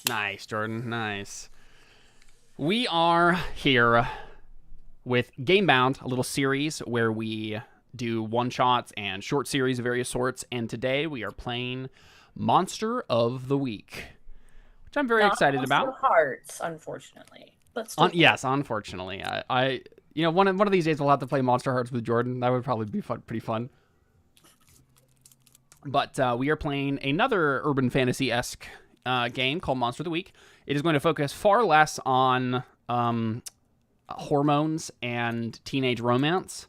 Nice, Jordan. Nice. We are here with Gamebound, a little series where we do one-shots and short series of various sorts. And today we are playing Monster of the Week, which I'm very excited about. Monster Hearts, unfortunately, but still. Yes, unfortunately, I one of these days we'll have to play Monster Hearts with Jordan. That would probably be pretty fun. But we are playing another urban fantasy-esque game called Monster of the Week. It is going to focus far less on hormones and teenage romance,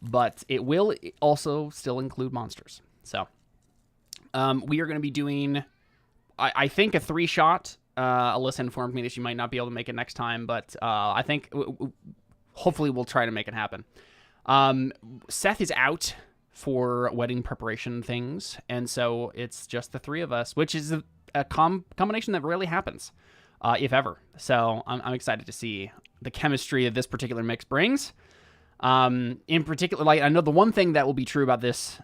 but it will also still include monsters. So we are going to be doing, I think, a 3-shot. Alyssa informed me that she might not be able to make it next time, but I think hopefully we'll try to make it happen. Seth is out for wedding preparation things, and so it's just the three of us, which is a combination that rarely happens, if ever. So I'm excited to see the chemistry that this particular mix brings. In particular, like, I know the one thing that will be true about this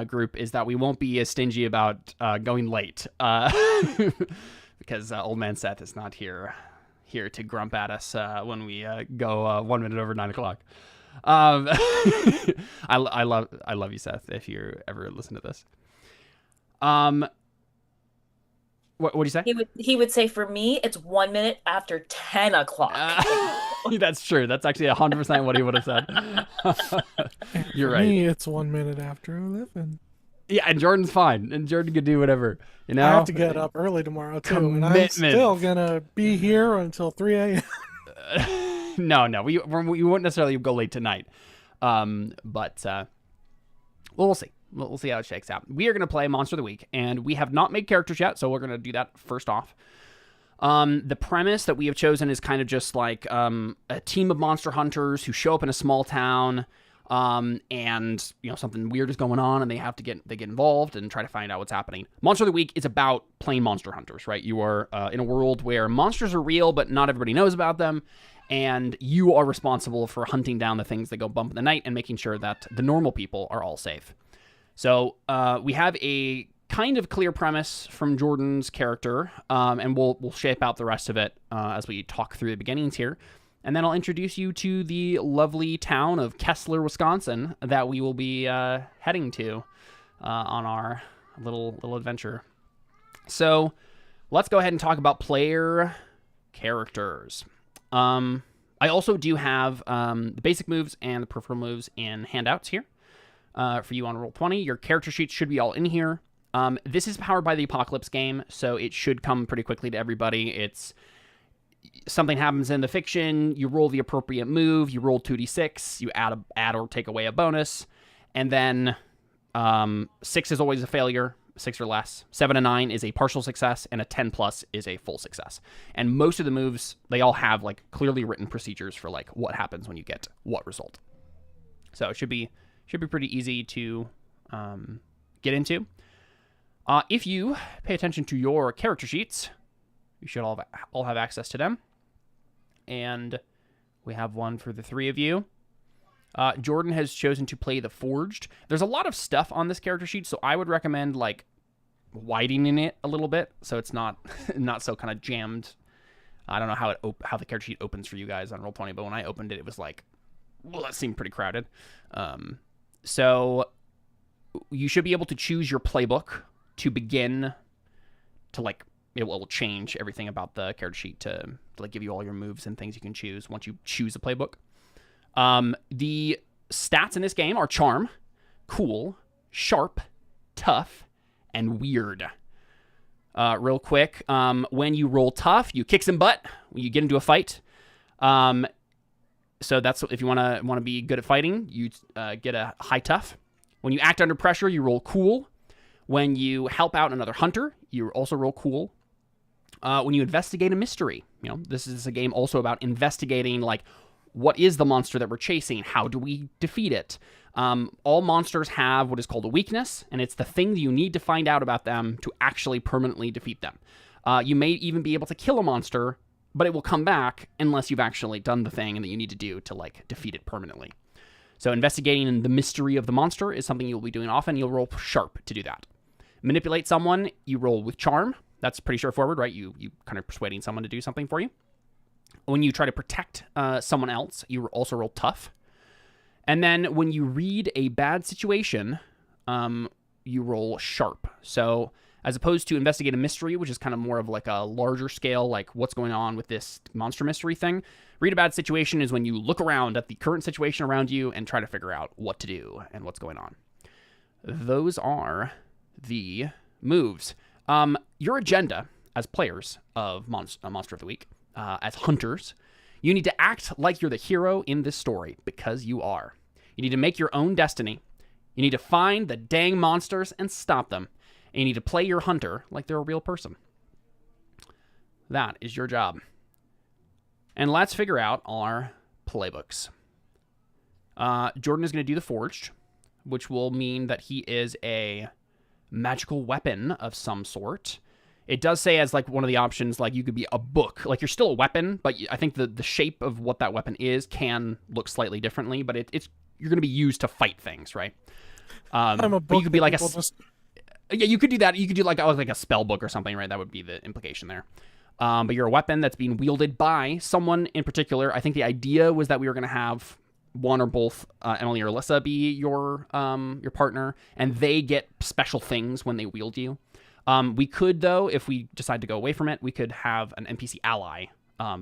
group is that we won't be as stingy about going late, because old man Seth is not here to grump at us when we go 1 minute over 9 o'clock. I love you, Seth, if you ever listen to this. What do you say? He would say, for me, it's 1 minute after 10 o'clock. That's true. That's actually 100% what he would have said. You're right. For me, it's 1 minute after 11. Yeah, and Jordan's fine, and Jordan can do whatever. You know, I have to get up early tomorrow too, and I'm still gonna be here until 3 a.m. No, we won't necessarily go late tonight, but well, we'll see. We'll see how it shakes out. We are going to play Monster of the Week, and we have not made characters yet, so we're going to do that first off. The premise that we have chosen is kind of just like a team of monster hunters who show up in a small town, and something weird is going on, and they get involved and try to find out what's happening. Monster of the Week is about plain monster hunters, right? You are in a world where monsters are real, but not everybody knows about them, and you are responsible for hunting down the things that go bump in the night and making sure that the normal people are all safe. So we have a kind of clear premise from Jordan's character, and we'll shape out the rest of it as we talk through the beginnings here. And then I'll introduce you to the lovely town of Kessler, Wisconsin, that we will be heading to on our little adventure. So let's go ahead and talk about player characters. I also do have the basic moves and the peripheral moves in handouts here. For you on Roll20. Your character sheets should be all in here. This is powered by the Apocalypse game, so it should come pretty quickly to everybody. It's something happens in the fiction, you roll the appropriate move, you roll 2d6, you add or take away a bonus, and then 6 is always a failure, 6 or less. 7 and 9 is a partial success, and a 10 plus is a full success. And most of the moves, they all have like clearly written procedures for like what happens when you get what result. So it should be pretty easy to get into. If you pay attention to your character sheets, you should all have access to them. And we have one for the three of you. Jordan has chosen to play the Forged. There's a lot of stuff on this character sheet, so I would recommend like widening it a little bit so it's not so kind of jammed. I don't know how the character sheet opens for you guys on Roll20, but when I opened it, it was like, well, that seemed pretty crowded. So you should be able to choose your playbook to begin to like, it will change everything about the character sheet to like give you all your moves and things you can choose once you choose a playbook. The stats in this game are Charm, Cool, Sharp, Tough, and Weird. Real quick, when you roll Tough, you kick some butt when you get into a fight. So that's if you want to be good at fighting, you get a high Tough. When you act under pressure, you roll Cool. When you help out another hunter, you also roll Cool. When you investigate a mystery, this is a game also about investigating, like, what is the monster that we're chasing? How do we defeat it? All monsters have what is called a weakness, and it's the thing that you need to find out about them to actually permanently defeat them. You may even be able to kill a monster, but it will come back unless you've actually done the thing that you need to do to like defeat it permanently. So investigating the mystery of the monster is something you'll be doing often. You'll roll Sharp to do that. Manipulate someone, you roll with Charm. That's pretty straightforward, right? You kind of persuading someone to do something for you. When you try to protect someone else, you also roll tough. And then when you read a bad situation, you roll sharp. So as opposed to investigate a mystery, which is kind of more of like a larger scale, like what's going on with this monster mystery thing, read a bad situation is when you look around at the current situation around you and try to figure out what to do and what's going on. Those are the moves. Your agenda as players of Monster of the Week, as hunters, you need to act like you're the hero in this story, because you are. You need to make your own destiny. You need to find the dang monsters and stop them. And you need to play your hunter like they're a real person. That is your job. And let's figure out our playbooks. Jordan is going to do the Forged, which will mean that he is a magical weapon of some sort. It does say as like one of the options, like you could be a book. Like you're still a weapon, but I think the shape of what that weapon is can look slightly differently, but it's you're going to be used to fight things, right? I'm a book. But you could be like Yeah, you could do that. You could do like a spell book or something, right? That would be the implication there. But you're a weapon that's being wielded by someone in particular. I think the idea was that we were going to have one or both Emily or Alyssa be your partner, and they get special things when they wield you. We could, though, if we decide to go away from it, we could have an NPC ally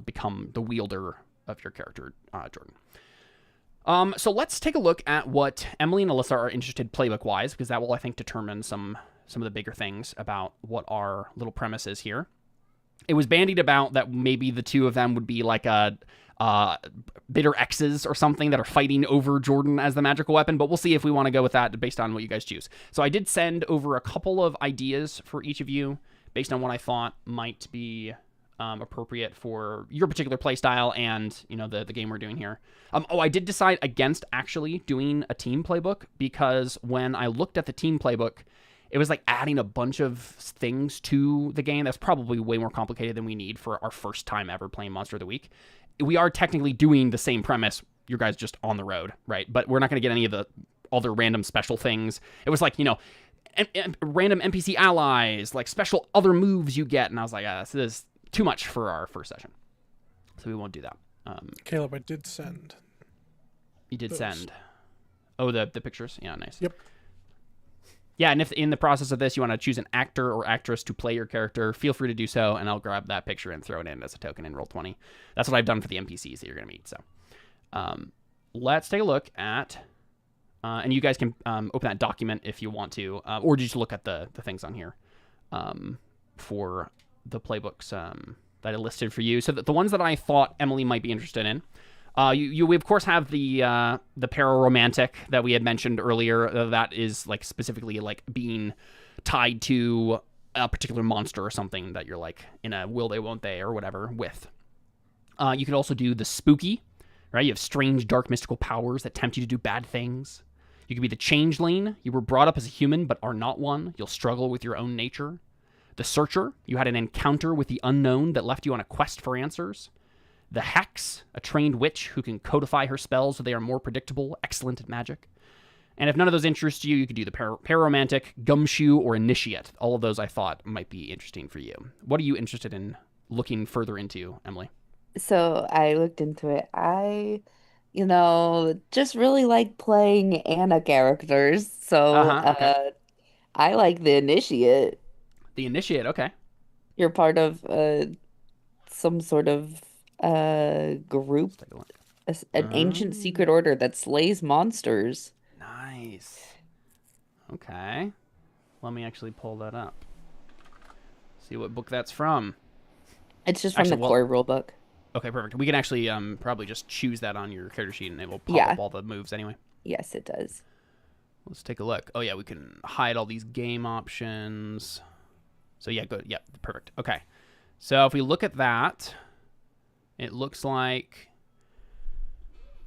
become the wielder of your character, Jordan. So let's take a look at what Emily and Alyssa are interested playbook-wise, because that will, I think, determine some of the bigger things about what our little premise is here. It was bandied about that maybe the two of them would be like bitter exes or something that are fighting over Jordan as the magical weapon, but we'll see if we want to go with that based on what you guys choose. So I did send over a couple of ideas for each of you based on what I thought might be appropriate for your particular playstyle and, the game we're doing here. I did decide against actually doing a team playbook, because when I looked at the team playbook, it was like adding a bunch of things to the game that's probably way more complicated than we need for our first time ever playing Monster of the Week. We are technically doing the same premise, you guys just on the road, right? But we're not going to get any of the other random special things. It was like, random NPC allies, like special other moves you get. And I was like, this is too much for our first session. So we won't do that. Caleb, I did send. You did those. Send. Oh, the pictures? Yeah, nice. Yep. Yeah, and if in the process of this you want to choose an actor or actress to play your character, feel free to do so, and I'll grab that picture and throw it in as a token in Roll20. That's what I've done for the NPCs that you're going to meet. So let's take a look at, and you guys can open that document if you want to, or just look at the things on here for the playbooks that I listed for you. So the ones that I thought Emily might be interested in. We of course have the pararomantic that we had mentioned earlier. That is like specifically like being tied to a particular monster or something that you're like in a will they won't they or whatever with. You could also do the spooky, right? You have strange, dark, mystical powers that tempt you to do bad things. You could be the changeling. You were brought up as a human but are not one. You'll struggle with your own nature. The searcher. You had an encounter with the unknown that left you on a quest for answers. The Hex, a trained witch who can codify her spells so they are more predictable, excellent at magic. And if none of those interest you, you could do the pararomantic, gumshoe, or initiate. All of those I thought might be interesting for you. What are you interested in looking further into, Emily? So I looked into it. I, just really like playing Anna characters. So Okay. I like the initiate. The initiate, okay. You're part of some sort of group, Let's take a look. an ancient secret order that slays monsters. Nice. Okay. Let me actually pull that up. See what book that's from. It's just from the core rulebook. Okay, perfect. We can actually probably just choose that on your character sheet and it will pop up all the moves anyway. Yes, it does. Let's take a look. Oh, yeah, we can hide all these game options. So, yeah, good. Yeah, perfect. Okay. So, if we look at that, it looks like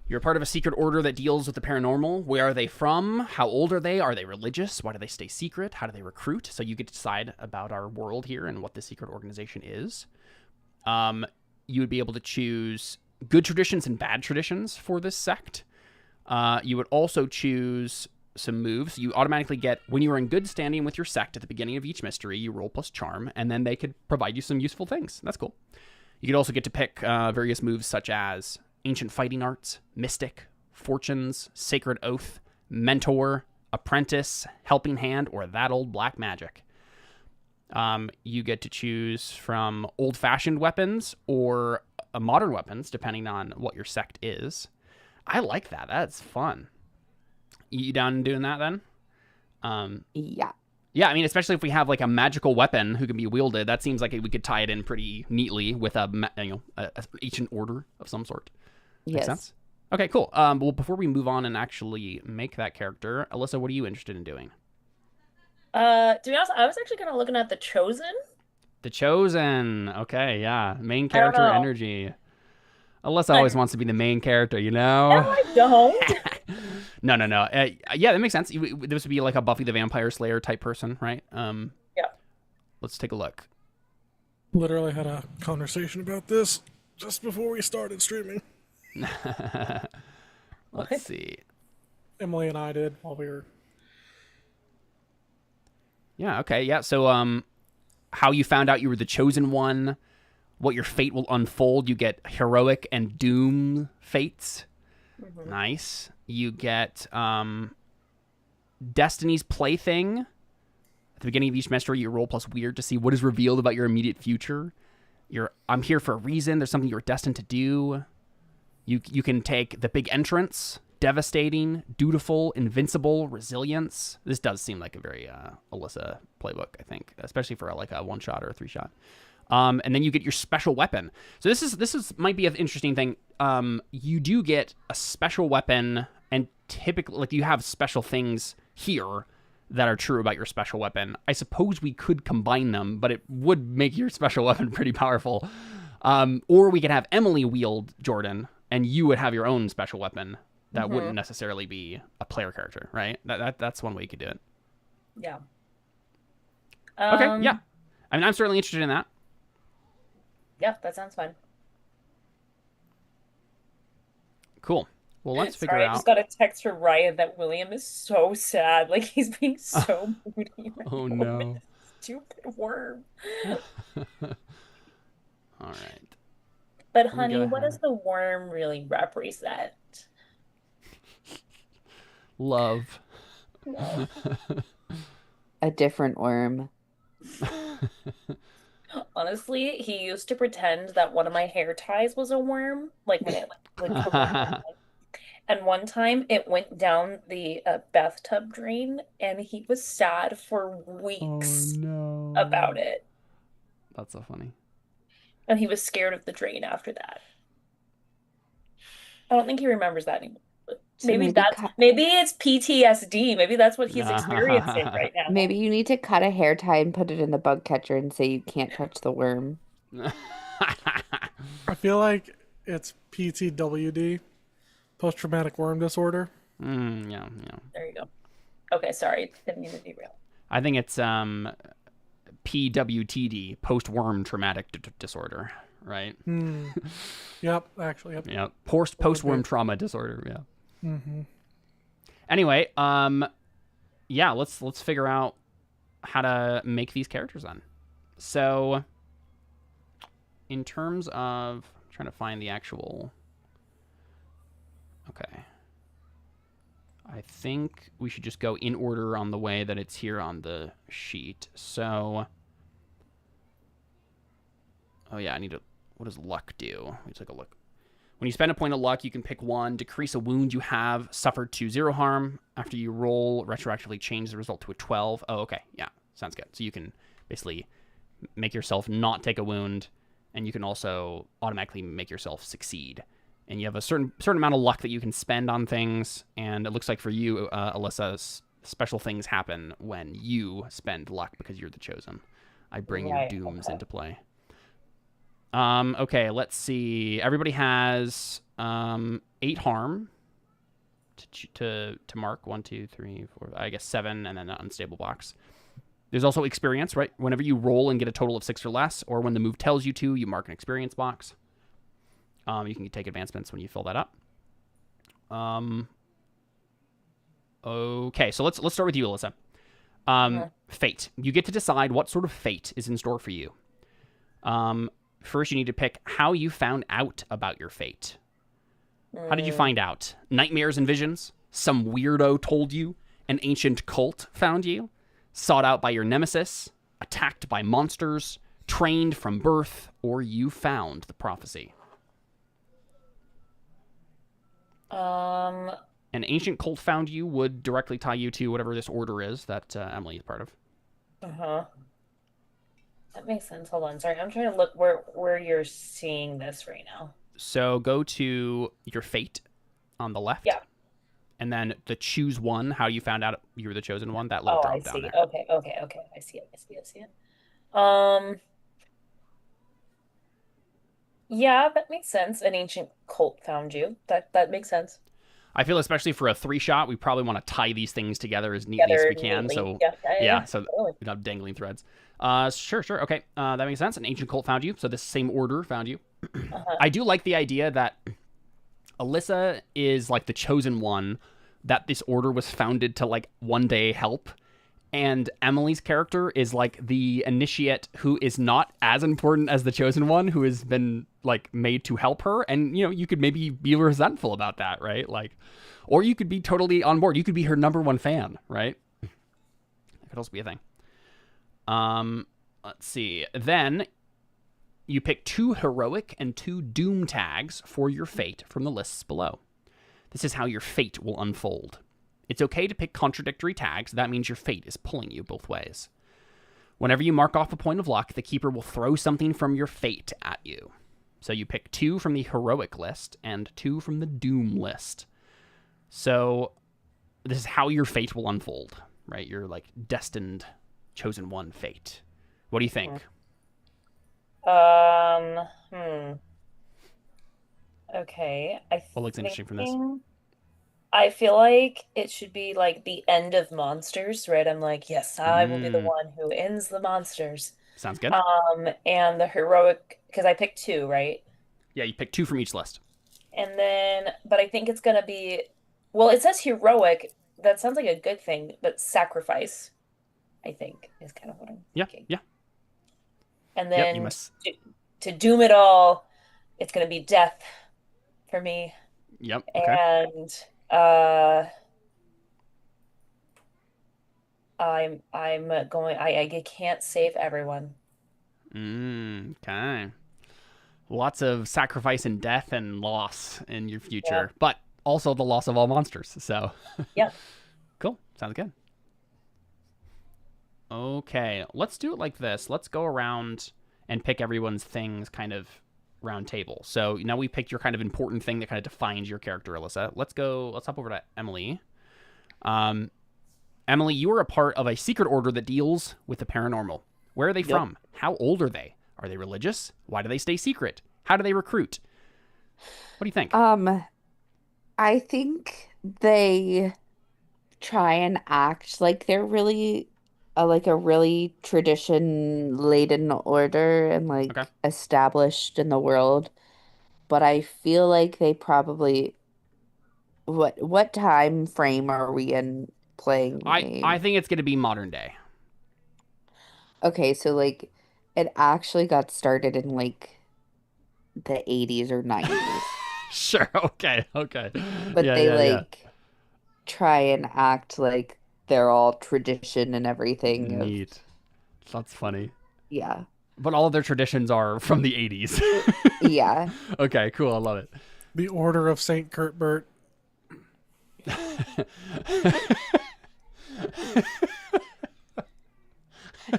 you're part of a secret order that deals with the paranormal. Where are they from? How old are they? Are they religious? Why do they stay secret? How do they recruit? So, you get to decide about our world here and what the secret organization is. You would be able to choose good traditions and bad traditions for this sect. You would also choose some moves. You automatically get, when you are in good standing with your sect at the beginning of each mystery, you roll plus charm, and then they could provide you some useful things. That's cool. You could also get to pick various moves such as Ancient Fighting Arts, Mystic, Fortunes, Sacred Oath, Mentor, Apprentice, Helping Hand, or That Old Black Magic. You get to choose from old-fashioned weapons or modern weapons, depending on what your sect is. I like that. That's fun. You down doing that then? Yeah. Yeah, I mean, especially if we have like a magical weapon who can be wielded, that seems like we could tie it in pretty neatly with a ancient order of some sort. Yes. Makes sense? Okay, cool. Well, before we move on and actually make that character, Alyssa, what are you interested in doing? To be honest, I was actually kind of looking at the Chosen. The Chosen. Okay, yeah. Main I don't character know. energy. Alyssa always wants to be the main character, you know? No, I don't. No. Yeah, that makes sense. This would be like a Buffy the Vampire Slayer type person, right? Yeah. Let's take a look. Literally had a conversation about this just before we started streaming. Let's see. Emily and I did while we were... Yeah, okay, yeah. So, how you found out you were the chosen one, what your fate will unfold. You get heroic and doom fates. Mm-hmm. Nice. You get Destiny's Plaything. At the beginning of each mystery, you roll plus weird to see what is revealed about your immediate future. I'm here for a reason. There's something you're destined to do. You can take the big entrance, devastating, dutiful, invincible, resilience. This does seem like a very Alyssa playbook, I think, especially for like a one-shot or a three-shot. And then you get your special weapon. So this might be an interesting thing. You do get a special weapon, and typically, like, you have special things here that are true about your special weapon. I suppose we could combine them, but it would make your special weapon pretty powerful. Or we could have Emily wield Jordan, and you would have your own special weapon that wouldn't necessarily be a player character, right? That's one way you could do it. Yeah. Okay, yeah. I mean, I'm certainly interested in that. Yeah, that sounds fun. Cool. Well, let's figure Sorry, out. I just got a text from Ryan that William is so sad. Like, he's being so moody right Oh, now no. with this stupid worm. All right. But me honey, go what ahead. does the worm really represent? Love. No. A different worm. Honestly, he used to pretend that one of my hair ties was a worm, like when it like and one time it went down the bathtub drain, and he was sad for weeks no. about it, That's so funny. and he was scared of the drain after that. I don't think he remembers that anymore. So Maybe it's PTSD. Maybe that's what he's experiencing right now. maybe you need to cut a hair tie and put it in the bug catcher and say you can't touch the worm. I feel like it's PTWD, post-traumatic worm disorder. Yeah. There you go. Okay, sorry. Didn't mean to derail. I think it's PWTD, post-worm traumatic disorder, right? Yep, actually, yep. Yeah, post-worm trauma disorder. Yeah. Mm-hmm. Anyway, yeah, let's figure out how to make these characters then. So, in terms of trying to find the actual, okay, I think we should just go in order on the way that it's here on the sheet. So, oh yeah, I need to. What does luck do? Let me take a look. When you spend a point of luck, you can pick one, decrease a wound you have suffered to 0 harm. After you roll, retroactively change the result to a 12. Oh, okay. Yeah, sounds good. So you can basically make yourself not take a wound, and you can also automatically make yourself succeed. And you have a certain amount of luck that you can spend on things, and it looks like for you, Alyssa, special things happen when you spend luck because you're the chosen. I bring your dooms into play. Okay, let's see. Everybody has 8 harm to mark. 1, 2, 3, 4, I guess 7, and then an unstable box. There's also experience, right? Whenever you roll and get a total of 6 or less, or when the move tells you to, you mark an experience box. You can take advancements when you fill that up. Okay, so let's start with you, Alyssa. Mhm. Fate. You get to decide what sort of fate is in store for you. First, you need to pick how you found out about your fate. How did you Mm, find out? Nightmares and visions? Some weirdo told you? An ancient cult found you? Sought out by your nemesis? Attacked by monsters? Trained from birth? Or you found the prophecy? um, An ancient cult found you would directly tie you to whatever this order is that Emily is part of. uh-huh. That makes sense. Hold on. Sorry, I'm trying to look where you're seeing this right now. So go to your fate on the left, Yeah. and then the choose one, how you found out you were the chosen one, that little Oh, I drop down see. there. Okay, okay, okay. I see it. I see it. I see it. Um, yeah, that makes sense. An ancient cult found you. That makes sense. I feel especially for a 3-shot, we probably want to tie these things together as neatly as Together we can. neatly. So Yeah, yeah, yeah, yeah. so Totally. we're not dangling threads. Sure. Okay, that makes sense. An ancient cult found you, so this same order found you. Uh-huh. I do like the idea that Alyssa is like the chosen one that this order was founded to like one day help. And Emily's character is like the initiate who is not as important as the chosen one who has been like made to help her. And you could maybe be resentful about that, right? Like, or you could be totally on board. You could be her number one fan, right? That could also be a thing. Let's see. Then you pick 2 heroic and 2 doom tags for your fate from the lists below. This is how your fate will unfold. It's okay to pick contradictory tags. That means your fate is pulling you both ways. Whenever you mark off a point of luck, the keeper will throw something from your fate at you. So you pick 2 from the heroic list and 2 from the doom list. So this is how your fate will unfold, right? Your like destined chosen one fate. What do you think? Um, hmm. Okay. What looks interesting from this? I feel like it should be like the end of monsters, right? I'm like, yes, I will be the Mm, one who ends the monsters. sounds good. And the heroic, because I picked 2, right? Yeah, you pick 2 from each list. And then, but I think it's gonna be, well, it says heroic. That sounds like a good thing, but sacrifice, I think, is kind of what I'm Yeah, thinking. yeah. And Yep, you then must. to, to doom it all, it's gonna be death for me. Yep, okay. And uh I'm going I can't save everyone. Okay. Lots of sacrifice and death and loss in your Yeah. future, but also the loss of all monsters. So, Yeah. cool. Sounds good. Okay, let's do it like this. Let's go around and pick everyone's things kind of round table. So now we picked your kind of important thing that kind of defines your character, Alyssa. Let's hop over to Emily. Um, Emily, you are a part of a secret order that deals with the paranormal. Where are they Yep. from? How old are they? Are they religious? Why do they stay secret? How do they recruit? What do you think? Um, I think they try and act like they're really like a really tradition laden order and Okay. like established in the world. But I feel like they probably what time frame are we in playing the I game? think it's going to be modern day. Okay, so like it actually got started in like the 80s or 90s. Sure. Okay. Okay. But Yeah. they Yeah. Yeah. like try and act like they're all tradition and everything of Neat. That's funny. yeah. But all of their traditions are from the 80s. Yeah. Okay. Cool. I love it. The Order of Saint Cuthbert.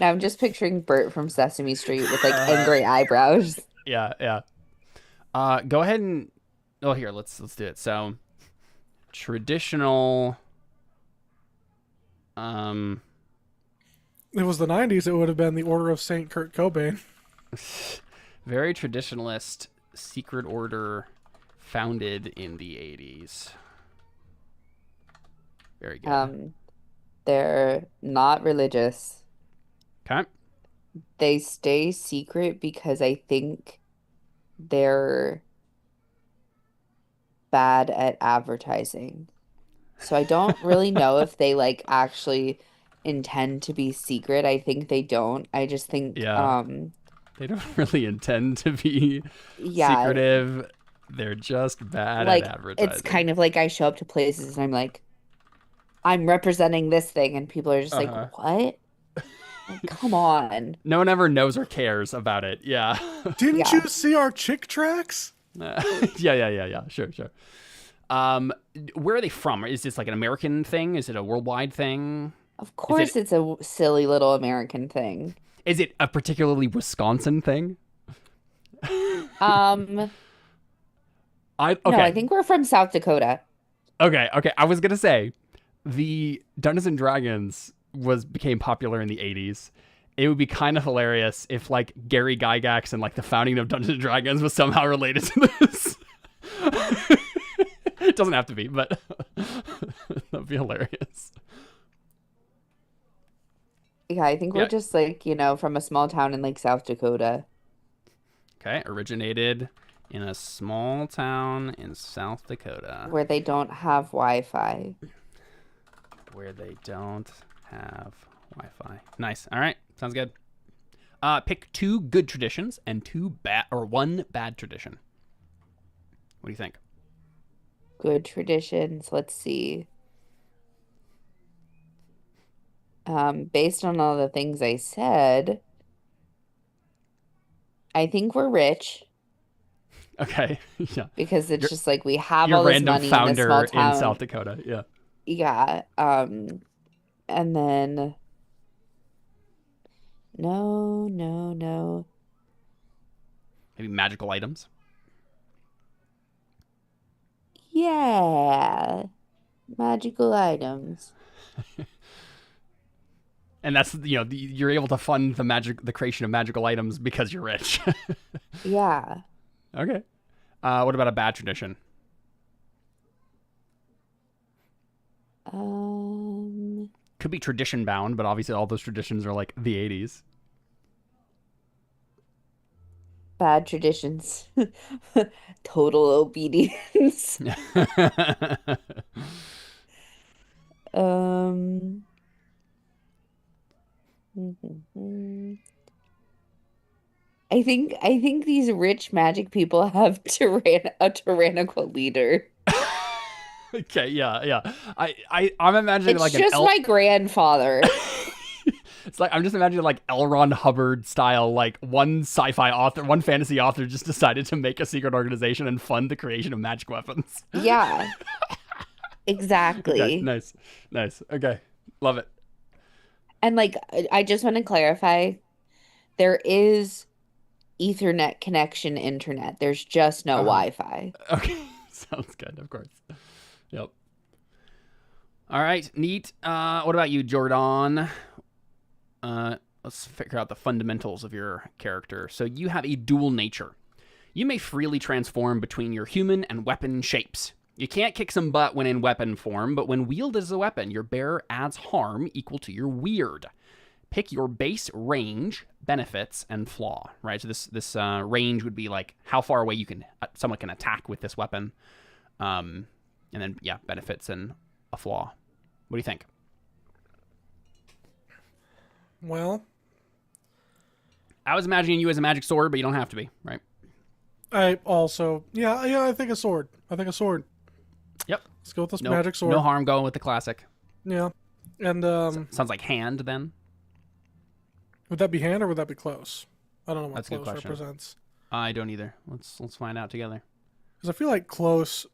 Now I'm just picturing Bert from Sesame Street with like angry eyebrows. Yeah. Yeah. Go ahead and oh here let's do it. So traditional. Um. If it was the 90s, it would have been the Order of Saint Kurt Cobain. Very traditionalist secret order founded in the 80s. Very good. They're not religious. Okay. They stay secret because I think they're bad at advertising. So I don't really know if they like actually intend to be secret. I think they don't. I just think Yeah. They don't really intend to be yeah, secretive. They're just bad at like it's advertising. kind of like I show up to places and I'm like, I'm representing this thing, and people are just like, Uh-huh. what? Like, come on. No one ever knows or cares about it. Yeah. Didn't you Yeah. see our chick tracks? Yeah. Sure. Um, where are they from? Is this like an American thing? Is it a worldwide thing? Of Is it course it's a silly little American thing. is it a particularly Wisconsin thing? Um, I no, I okay. think we're from South Dakota. Okay. I was gonna say the Dungeons and Dragons was became popular in the 80s. It would be kind of hilarious if like Gary Gygax and like the founding of Dungeons and Dragons was somehow related to this. It doesn't have to be, but that'd be hilarious. Yeah, I think we're Yeah. just like, from a small town in like South Dakota. Okay. Originated in a small town in South Dakota Where they don't have Wi-Fi. where they don't have Wi-Fi. Nice. All right. Sounds good. Pick 2 good traditions and 1 bad tradition. What do you think? Good traditions. Let's see. Based on all the things I said, I think we're rich Okay. Yeah. because it's Your just like we have your all this random money in this founder small in South town. Dakota. Yeah. Yeah. And then no, no, no. Maybe magical items. Yeah. Magical items. And that's you're able to fund the creation of magical items because you're rich. Yeah. Okay. What about a bad tradition? Um, Could be tradition bound, but obviously all those traditions are like the 80s. Bad traditions. Total obedience. Um, I think these rich magic people have a tyrannical leader. Okay, yeah. I'm imagining It's like an just my grandfather. It's like I'm just imagining like L. Ron Hubbard style, like one fantasy author just decided to make a secret organization and fund the creation of magic weapons. Yeah, Okay, exactly. nice. Okay, love it. And like I just want to clarify, there is Ethernet connection internet. There's just no Uh-huh. Wi-Fi. Okay, sounds good. Of course. Yep. All right, neat. What about you, Jordan? Let's figure out the fundamentals of your character. So you have a dual nature. You may freely transform between your human and weapon shapes. You can't kick some butt when in weapon form, but when wielded as a weapon, your bearer adds harm equal to your weird. Pick your base range, benefits, and flaw. Right. So this range would be like how far away someone can attack with this weapon, and then benefits and a flaw. What do you think? Well, I was imagining you as a magic sword, but you don't have to be, right? I also, yeah, I think a sword. Yep. Let's go with this No, magic sword. no harm going with the classic. Yeah. And Sounds like hand then. would that be hand or would that be close? I don't know what That's a good close question. represents. I don't either. Let's find out together. Because I feel like close,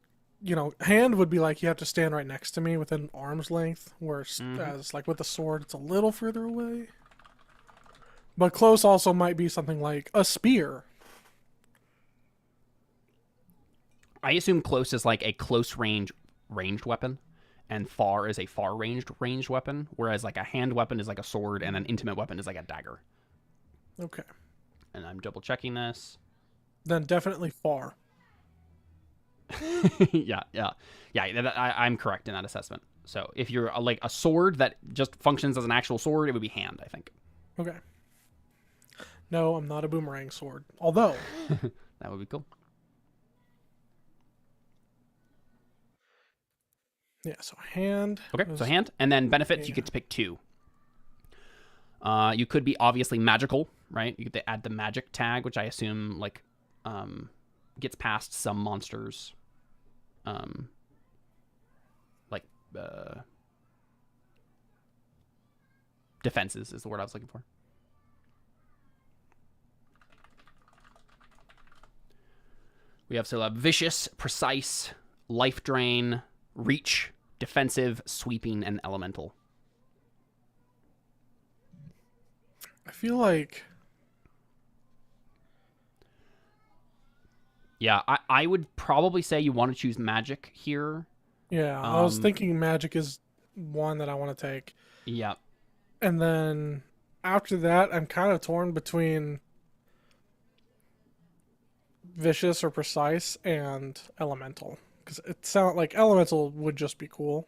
hand would be like you have to stand right next to me within arm's length, whereas as like with the sword, it's a little further away. But close also might be something like a spear. I assume close is like a close ranged weapon, and far is a far ranged weapon, whereas like a hand weapon is like a sword, and an intimate weapon is like a dagger. Okay. And I'm double checking this. Then definitely far. yeah. I'm correct in that assessment. So if you're like a sword that just functions as an actual sword, it would be hand, I think. Okay. No, I'm not a boomerang sword. Although, That would be cool. Yeah, so hand. Okay, so hand. And then benefits, you get to pick 2. You could be obviously magical, right? You get to add the magic tag, which I assume, like, gets past some monsters. Like, defenses is the word I was looking for. We have vicious, precise, life drain, reach, defensive, sweeping, and elemental. I feel like... Yeah, I would probably say you want to choose magic here. Yeah, I was thinking magic is one that I want to take. Yeah. And then after that, I'm kind of torn between vicious or precise and elemental. Because it sounds like elemental would just be cool.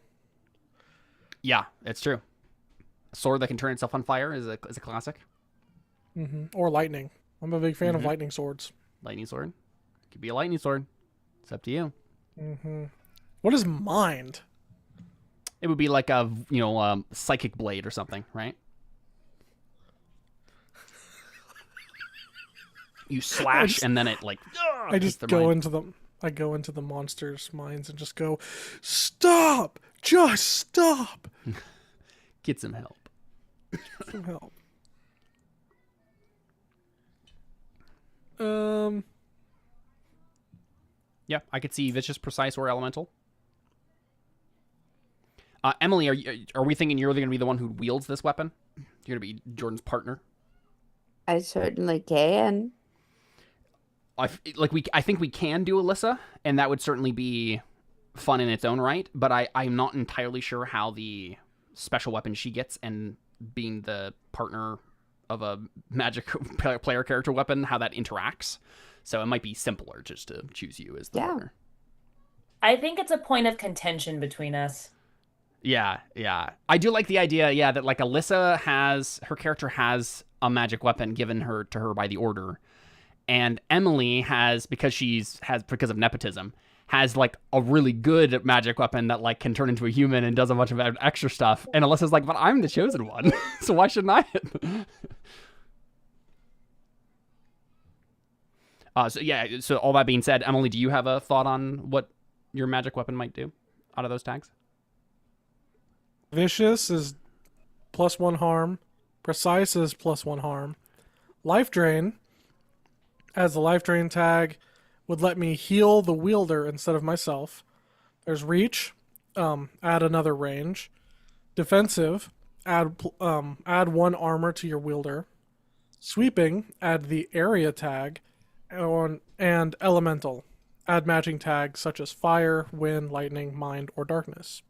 Yeah, it's true. A sword that can turn itself on fire is a classic. Or lightning. I'm a big fan of lightning swords. Lightning sword. Could be a lightning sword. It's up to you. What is mind? It would be like a psychic blade or something, right? You slash and then it like. I just go into them. I go into the monsters' minds and just go, stop! Just stop! Get some help. Some help. Yeah, I could see vicious, precise, or elemental. Emily, are we thinking you're going to be the one who wields this weapon? You're going to be Jordan's partner? I certainly can. I think we can do Alyssa, and that would certainly be fun in its own right, but I'm not entirely sure how the special weapon she gets and being the partner of a magic player character weapon, how that interacts. So it might be simpler just to choose you as the partner. I think it's a point of contention between us. Yeah. I do like the idea, that like Alyssa her character has a magic weapon given to her by the order. And Emily because of nepotism, has like a really good magic weapon that like can turn into a human and does a bunch of extra stuff. And Alyssa's like, but I'm the chosen one, so why shouldn't I? So all that being said, Emily, do you have a thought on what your magic weapon might do out of those tags? Vicious is +1 harm. Precise is +1 harm. Life Drain, as the Life Drain tag, would let me heal the wielder instead of myself. There's Reach, add another range. Defensive, add 1 armor to your wielder. Sweeping, add the area tag. And elemental, add matching tags such as fire, wind, lightning, mind, or darkness.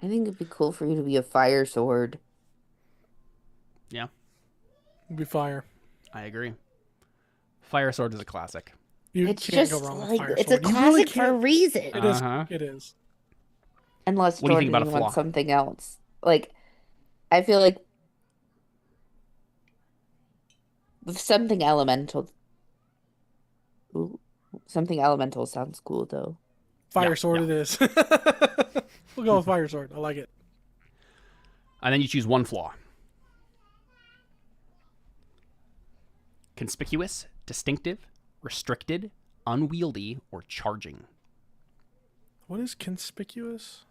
I think it'd be cool for you to be a fire sword. Yeah. It'd be fire. I agree. Fire sword is a classic. You It's can't just go wrong with like fire it's a sword. You really classic for a can't. reason. It is. Uh-huh. It is. Unless What do you think Jordan about a wants flaw? something else. Like, I feel like with something elemental. Ooh, something elemental sounds cool though. Fire sword yeah. it is. We'll go with fire sword. I like it. And then you choose one flaw. Conspicuous, distinctive, restricted, unwieldy, or charging. What is conspicuous?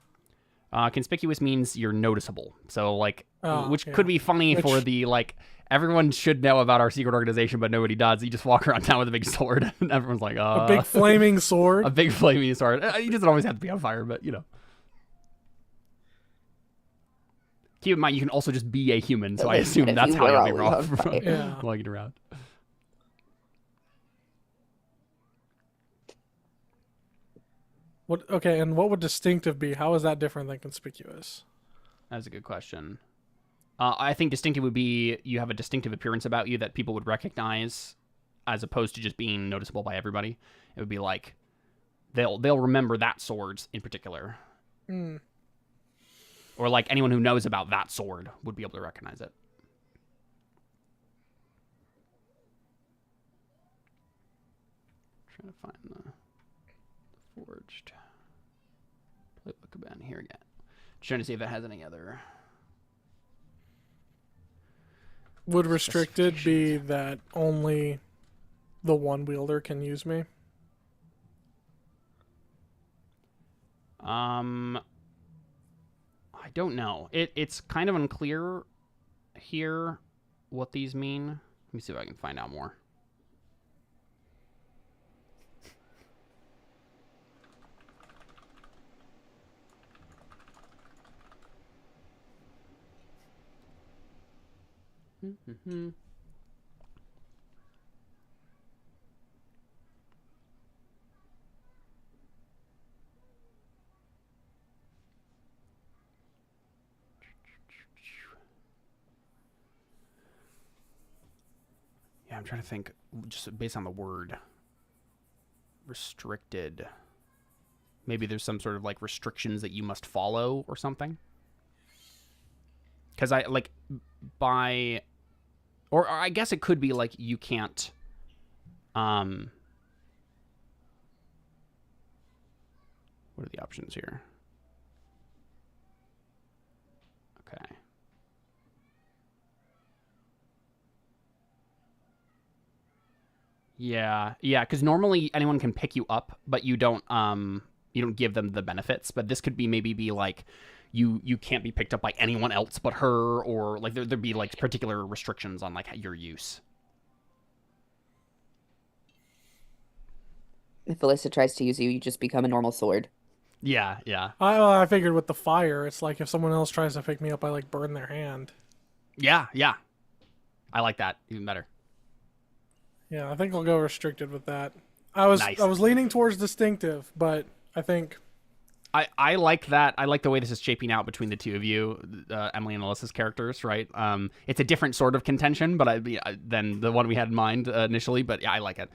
Conspicuous means you're noticeable. So, like, which yeah. could be funny for the, like, everyone should know about our secret organization, but nobody does. You just walk around town with a big sword, and everyone's like, A big flaming sword. a big flaming sword. He doesn't always have to be on fire, but, Keep in mind, you can also just be a human, so I assume if that's you how were you'll be always wrong on for fire. Yeah. walking around. What? Okay, and what would distinctive be? How is that different than conspicuous? That's a good question. I think distinctive would be you have a distinctive appearance about you that people would recognize, as opposed to just being noticeable by everybody. It would be like they'll remember that sword in particular, or like anyone who knows about that sword would be able to recognize it. Trying to find the. Forged. Playbook again. Here again. Just trying to see if it has any other. Would restricted be that only the one wielder can use me? I don't know. It's kind of unclear here what these mean. Let me see if I can find out more. Mm-hmm. Yeah, I'm trying to think just based on the word restricted. Maybe there's some sort of like restrictions that you must follow or something. Because I like by, or I guess it could be like you can't. What are the options here? Okay. Yeah, because normally anyone can pick you up, but you don't give them the benefits. But this could be maybe like you can't be picked up by anyone else but her, or like there'd be like particular restrictions on like your use. If Alyssa tries to use you, you just become a normal sword. Yeah. I figured with the fire, it's like if someone else tries to pick me up, I like burn their hand. Yeah. I like that even better. Yeah, I think I'll go restricted with that. I was leaning towards distinctive, but I think I like that. I like the way this is shaping out between the two of you, Emily and Alyssa's characters, right? It's a different sort of contention, but than the one we had in mind initially. But yeah, I like it.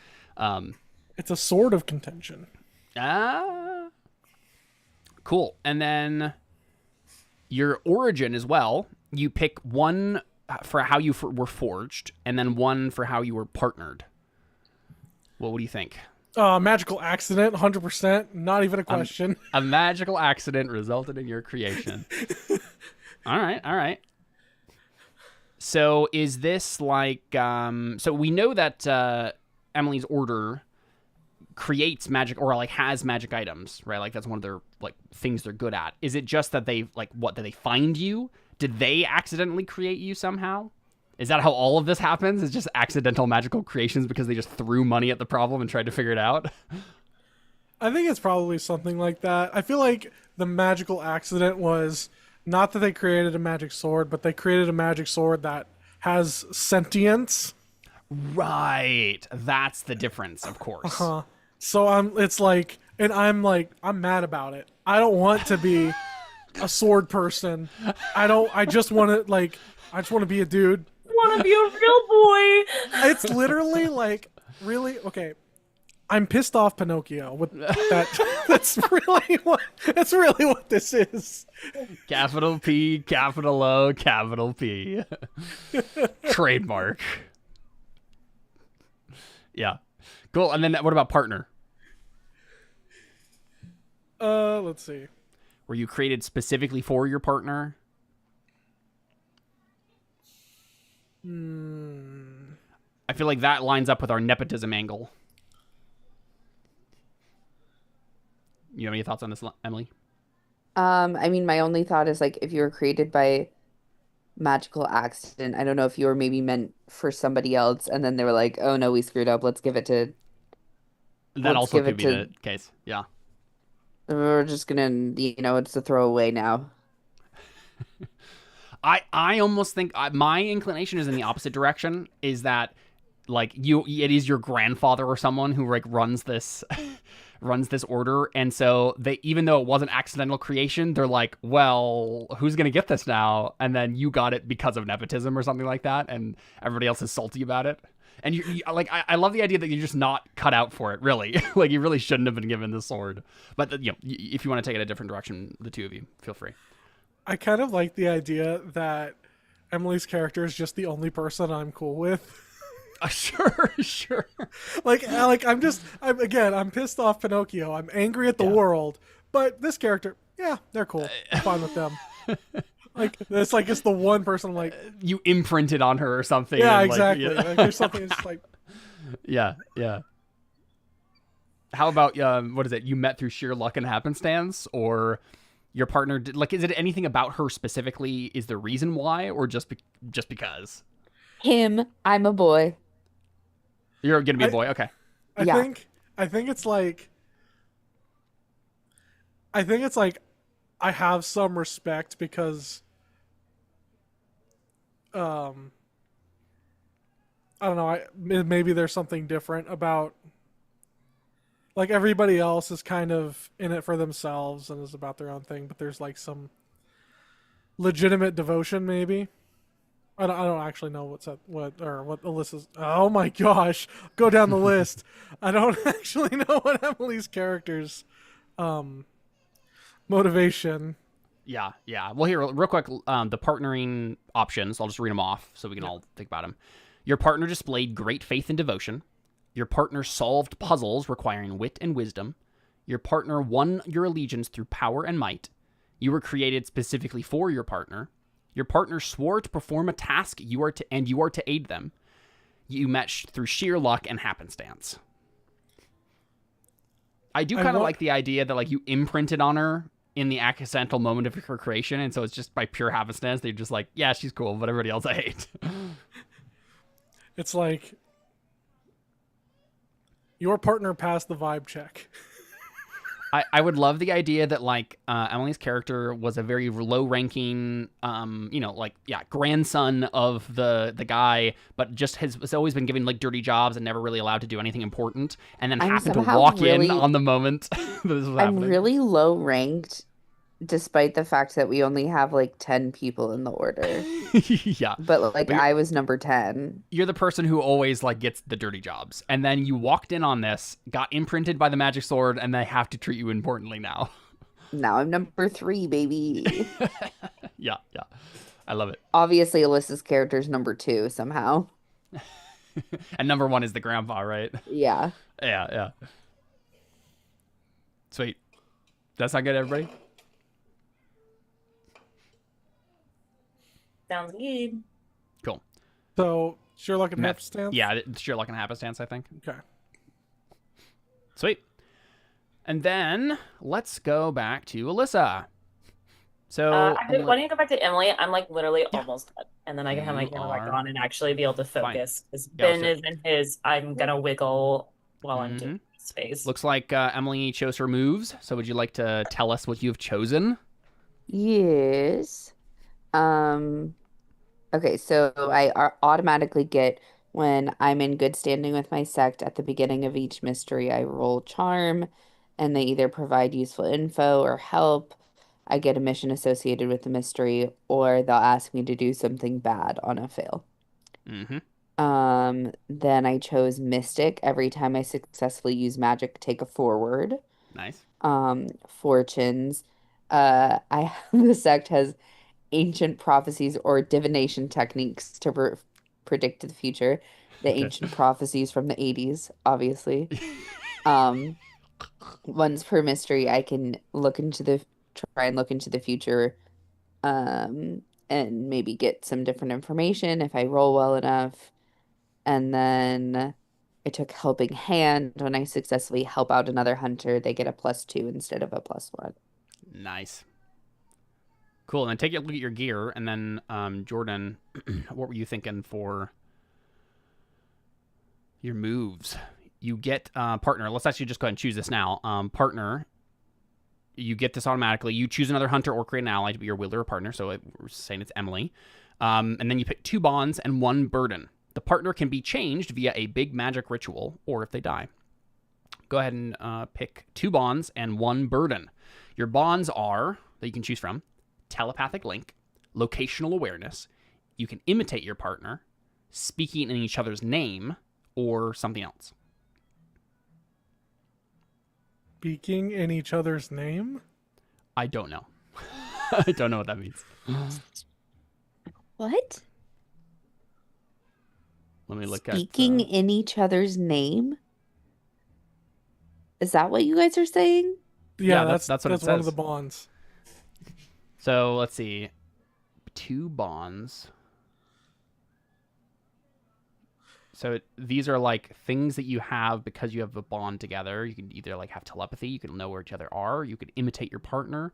It's a sword of contention. Cool. And then your origin as well. You pick one for how you were forged, and then one for how you were partnered. What do you think? Magical accident, 100%. Not even a question. A magical accident resulted in your creation. All right. So is this like... so we know that Emily's order creates magic, or like has magic items, right? Like that's one of their like things they're good at. Is it just that they like, what, did they find you? Did they accidentally create you somehow? Is that how all of this happens? It's just accidental magical creations because they just threw money at the problem and tried to figure it out? I think it's probably something like that. I feel like the magical accident was not that they created a magic sword, but they created a magic sword that has sentience. Right. That's the difference, of course. So I'm mad about it. I don't want to be a sword person. I just want to be a dude. Want to be a real boy. It's literally like, really, okay. I'm pissed off Pinocchio with that. That's really what this is. Capital P, capital O, capital P. Trademark. Yeah. Cool. And then what about partner? Let's see. Were you created specifically for your partner? I feel like that lines up with our nepotism angle. You have any thoughts on this, Emily? I mean, my only thought is like if you were created by magical accident, I don't know if you were maybe meant for somebody else, and then they were like, "Oh no, we screwed up. Let's give it to." That also could be the case. Yeah. We're just gonna, it's a throwaway now. I almost think my inclination is in the opposite direction. Is that like it is your grandfather or someone who like runs this order, and so they, even though it wasn't accidental creation, they're like, well, who's gonna get this now? And then you got it because of nepotism or something like that, and everybody else is salty about it. And you like, I love the idea that you're just not cut out for it, really. Like you really shouldn't have been given the sword. But if you want to take it a different direction, the two of you, feel free. I kind of like the idea that Emily's character is just the only person I'm cool with. Sure. I'm pissed off Pinocchio. I'm angry at the world, but this character, yeah, they're cool. I'm fine with them. It's the one person I'm like, You imprinted on her or something. yeah, and, exactly. Like, Like there's something that's just like, yeah, yeah. How about what is it? You met through sheer luck and happenstance, or your partner did, like? Is it anything about her specifically? Is the reason why, or just because Him, I'm a boy. you're gonna be a boy? Okay. I Yeah. think it's like, I have some respect because, I don't know. Maybe there's something different about, like, everybody else is kind of in it for themselves and is about their own thing, but there's like some legitimate devotion, maybe. I don't actually know what Alyssa's. Oh my gosh, go down the list. I don't actually know what Emily's character's motivation. Yeah, yeah. Well, here, real quick, the partnering options. I'll just read them off so we can all think about them. Your partner displayed great faith and devotion. Your partner solved puzzles requiring wit and wisdom. Your partner won your allegiance through power and might. You were created specifically for your partner. Your partner swore to perform a task you are to aid them. You met through sheer luck and happenstance. I do kind of like the idea that like you imprinted on her in the accidental moment of her creation, and so it's just by pure happenstance they're just like, yeah, she's cool, but everybody else I hate. It's like your partner passed the vibe check. I would love the idea that like Emily's character was a very low ranking grandson of the guy, but just has always been given like dirty jobs and never really allowed to do anything important, and then happened to walk in on the moment that this was happening. I'm really low ranked despite the fact that we only have like 10 people in the order. Yeah. But I was number 10. You're the person who always like gets the dirty jobs. And then you walked in on this, got imprinted by the magic sword, and they have to treat you importantly now. Now I'm number 3, baby. Yeah. I love it. Obviously, Alyssa's character's number 2 somehow. And number 1 is the grandpa, right? Yeah. Yeah. Sweet. That's not good, everybody? Sounds good. Cool. So Sherlock and happenstance. Yeah, Sherlock and happenstance, I think. Okay. Sweet. And then let's go back to Alyssa. So why don't you go back to Emily? I'm like literally almost done, and then I can have my camera back on and actually be able to focus. Because Ben is in his I'm gonna wiggle while I'm doing this phase. Looks like Emily chose her moves. So would you like to tell us what you've chosen? Yes. Okay, so I automatically get when I'm in good standing with my sect at the beginning of each mystery, I roll charm, and they either provide useful info or help. I get a mission associated with the mystery, or they'll ask me to do something bad on a fail. Then I chose Mystic. Every time I successfully use magic, take a forward. Nice. Fortunes. The sect has ancient prophecies or divination techniques to predict the future. The ancient prophecies from the 80s, obviously. Once per mystery, I can try and look into the future, and maybe get some different information if I roll well enough. And then I took Helping Hand. When I successfully help out another hunter, they get a +2 instead of a +1. Nice. Cool. And then take a look at your gear. And then, Jordan, what were you thinking for your moves? You get partner. Let's actually just go ahead and choose this now. Partner. You get this automatically. You choose another hunter or create an ally to be your wielder or partner. So we're saying it's Emily. And then you pick 2 bonds and 1 burden. The partner can be changed via a big magic ritual or if they die. Go ahead and pick 2 bonds and 1 burden. Your bonds are, that you can choose from, telepathic link, locational awareness. You can imitate your partner, speaking in each other's name, or something else. Speaking in each other's name? I don't know. I don't know what that means. What? Let me look at. Speaking in each other's name? Is that what you guys are saying? Yeah, that's what it that's one of says. the bonds. So let's see. 2 bonds. So these are like things that you have because you have a bond together. You can either like have telepathy, you can know where each other are, you could imitate your partner,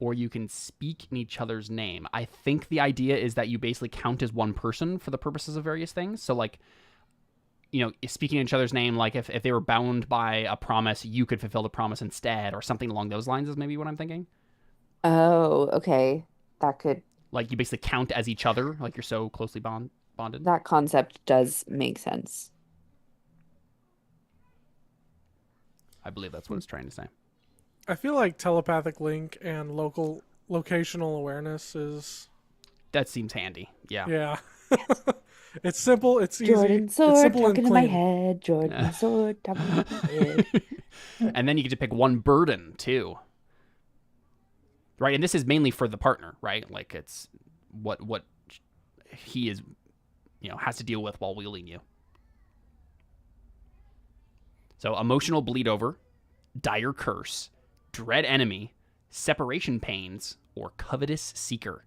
or you can speak in each other's name. I think the idea is that you basically count as one person for the purposes of various things. So like, speaking in each other's name, like if they were bound by a promise, you could fulfill the promise instead, or something along those lines is maybe what I'm thinking. Oh, okay. That could Like you basically count as each other, like you're so closely bonded. that concept does make sense. I believe that's what it's trying to say. I feel like telepathic link and locational awareness is That seems handy. Yeah. yeah. It's simple. It's easy. Jordan It's sword simple and talking in my clean. head. Jordan sword talking in my head. And then you get to pick one burden too. Right? And this is mainly for the partner, right? Like it's what he is, has to deal with while wheeling you. So emotional bleed over, dire curse, dread enemy, separation pains, or covetous seeker.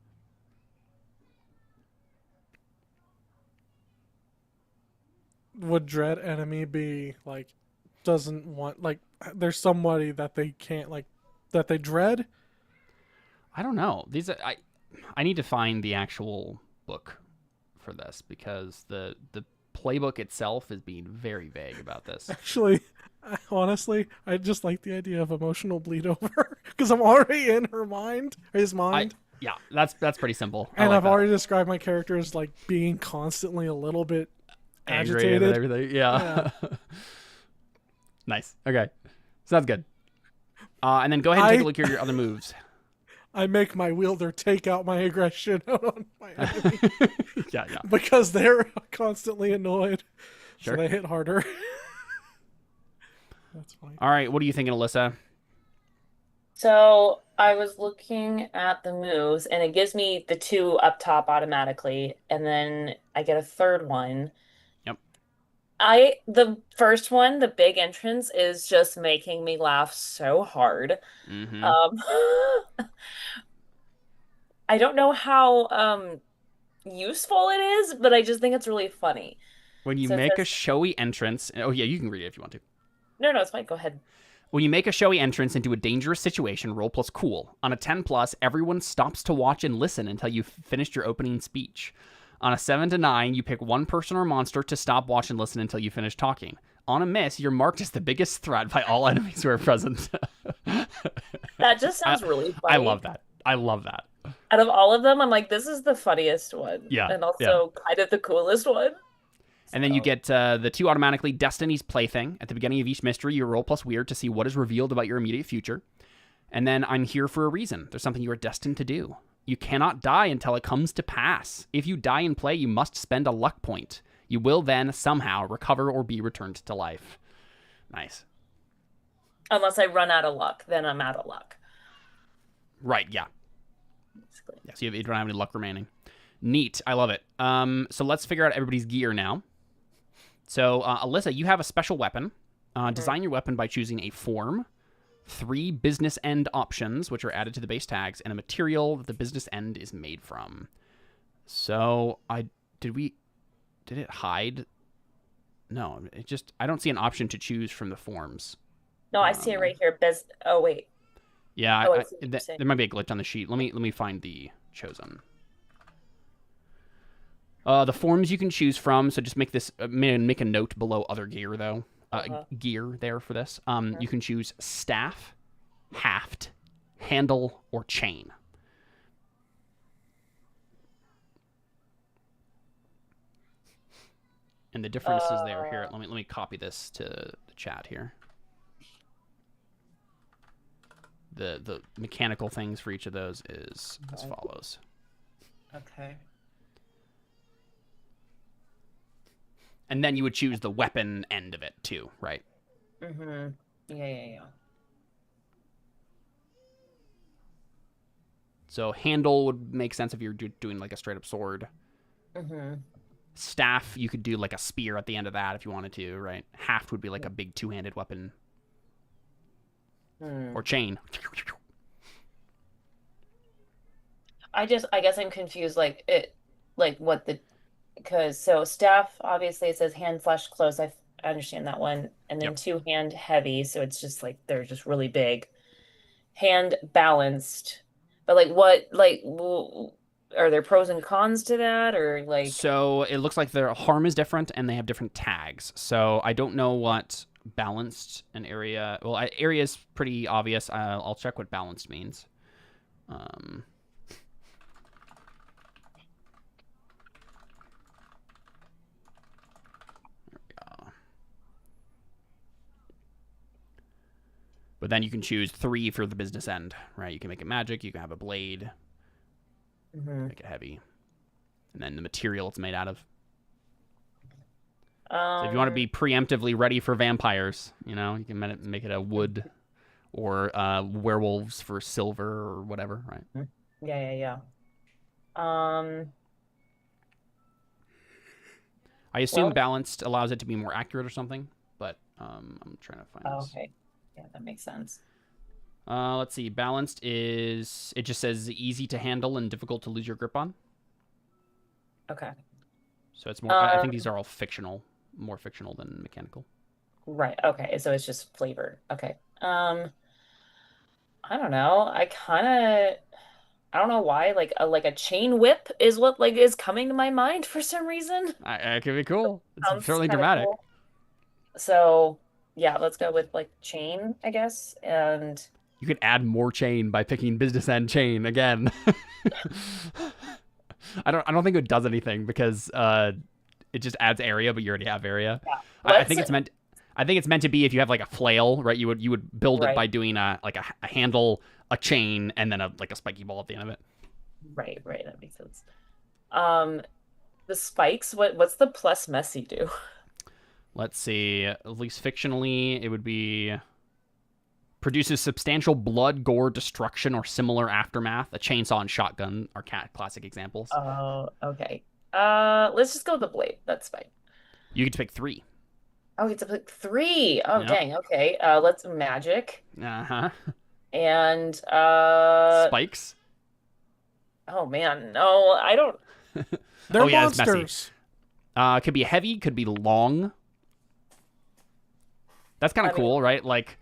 Would dread enemy be like doesn't want like there's somebody that they can't like that they dread? I don't know. These are, I need to find the actual book for this because the playbook itself is being very vague about this. Actually, honestly, I just like the idea of emotional bleed over because I'm already in his mind. Yeah, that's pretty simple. And like I've that. already described my character as like being constantly a little bit Angry agitated. and everything. Yeah. Nice. Okay. Sounds good. And then go ahead and take a look at your other moves. I make my wielder take out my aggression on my enemy Yeah. because they're constantly annoyed. Sure. So they hit harder. That's fine. All right. What are you thinking, Alyssa? So I was looking at the moves, and it gives me the 2 up top automatically, and then I get a third one. Yep. The first one, the big entrance, is just making me laugh so hard. Mm-hmm. I don't know how useful it is, but I just think it's really funny. When you So it make a says, showy entrance, oh yeah, you can read it if you want to. no, it's fine. Go ahead. When you make a showy entrance into a dangerous situation, roll plus cool. On a 10+, everyone stops to watch and listen until you've finished your opening speech. On a 7 to 9, you pick one person or monster to stop, watch, and listen until you finish talking. On a miss, you're marked as the biggest threat by all enemies who are present. That just sounds really funny. I love that. Out of all of them, I'm like, this is the funniest one. Yeah, And also kind of the coolest one. And then you get the 2 automatically Destiny's Plaything. At the beginning of each mystery, you roll plus weird to see what is revealed about your immediate future. And then I'm here for a reason. There's something you are destined to do. You cannot die until it comes to pass. If you die in play, you must spend a luck point. You will then somehow recover or be returned to life. Nice. Unless I run out of luck, then I'm out of luck. Right, yeah. Basically. Yeah, so you don't have any luck remaining. Neat. I love it. So let's figure out everybody's gear now. So, Alyssa, you have a special weapon. Design your weapon by choosing a form, 3 business end options, which are added to the base tags, and a material that the business end is made from. So, did it hide? No, I don't see an option to choose from the forms. No, I see it right here. Oh, wait. Yeah, Oh, I see what you're saying. there might be a glitch on the sheet. Let me find the chosen. The forms you can choose from. So just make a note below other gear though. Gear there for this. You can choose staff, haft, handle, or chain. And the differences there. Here, let me copy this to the chat here. The mechanical things for each of those is as follows. Okay. And then you would choose the weapon end of it too, right? Mm-hmm. Yeah. So handle would make sense if you're doing like a straight up sword. Mm-hmm. Staff, you could do like a spear at the end of that if you wanted to, right? Haft would be like a big two-handed weapon. Or chain. I guess I'm confused, what the, because so staff, obviously it says hand slash close. I understand that one. And then Yep. two-hand heavy, so it's just like they're just really big. Hand balanced. But are there pros and cons to that, or like? So it looks like their harm is different and they have different tags. So I don't know what balanced and area. Well, area is pretty obvious. I'll check what balanced means. But then you can choose 3 for the business end, right? You can make it magic. You can have a blade. Make it heavy. And then the material it's made out of. So if you want to be preemptively ready for vampires, you can make it a wood or werewolves for silver or whatever, right? Yeah. I assume balanced allows it to be more accurate or something, but I'm trying to find this. Okay. Yeah, that makes sense. Let's see. Balanced it just says easy to handle and difficult to lose your grip on. Okay. So it's more, I think these are all more fictional than mechanical. Right. Okay. So it's just flavor. Okay. I don't know. I don't know why, like a chain whip is what is coming to my mind for some reason. It could be cool. It's Sounds certainly kinda dramatic. cool. So yeah, let's go with chain, I guess. And you could add more chain by picking business end chain again. I don't think it does anything because it just adds area, but you already have area. yeah, I think it's meant to be if you have like a flail, right? You would build it Right. by doing a handle, a chain, and then a spiky ball at the end of it. right, that makes sense. The spikes, what's the plus messy do? Let's see. At least fictionally, it would be produces substantial blood, gore, destruction, or similar aftermath. A chainsaw and shotgun are classic examples. Oh, okay. Let's just go with the blade. That's fine. You get to pick 3. Oh, it's a 3. Oh, Yep. dang. Okay. Let's magic Uh-huh. and Spikes. oh man, no, I don't. They're Oh, yeah, it's messy. monsters. Could be heavy, could be long. That's kind I of mean- cool, right? Like,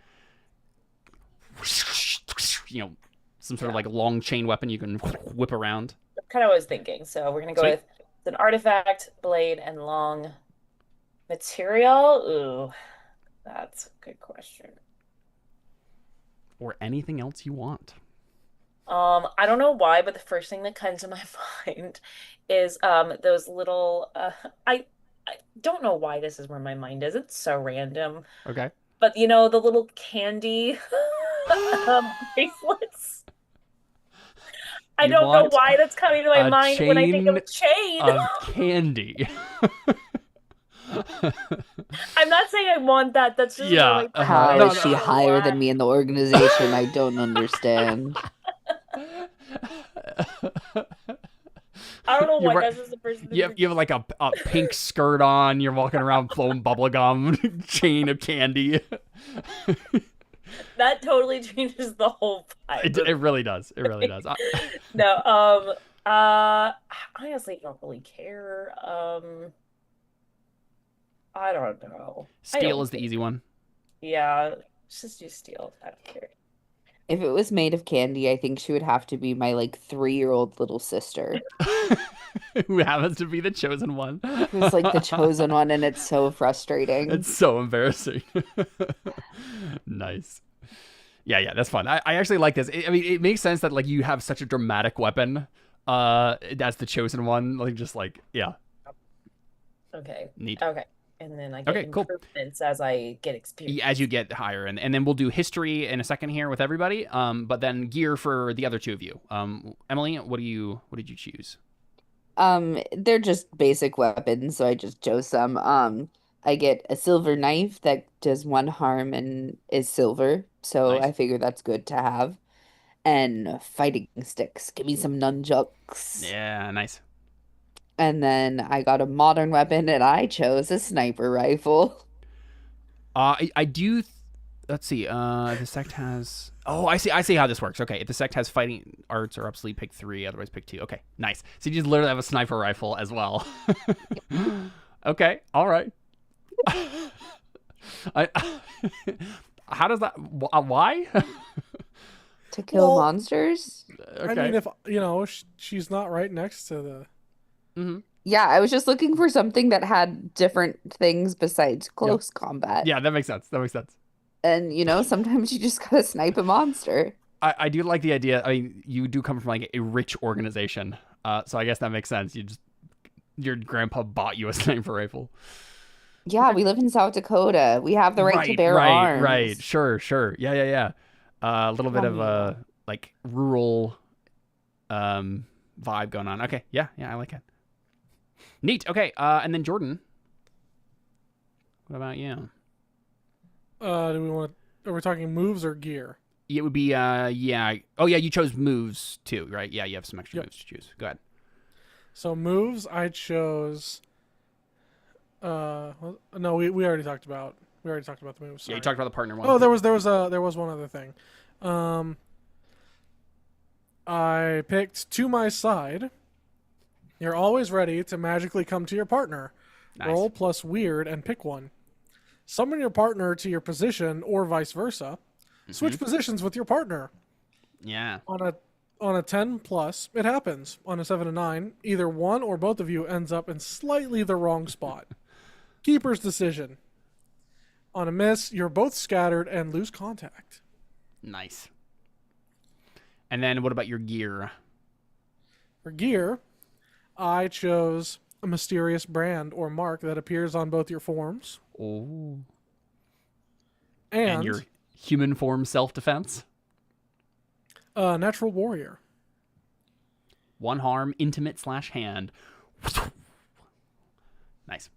some sort of like long chain weapon you can whip around. That's kind of what I was thinking. So we're gonna go Sweet. with an artifact, blade, and long material. Ooh, that's a good question. Or anything else you want. I don't know why, but the first thing that comes to my mind is those little I don't know why this is where my mind is. It's so random. Okay. But the little candy bracelets. I You don't know want why that's coming to my a mind when I think of chain chain. Of candy. I'm not saying I want that. That's just Yeah, really How No, is she no. higher than me in the organization? I don't understand. I don't know You're why right. that's just the person. You have like a pink skirt on. You're walking around blowing bubble gum, chain of candy. That totally changes the whole vibe. It really does. It really does. No, I honestly don't really care. I don't know. Steel is the easy one. Yeah, let's just do steel. I don't care. If it was made of candy, I think she would have to be my 3-year-old little sister. Who happens to be the chosen one. Who's the chosen one, and it's so frustrating. It's so embarrassing. Nice. Yeah, that's fun. I actually like this. It makes sense that you have such a dramatic weapon as the chosen one. Yeah. Okay. Neat. Okay. And then I get Okay, cool. improvements as I get experience. As you get higher, and then we'll do history in a second here with everybody. But then gear for the other 2 of you. Emily, what did you choose? They're just basic weapons, so I just chose some. I get a silver knife that does 1 harm and is silver, so Nice. I figure that's good to have. And fighting sticks. Give me some nunchucks. Yeah, nice. And then I got a modern weapon and I chose a sniper rifle. I do. Let's see. The sect has. Oh, I see. I see how this works. Okay, if the sect has fighting arts or obsolete, pick 3. Otherwise, pick 2. Okay, nice. So you just literally have a sniper rifle as well. Okay, all right. I, how does that? Why? To kill Well, monsters? I Okay. mean, if she's not right next to the. Mm-hmm. Yeah, I was just looking for something that had different things besides Yep. close combat. Yeah, that makes sense. That makes sense. And sometimes you just gotta snipe a monster. I do like the idea. I mean, you do come from like a rich organization, so I guess that makes sense. Your grandpa bought you a sniper rifle. Yeah, we live in South Dakota. We have the right to bear right. arms. Sure. Yeah. A little bit Tell of me a like rural vibe going on. Okay, yeah, I like it. Neat. Okay, and then Jordan, what about you? Do we want? Are we talking moves or gear? It would be yeah. Oh yeah, you chose moves too, right? Yeah, you have some extra Yep. moves to choose. Go ahead. So moves, I chose. No, we already talked about. We already talked about the moves. Yeah, you Sorry. talked about the partner one. Oh, there was one other thing. I picked to my side. You're always ready to magically come to your partner. Nice. Roll plus weird and pick one. Summon your partner to your position or vice versa. Switch positions with your partner. Yeah. On a 10 plus, it happens. On a 7 to 9, either one or both of you ends up in slightly the wrong spot. Keeper's decision. On a miss, you're both scattered and lose contact. Nice. And then what about your gear? For gear, I chose a mysterious brand or mark that appears on both your forms. Oh. And your human form self-defense? natural warrior. 1 harm, intimate / hand. Nice.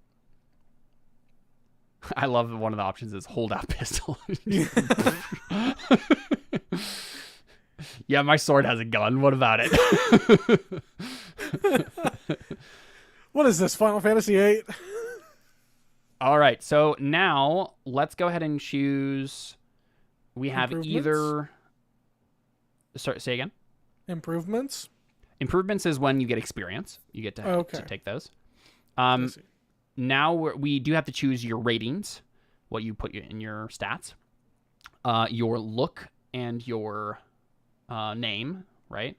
I love that one of the options is hold out pistol. Yeah, my sword has a gun. What about it? What is this, Final Fantasy VIII? All right, so now let's go ahead and choose. We have Improvements? either. Sorry, say again. Improvements? Improvements is when you get experience. You get to, Okay. to take those. I see. Now we do have to choose your ratings, what you put in your stats, your look, and your name, right?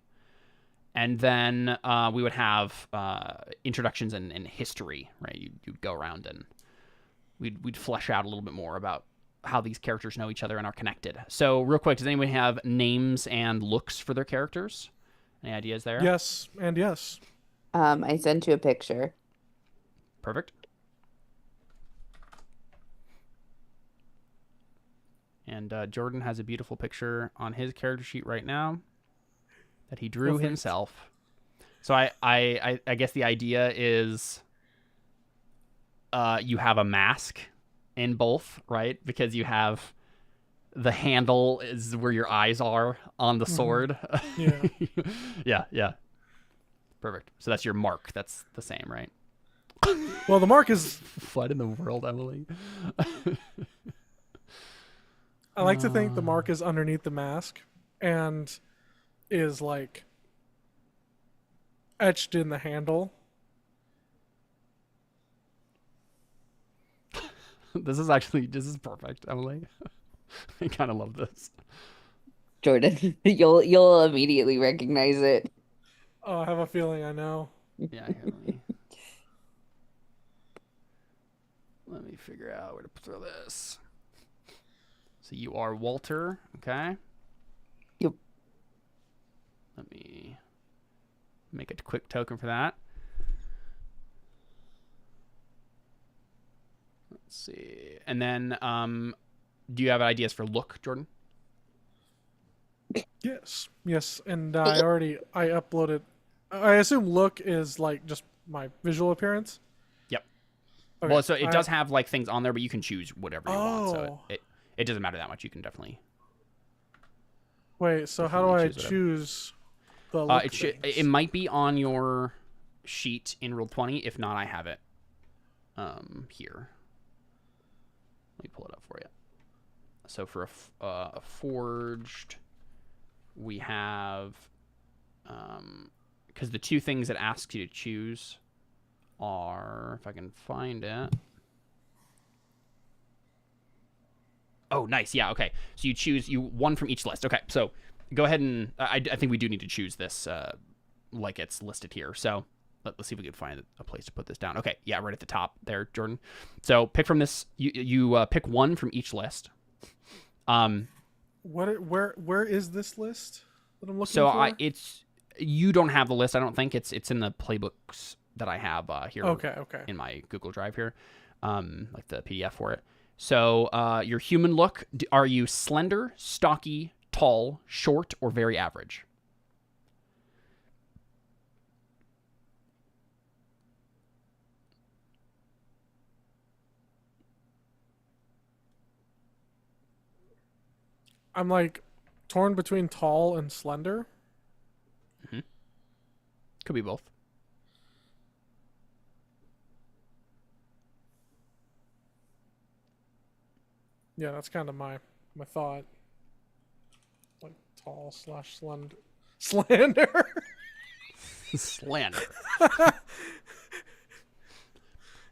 And then we would have introductions and history, right? You'd go around and we'd flesh out a little bit more about how these characters know each other and are connected. So real quick, does anybody have names and looks for their characters? Any ideas there? Yes, and yes. I sent you a picture. Perfect. And Jordan has a beautiful picture on his character sheet right now that he drew Perfect. himself. So I guess the idea is you have a mask in both, right? Because you have the handle is where your eyes are on the sword. Yeah. Yeah. Perfect. So that's your mark. That's the same, right? Well, the mark is. What in the world, Emily? I like to think the mark is underneath the mask and is like etched in the handle. This is perfect, Emily. I kind of love this. Jordan, you'll immediately recognize it. Oh, I have a feeling I know. Yeah, here, let me figure out where to throw this. So you are Walter, okay? Yep. Let me make a quick token for that. Let's see. And then, do you have ideas for look, Jordan? Yes, and I uploaded. I assume look is like just my visual appearance. Yep. Okay, Well, so it does have like things on there, but you can choose whatever you want. So Oh. it doesn't matter that much. You can definitely. Wait, so how do I Definitely choose choose the look It things? might be on your sheet in Roll20. If not, I have it here. Let me pull it up for you. So for a forged, we have, because the two things it asks you to choose are, if I can find it. Oh, nice. Yeah, okay. So you choose one from each list. Okay, so go ahead and I think we do need to choose this like it's listed here. So let's see if we can find a place to put this down. Okay, yeah, right at the top there, Jordan. So pick from this. You pick one from each list. Where is this list that I'm looking so for? it's you don't have the list. I don't think it's in the playbooks that I have here. Okay. In my Google Drive here, like the PDF for it. So your human look, are you slender, stocky, tall, short, or very average? I'm like torn between tall and slender. Mm-hmm. Could be both. Yeah, that's kind of my thought. Like tall / slender. Slander. Slander.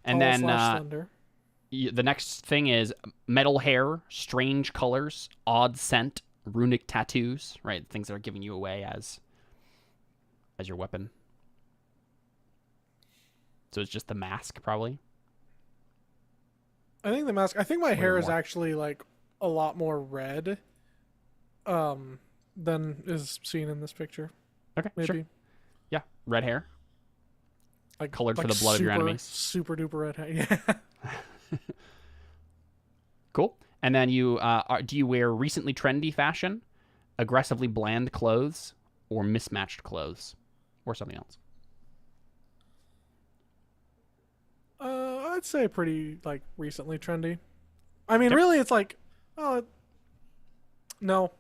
And Tall then / slender. the next thing is metal hair, strange colors, odd scent, runic tattoos, right? Things that are giving you away as your weapon. So it's just the mask, probably. I think the mask. I think my hair is more? actually like a lot more red, than is seen in this picture. Okay, Maybe sure. Yeah, red hair. like Colored for the blood of your enemies. Super duper red hair. Yeah. Cool. And then you do you wear recently trendy fashion, aggressively bland clothes, or mismatched clothes, or something else? I'd say pretty like recently trendy. I mean, really, it's like, no,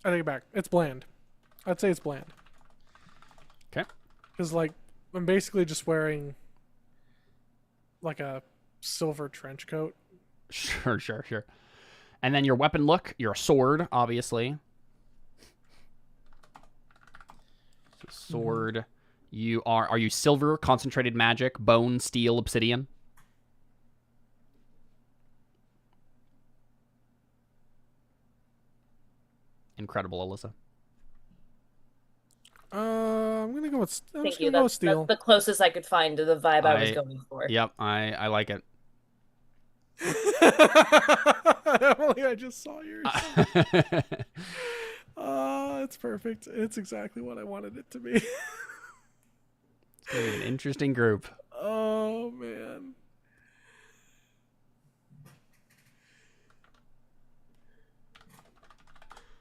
I take it back. It's bland. I'd say it's bland. Okay. Because like I'm basically just wearing like a silver trench coat. Sure. And then your weapon look, you're a sword, obviously. So sword. You are you silver, concentrated magic, bone, steel, obsidian? Incredible, Alyssa. I'm gonna go with. I'm Thank just you. gonna go with That's steel. the closest I could find to the vibe I was going for. Yep, I like it. Emily, I just saw yours. It's perfect. It's exactly what I wanted it to be. It's gonna be an interesting group. Oh man.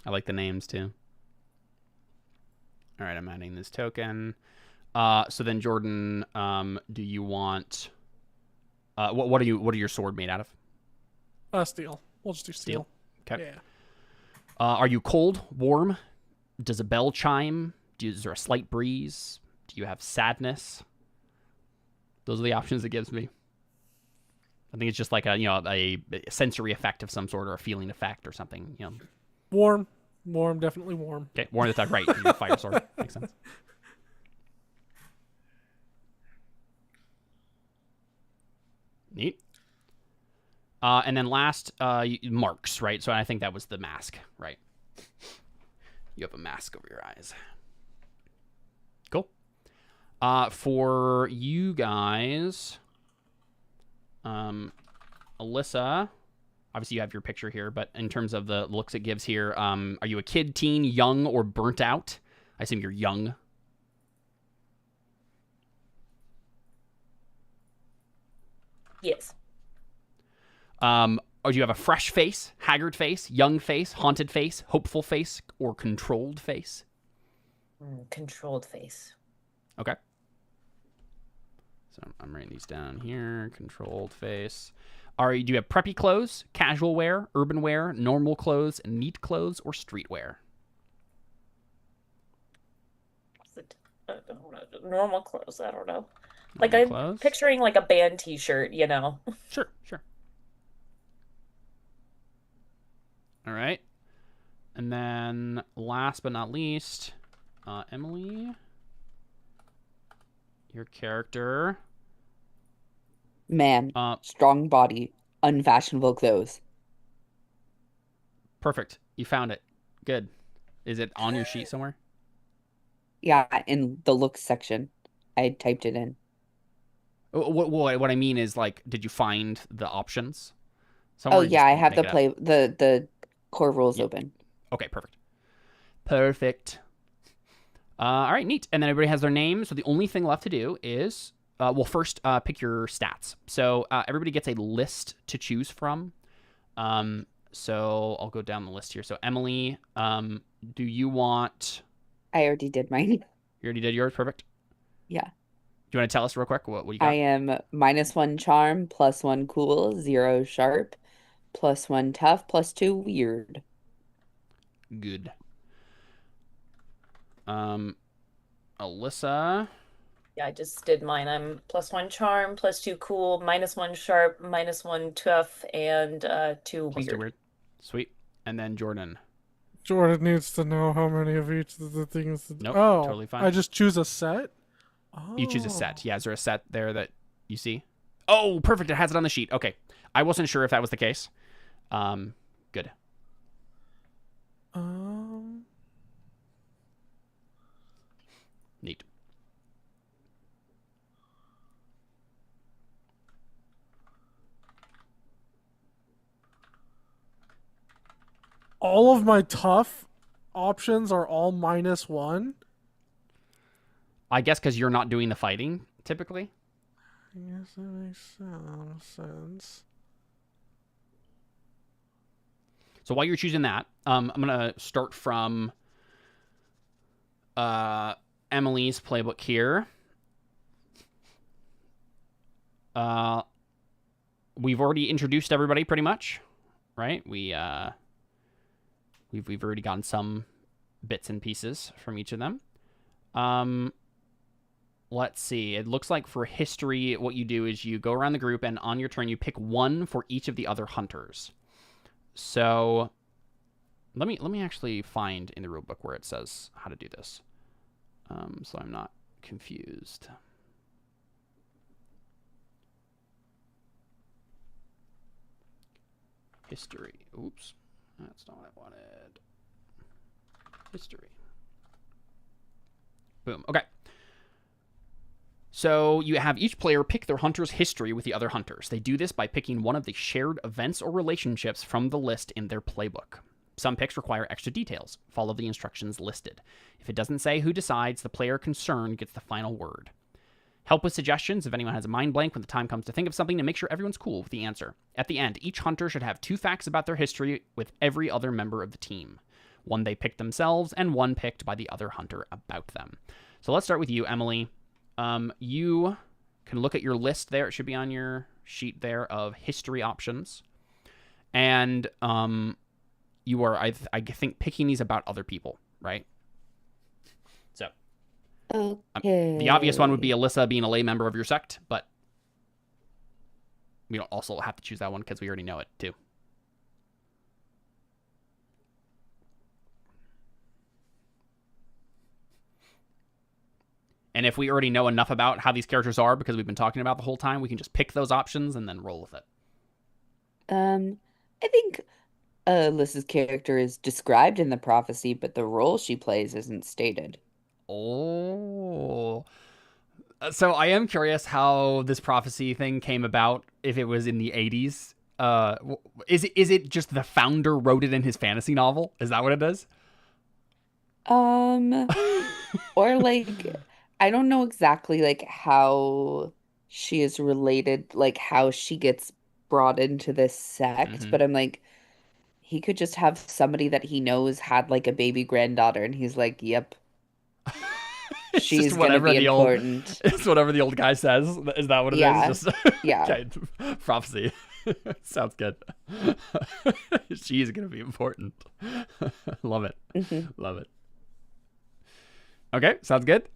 I like the names too. All right, I'm adding this token. So then, Jordan, do you want? What are your sword made out of? Steel. We'll just do steel. Okay. Yeah. Are you cold, warm? Does a bell chime? Is there a slight breeze? Do you have sadness? Those are the options it gives me. I think it's just like a sensory effect of some sort, or a feeling effect or something. Warm, definitely warm. Okay, warm the top, right? You're a fire sword. Makes sense. Neat. And then last, marks, right? So I think that was the mask, right? You have a mask over your eyes. Cool. For you guys, Alyssa, obviously you have your picture here, but in terms of the looks it gives here, are you a kid, teen, young, or burnt out? I assume you're young. Yes. Or do you have a fresh face, haggard face, young face, haunted face, hopeful face, or controlled face? Controlled face. Okay. So I'm writing these down here. Controlled face. Do you have preppy clothes, casual wear, urban wear, normal clothes, neat clothes, or streetwear? Normal clothes. I don't know. Like Normal I'm clothes. picturing like a band t-shirt, you know. Sure, sure. All right. And then last but not least, Emily, your character. Man, strong body, unfashionable clothes. Perfect. You found it. Good. Is it on your sheet somewhere? Yeah, in the looks section. I typed it in. What I mean is, like, did you find the options Oh somewhere? Or you yeah, just I have make it up? the core rules Yeah. open. Okay, perfect. Perfect. All right, neat. And then everybody has their name. So the only thing left to do is, first pick your stats. So everybody gets a list to choose from. So I'll go down the list here. So Emily, do you want? I already did mine. You already did yours. Perfect. Yeah. Do you want to tell us real quick what you I got? am -1 charm, +1 cool, 0 sharp, +1 tough, +2 weird. Good. Alyssa. Yeah, I just did mine. I'm +1 charm, +2 cool, -1 sharp, -1 tough, and 2 Plus 2 weird. weird. Sweet. And then Jordan. Jordan needs to know how many of each of the things. Nope, Oh, totally fine. I just choose a set. Oh. You choose a set. Yeah, is there a set there that you see? Oh, perfect. It has it on the sheet. Okay. I wasn't sure if that was the case. Good. Neat. All of my tough options are all -1. I guess because you're not doing the fighting, typically. Yes, that makes some sense. So while you're choosing that, I'm going to start from Emily's playbook here. We've already introduced everybody pretty much, right? We've already gotten some bits and pieces from each of them. Let's see. It looks like for history, what you do is you go around the group, and on your turn, you pick one for each of the other hunters. So let me actually find in the rulebook where it says how to do this, so I'm not confused. History. Oops, that's not what I wanted. History. Boom. Okay. So you have each player pick their hunter's history with the other hunters. They do this by picking one of the shared events or relationships from the list in their playbook. Some picks require extra details. Follow the instructions listed. If it doesn't say who decides, the player concerned gets the final word. Help with suggestions if anyone has a mind blank when the time comes to think of something, to make sure everyone's cool with the answer. At the end, each hunter should have 2 facts about their history with every other member of the team. One they picked themselves and one picked by the other hunter about them. So let's start with you, Emily. You can look at your list there. It should be on your sheet there of history options. And you are, I think, picking these about other people, right? So Okay. the obvious one would be Alyssa being a lay member of your sect, but we don't also have to choose that one because we already know it, too. And if we already know enough about how these characters are because we've been talking about the whole time, we can just pick those options and then roll with it. I think Alyssa's character is described in the prophecy, but the role she plays isn't stated. Oh. So I am curious how this prophecy thing came about, if it was in the 80s. Is it just the founder wrote it in his fantasy novel? Is that what it is? Or like, I don't know exactly like how she is related, like how she gets brought into this sect, but I'm like, he could just have somebody that he knows had like a baby granddaughter, and he's like, yep, It's she's just gonna whatever be the old. important. It's whatever the old guy says. Is that what it Yeah. is? Just Yeah. Okay. Prophecy. Sounds good. She's gonna be important. Love it. Love it. Okay, sounds good.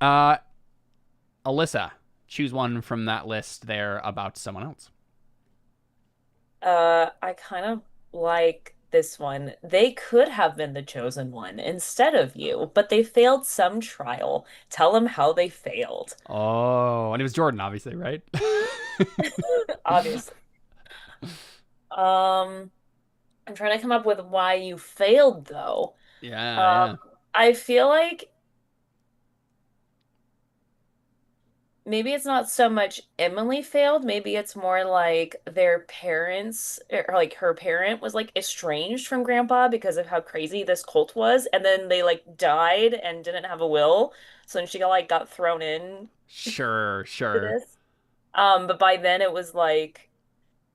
Alyssa, choose one from that list there about someone else. I kind of like this one. They could have been the chosen one instead of you, but they failed some trial. Tell them how they failed. Oh, and it was Jordan, obviously, right? Obviously. Um, I'm trying to come up with why you failed though. Yeah, Um, yeah. I feel like maybe it's not so much Emily failed, maybe it's more like their parents or like her parent was like estranged from grandpa because of how crazy this cult was, and then they like died and didn't have a will. So then she got thrown in Sure, to sure. this. But by then it was like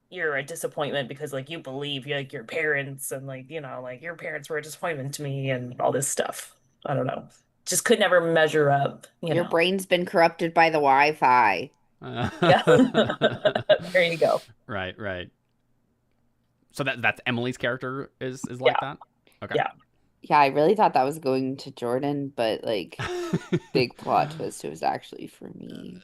you're a disappointment because like you believe like your parents and like, like your parents were a disappointment to me and all this stuff. I don't know. Just could never measure up. Your brain's been corrupted by the Wi-Fi. Yeah. There you go. Right, right. So that's Emily's character is like Yeah. that? Okay. Yeah. Yeah, I really thought that was going to Jordan, but like big plot twist, it was actually for me.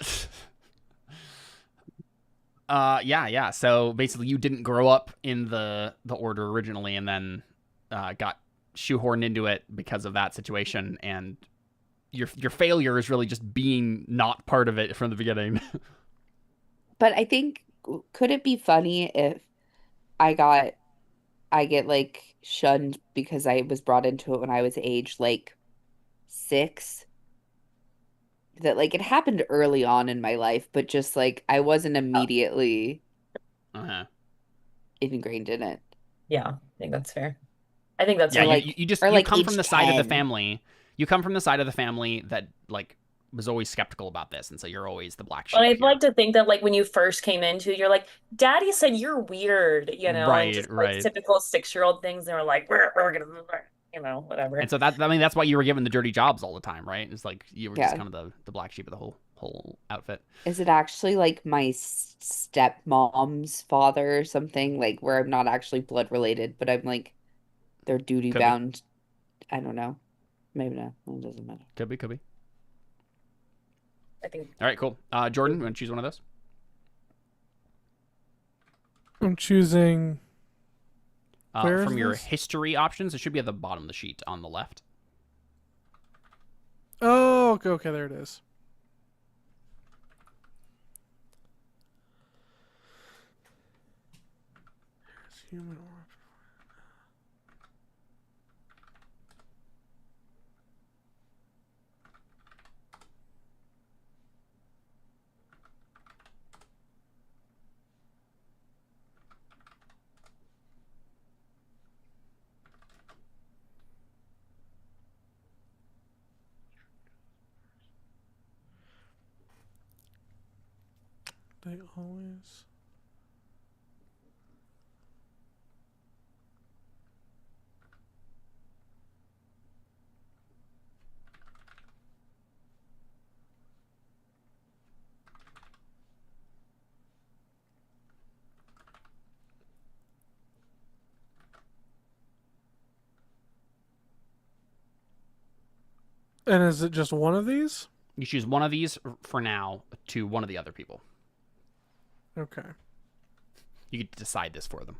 Yeah, yeah. So basically you didn't grow up in the order originally and then got shoehorned into it because of that situation, and your failure is really just being not part of it from the beginning. But I think, could it be funny if I got I get like shunned because I was brought into it when I was age like 6? That like it happened early on in my life, but just like I wasn't Oh, immediately Uh-huh. ingrained in it. yeah. I think that's fair. I think that's Yeah, Or fair. like you or you like come from age the side of the 10. family. You come from the side of the family that like was always skeptical about this, and so you're always the black But sheep I'd here. like to think that like when you first came into, you're like, Daddy said you're weird, and Right, just like right. typical 6-year-old things. They were like, we're gonna, And whatever. so that's why you were given the dirty jobs all the time, right? It's like you were just Yeah. kind of the black sheep of the whole outfit. Is it actually like my stepmom's father or something? Like where I'm not actually blood related, but I'm like they're duty Could be, bound. I don't know. Maybe not. Well, it doesn't matter. could be, could be. I think All right, cool. Jordan, you want to choose one of those? I'm choosing. Where is From your this? history options, it should be at the bottom of the sheet on the left. Oh, okay, there it is. Human origin. They always. And is it just one of these? You choose one of these for now to one of the other people. Okay. You get to decide this for them.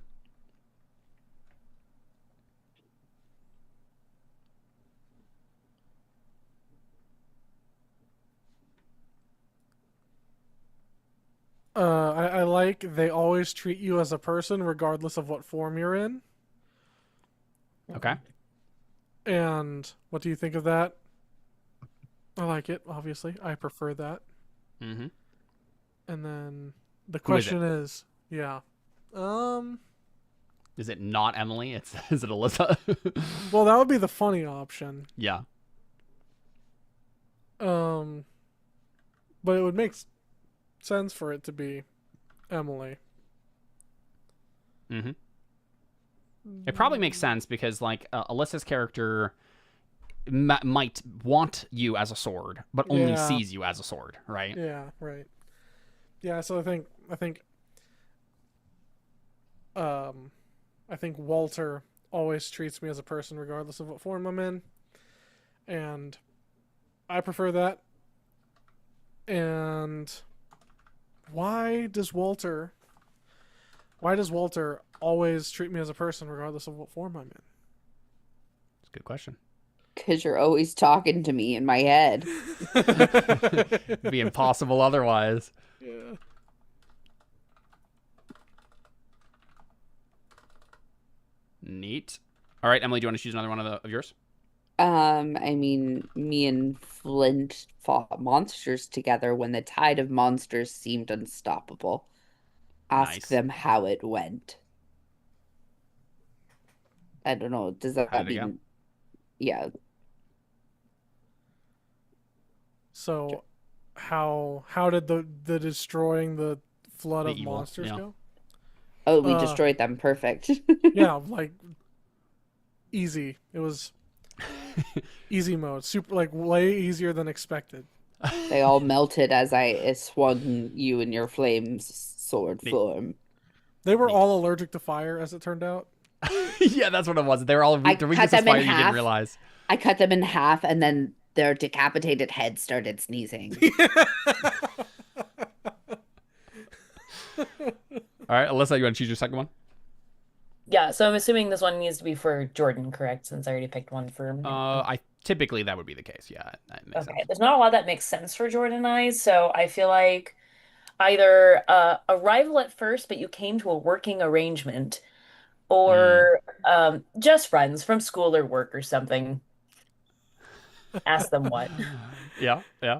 I like they always treat you as a person regardless of what form you're in. Okay. And what do you think of that? I like it, obviously. I prefer that. Mm-hmm. And then the Who is it? question is, yeah. Is it not Emily? Is it Alyssa? Well, that would be the funny option. Yeah. But it would make sense for it to be Emily. Mm-hmm. It probably makes sense because like Alyssa's character might want you as a sword, but only Yeah. sees you as a sword, right? Yeah, right. Yeah, so I think Walter always treats me as a person regardless of what form I'm in. And I prefer that. And why does Walter always treat me as a person regardless of what form I'm in? It's a good question. Because you're always talking to me in my head. It'd be impossible otherwise. Yeah. Neat. All right, Emily, do you want to choose another one of yours? I mean, me and Flint fought monsters together when the tide of monsters seemed unstoppable. Ask Nice. them how it went. I don't know. Does How that did it go? mean? Yeah. So, how did the destroying the flood The of evil, monsters yeah. go? Oh, we Uh, destroyed them. Perfect. Yeah, like easy. It was easy mode. Super, like way easier than expected. They all melted as I swung you in your flames sword Neat. form. They were Neat. all allergic to fire, as it turned out. Yeah, that's what it was. They were all I the cut weakness them is in fire. You didn't half. realize. I cut them in half, and then their decapitated heads started sneezing. All right, Alyssa, you want to choose your second one? Yeah, so I'm assuming this one needs to be for Jordan, correct? Since I already picked one for him. I typically that would be the case. Yeah, that makes Okay, sense. there's not a lot that makes sense for Jordan and I, so I feel like either arrival at first, but you came to a working arrangement, or just friends from school or work or something. Ask them what. Yeah, yeah.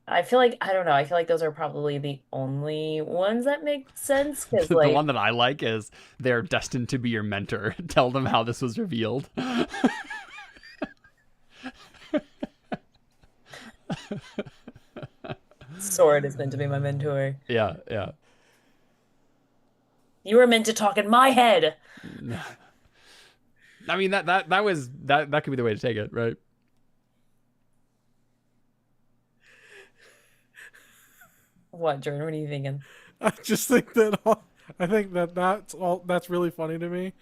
I feel like, I don't know, I feel like those are probably the only ones that make sense because, The like, one that I like is they're destined to be your mentor. Tell them how this was revealed. Sword is meant to be my mentor. Yeah, yeah. You were meant to talk in my head. I mean that could be the way to take it, right? What, Jordan? What are you thinking? I just think that I think that that's really funny to me.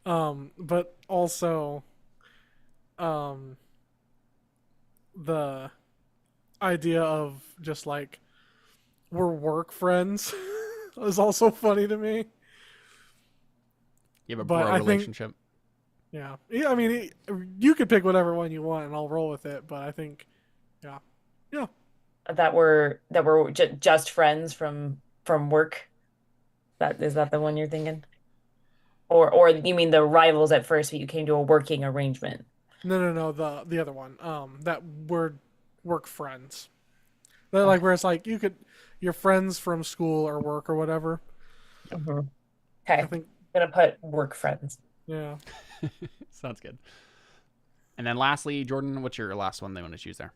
But also, the idea of just like we're work friends is also funny to me. You have a But bro I think- relationship. Yeah, I mean, you could pick whatever one you want, and I'll roll with it. But I think, yeah, That were just friends from work. That is that the one you're thinking? Or you mean the rivals at first, but you came to a working arrangement? no, the other one, that we're work friends. They're like where it's like you're friends from school or work or whatever. Okay, I think, I'm gonna put work friends. yeah. Sounds good. And then lastly, Jordan, what's your last one they want to choose there?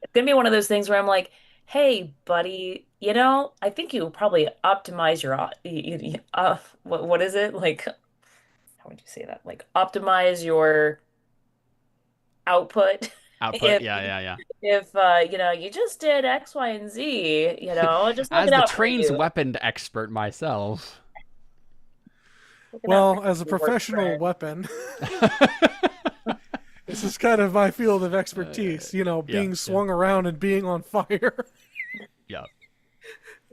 It's gonna be one of those things where I'm like, "Hey, buddy, I think you probably optimize your what is it like? How would you say that? Like optimize your output." Output. If Yeah. if you just did X, Y, and Z, just As looking the out for trained you. weapon expert myself. Looking out Well, for as a you, work professional friend. weapon, this is kind of my field of expertise. Being swung around and being on fire. Yeah.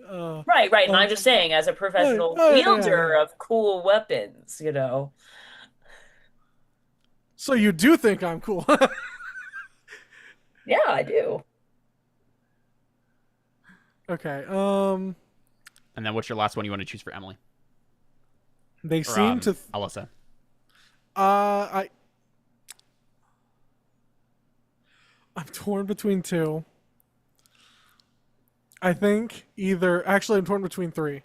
Right, and I'm just saying, as a professional yeah. wielder of cool weapons, So you do think I'm cool? Yeah, I do. Okay. And then what's your last one you want to choose for Emily? They Or, seem to. Alyssa. I'm torn between two. I think actually I'm torn between three.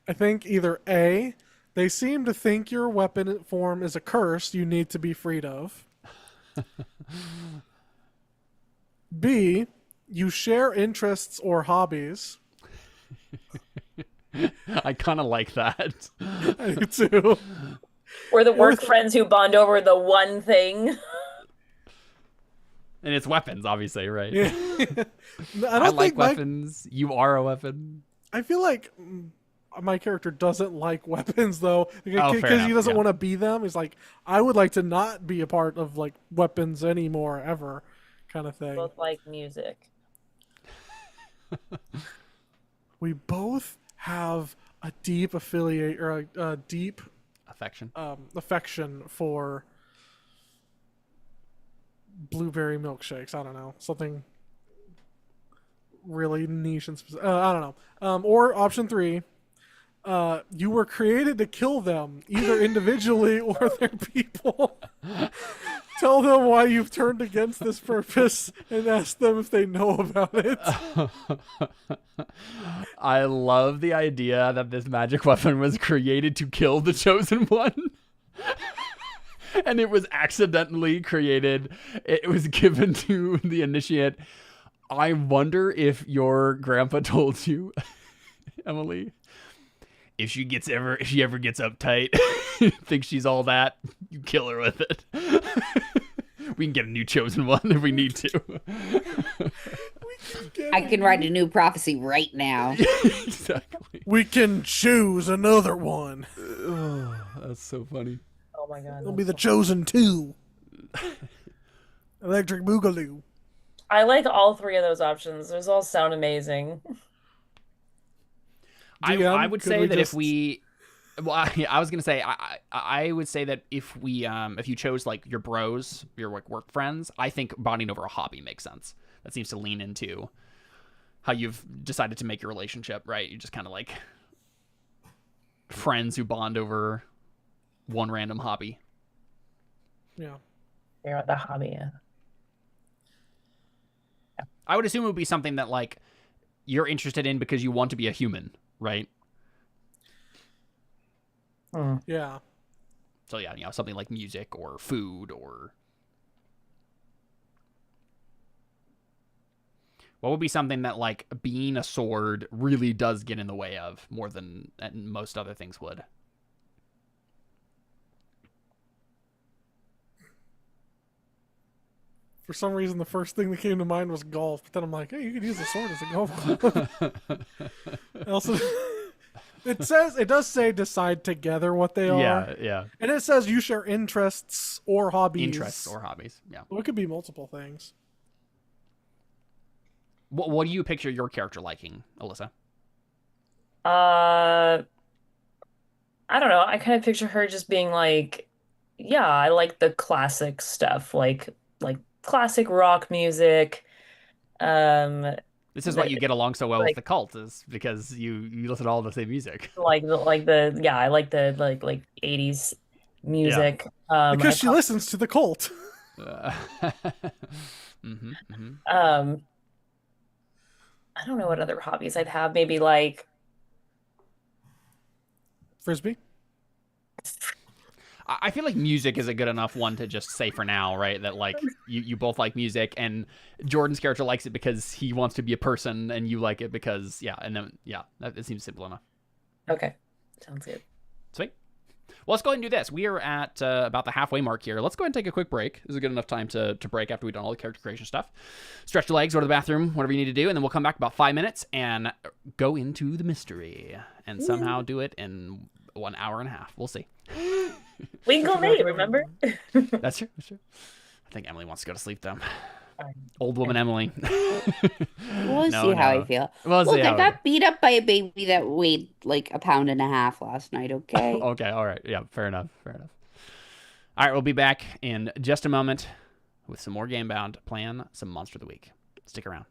I think either A, they seem to think your weapon form is a curse you need to be freed of. B, you share interests or hobbies. I kind of like that. I do too. We're the work friends who bond over the one thing. And it's weapons, obviously, right? Yeah. I like weapons. You are a weapon. I feel like my character doesn't like weapons though, fair because he enough, doesn't yeah. want to be them. He's like, I would like to not be a part of like weapons anymore, ever, kind of thing. Both like music. We both have a deep affiliate or a deep Affection. affection for blueberry milkshakes. I don't know, something really niche and specific. I don't know. Or option 3, you were created to kill them, either individually or their people. Tell them why you've turned against this purpose and ask them if they know about it. I love the idea that this magic weapon was created to kill the chosen one. And it was accidentally created. It was given to the initiate. I wonder if your grandpa told you, Emily, if she ever gets uptight, thinks she's all that, you kill her with it. We can get a new chosen one if we need to. I can write a new prophecy right now. Exactly. We can choose another one. Oh, that's so funny. Oh my god. It'll be the chosen 2. Electric Boogaloo. I like all 3 of those options. Those all sound amazing. I would could say we that just- if we, well, I was gonna say I would say that if you chose like your bros, your work friends, I think bonding over a hobby makes sense. That seems to lean into how you've decided to make your relationship, right? You just kind of like friends who bond over one random hobby. Yeah. Figure out the hobby. Yeah. I would assume it would be something that like you're interested in because you want to be a human, right? Yeah. So yeah, something like music or food or what would be something that like being a sword really does get in the way of more than most other things would. For some reason, the first thing that came to mind was golf, but then I'm like, hey, you could use a sword as a golf club. Also, it does say decide together what they are. Yeah. And it says you share interests or hobbies. Interests or hobbies. Yeah. Well, it could be multiple things. What do you picture your character liking, Alyssa? I don't know. I kind of picture her just being like, yeah, I like the classic stuff, like classic rock music. Um, This is why you get along so well with like- the cult, is because you listen to all the same music. I like the like 80s music. Because she listens to the cult. Um, I don't know what other hobbies I'd have. Maybe like Frisbee? I feel like music is a good enough one to just say for now, right? That like you both like music, and Jordan's character likes it because he wants to be a person, and you like it because it seems simple enough. okay, sounds good. Sweet. Well, let's go ahead and do this. We are at about the halfway mark here. Let's go ahead and take a quick break. This is a good enough time to break after we've done all the character creation stuff. Stretch your legs, go to the bathroom, whatever you need to do, and then we'll come back about 5 minutes and go into the mystery and somehow do it in 1 hour and a half. We'll see. We can go late, remember? That's true. I think Emily wants to go to sleep, though. Old woman Emily. We'll see how I feel. We'll see Look, how I got beat up by a baby that weighed like 1.5 pounds last night, okay? Okay, all right. Yeah, fair enough. All right, we'll be back in just a moment with some more Gamebound, playing some Monster of the Week. Stick around.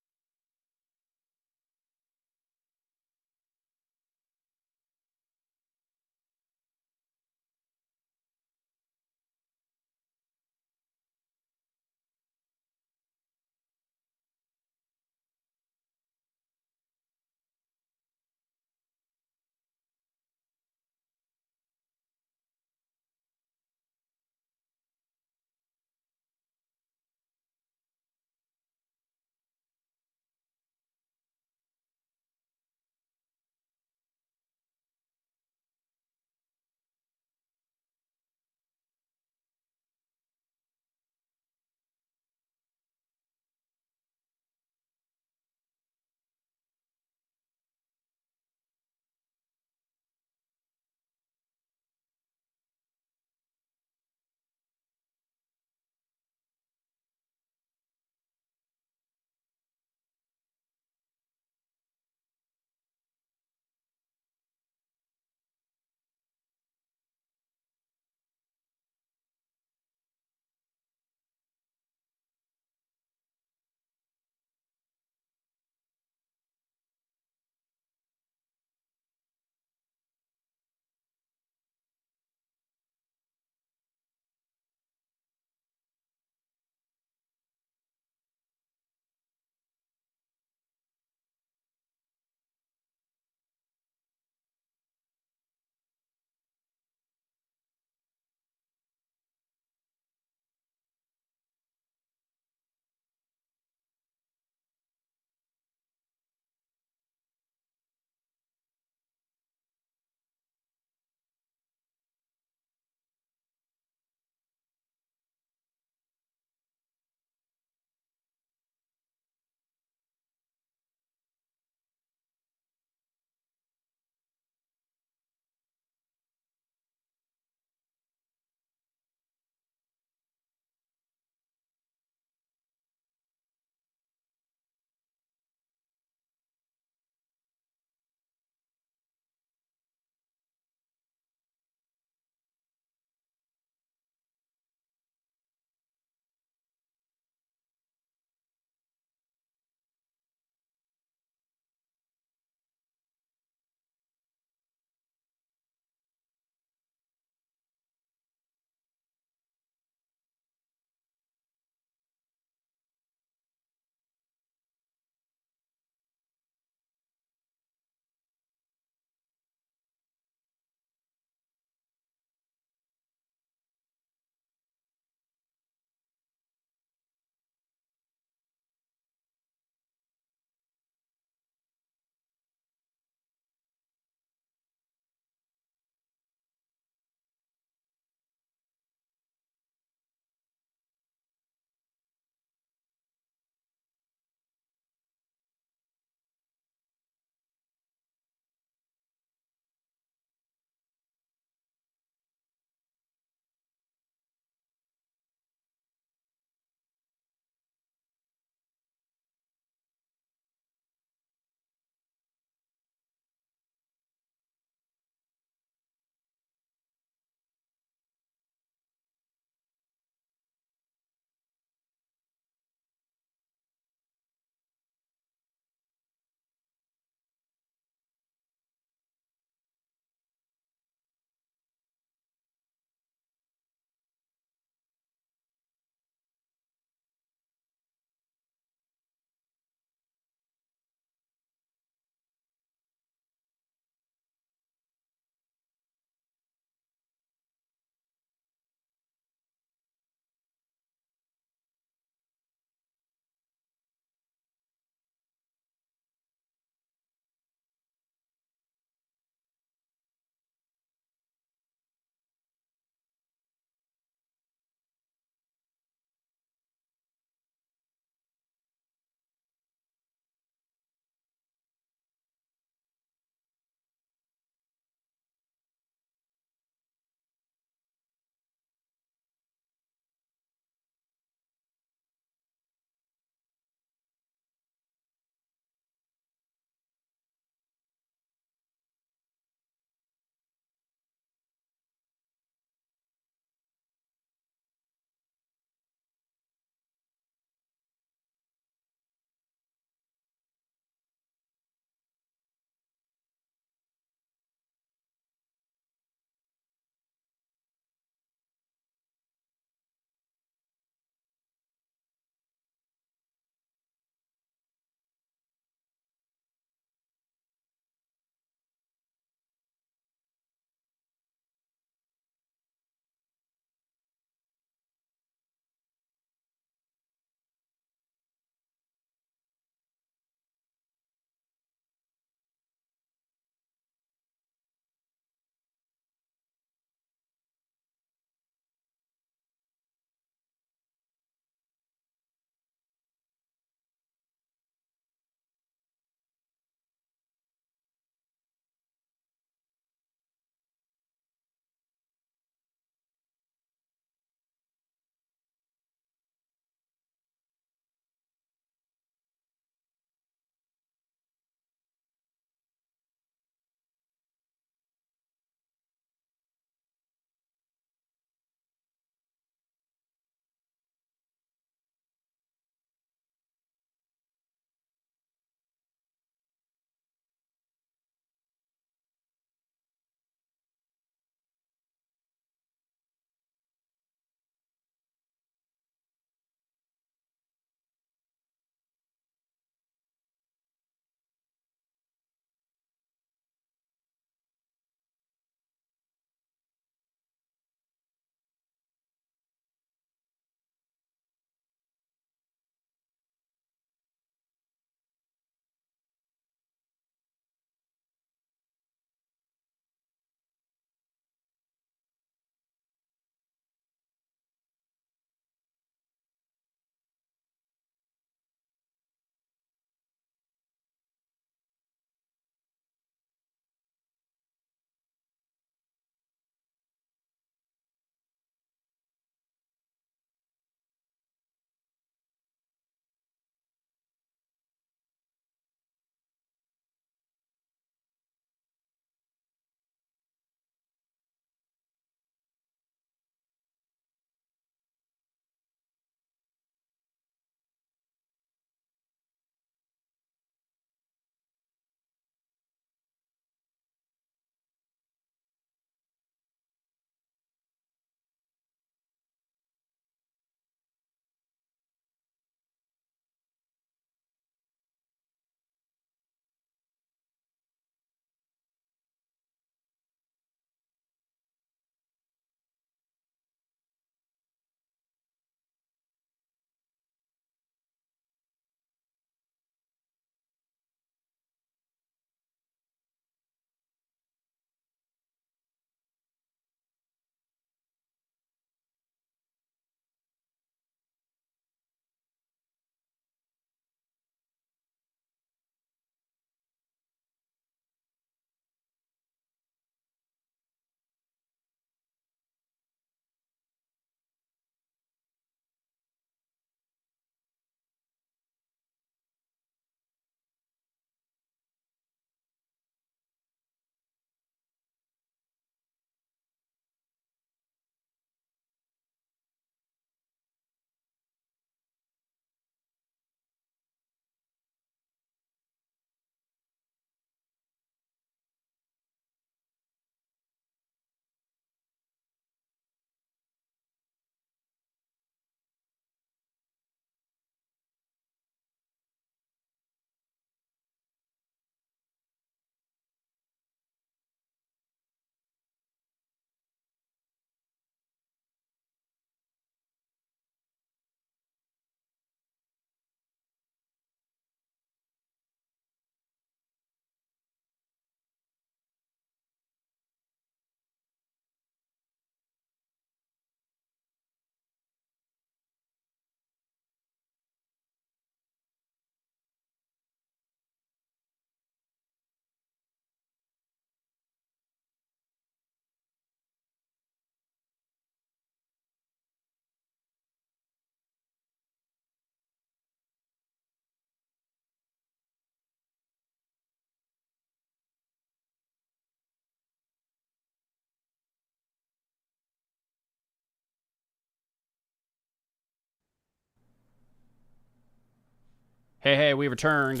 Hey, we returned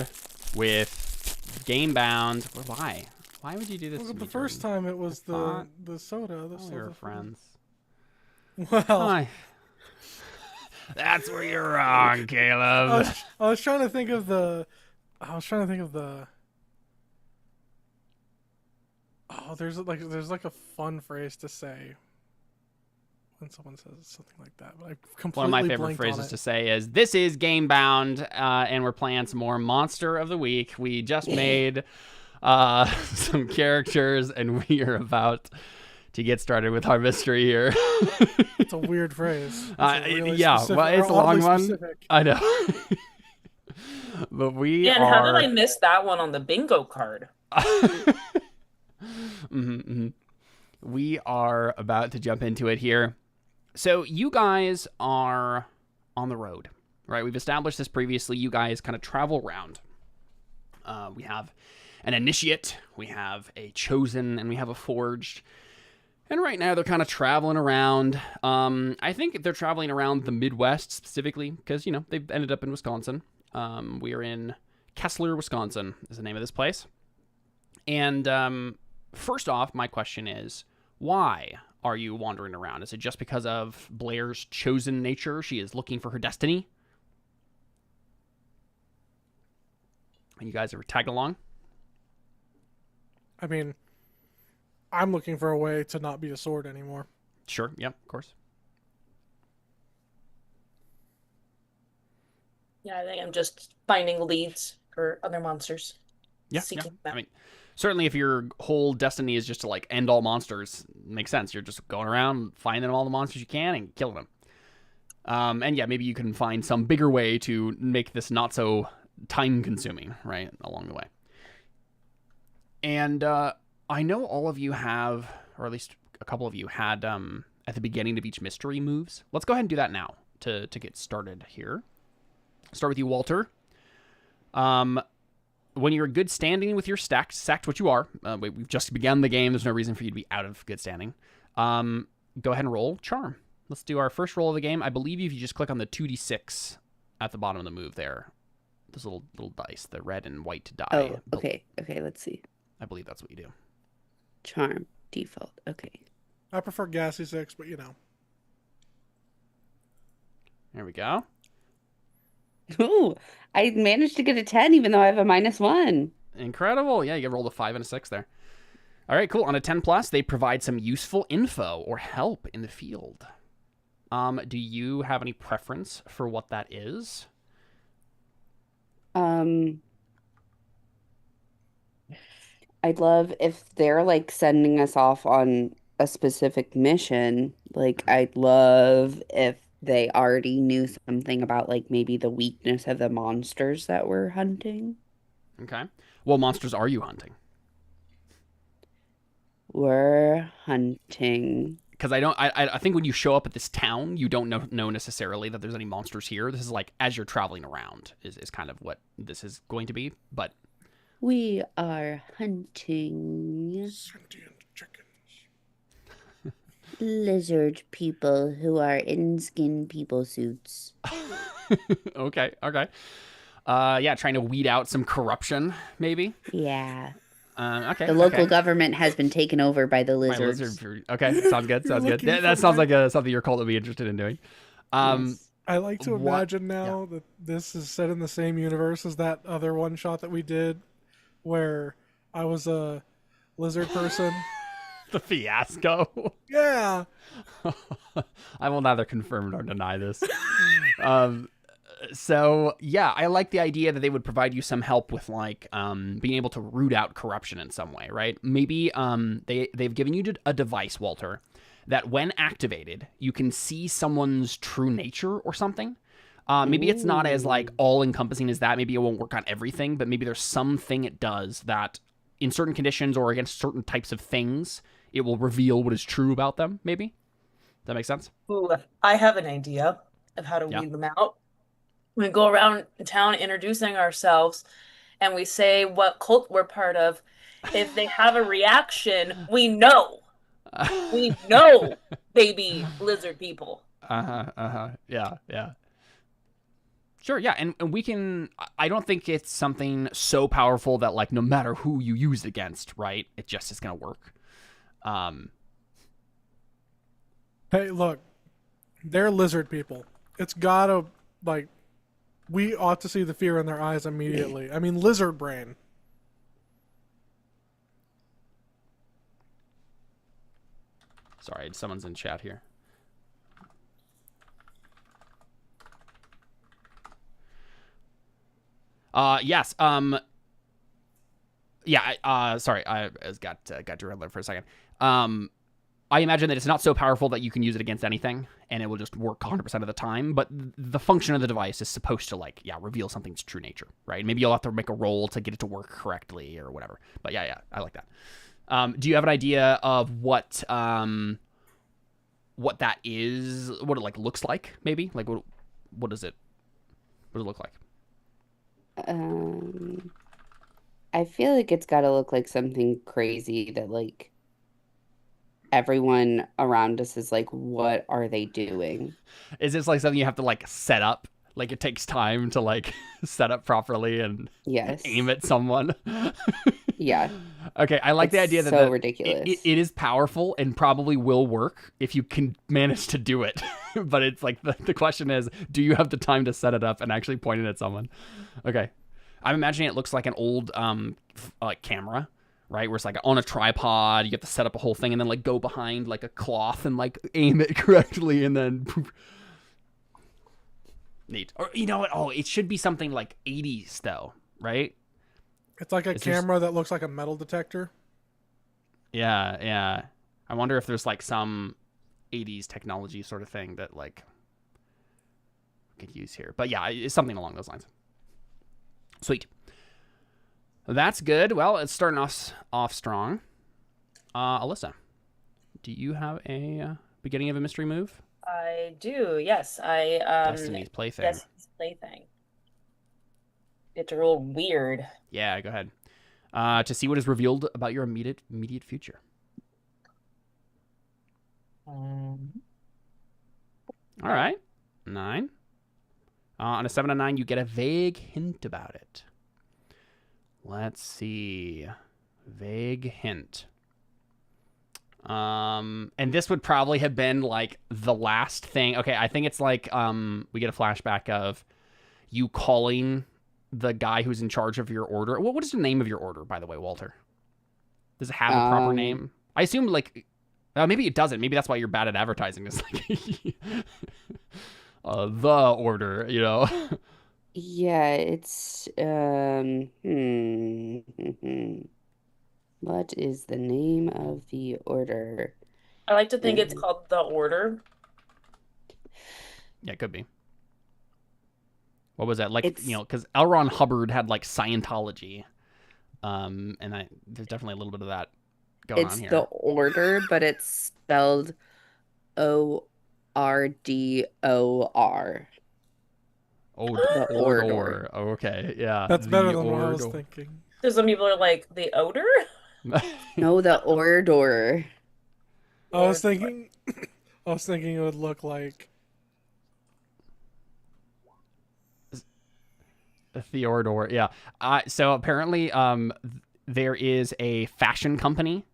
with Gamebound. Why? Why would you do this Well, to me, the first time it was thought- the soda. The We soda were thing. friends. Well, Hi. That's where you're wrong, Caleb. I was trying to think of the. Oh, there's like a fun phrase to say when someone says something like that, but I completely One of my favorite blanked on phrases it. to say is, "This is Gamebound, and we're playing some more Monster of the Week. We just made some characters, and we are about to get started with our mystery here." It's a weird phrase. It's a really yeah, specific- well, it's a or long oddly one. specific. I know. But we Yeah, and are. how did I miss that one on the bingo card? We are about to jump into it here. So you guys are on the road, right? We've established this previously. You guys kind of travel around. We have an initiate, we have a chosen, and we have a forged. And right now they're kind of traveling around. I think they're traveling around the Midwest specifically because, they've ended up in Wisconsin. We are in Kessler, Wisconsin is the name of this place. And first off, my question is, why are you wandering around? Is it just because of Blair's chosen nature? She is looking for her destiny? And you guys ever tagged along? I mean, I'm looking for a way to not be a sword anymore. Sure, yep, of course. Yeah, I think I'm just finding leads for other monsters. Yeah. Seeking I them. mean, certainly if your whole destiny is just to end all monsters, it makes sense. You're just going around finding all the monsters you can and killing them. And yeah, maybe you can find some bigger way to make this not so time consuming, right, along the way. And I know all of you have, or at least a couple of you had at the beginning of each mystery moves. Let's go ahead and do that now to get started here. Start with you, Walter. When you're in good standing with your stacked what you are, we've just begun the game. There's no reason for you to be out of good standing. Go ahead and roll Charm. Let's do our first roll of the game. I believe if you just click on the 2d6 at the bottom of the move there, those little dice, the red and white die. Oh, okay. Let's see. I believe that's what you do. Charm default. Okay. I prefer gassy 6, but There we go. Ooh, I managed to get a 10 even though I have a -1. Incredible. Yeah, you rolled a 5 and a 6 there. All right, cool. On a 10 plus, they provide some useful info or help in the field. Do you have any preference for what that is? I'd love if they're sending us off on a specific mission. I'd love if they already knew something about maybe the weakness of the monsters that we're hunting. Okay. What monsters are you hunting? We're hunting. Because I think when you show up at this town, you don't know necessarily that there's any monsters here. This is as you're traveling around is kind of what this is going to be. But We are hunting sentient chickens. lizard people who are in skin people suits. okay. Yeah, trying to weed out some corruption, maybe. Yeah. Okay. The local okay. government has been taken over by the My lizards. Okay, sounds good. Sounds good. looking That for sounds my- like something your cult would be interested in doing. Yes. I like to What- imagine now that this is set in the same universe as that other one shot that we did, where I was a lizard person. The fiasco. Yeah. I will neither confirm nor deny this. So yeah, I like the idea that they would provide you some help with being able to root out corruption in some way, right? Maybe they've given you a device, Walter, that when activated, you can see someone's true nature or something. Maybe it's not as all encompassing as that. Maybe it won't work on everything, but maybe there's something it does that in certain conditions or against certain types of things, it will reveal what is true about them. Maybe. Does that make sense? Ooh, I have an idea of how to Yeah. weed them out. We go around town introducing ourselves and we say what cult we're part of. If they have a reaction, we know. We know they be lizard people. Yeah. Sure, yeah, and we can. I don't think it's something so powerful that like no matter who you use it against, right? It just is gonna work. Um, Hey, look, they're lizard people. It's gotta, like, we ought to see the fear in their eyes immediately. I mean, lizard brain. sorry, someone's in chat here. Yes. Yeah. Sorry, I got derailed for a second. I imagine that it's not so powerful that you can use it against anything, and it will just work 100% of the time. But the function of the device is supposed to, like, yeah, reveal something's true nature, right? Maybe you'll have to make a roll to get it to work correctly or whatever. But yeah, I like that. Do you have an idea of what that is? What it like looks like? Maybe like what does it? What does it look like? I feel like it's got to look like something crazy that like everyone around us is like, what are they doing? Is this like something you have to like set up? Like it takes time to like set up properly and Yes. aim at someone. Yeah. Okay, I like the It's idea that so ridiculous. It is powerful and probably will work if you can manage to do it. But it's like the question is, do you have the time to set it up and actually point it at someone? Okay, I'm imagining it looks like an old like camera, right? Where it's like on a tripod. You have to set up a whole thing and then like go behind like a cloth and like aim it correctly and then. Poof. Neat. Or you know what? Oh, it should be something like 80s though, right? It's like a Is there camera that looks like a metal detector. Yeah. I wonder if there's like some 80s technology sort of thing that like we could use here. But yeah, it's something along those lines. Sweet. That's good. Well, it's starting off strong. Alyssa, do you have a beginning of a mystery move? I do, yes. Destiny's Plaything. Destiny's Plaything. It's real weird. Yeah, go ahead. To see what is revealed about your immediate future. All right. 9. On a 7 and 9, you get a vague hint about it. Let's see. Vague hint. And this would probably have been like the last thing. Okay, I think it's like we get a flashback of you calling the guy who's in charge of your order. What is the name of your order, by the way, Walter? Does it have a proper name? I assume like maybe it doesn't. Maybe that's why you're bad at advertising. It's like the order, you know. Yeah, it's what is the name of the order? I like to think it's called The Order. Yeah, it could be. What was that? Like, because L. Ron Hubbard had like Scientology. And there's definitely a little bit of that going on here. It's The Order, but it's spelled ORDOR. The Order. Order. Okay, yeah. That's better than what I was thinking. So some people are like, the odor? No, the Order. I was thinking it would look like Theodore, yeah. So apparently, there is a fashion company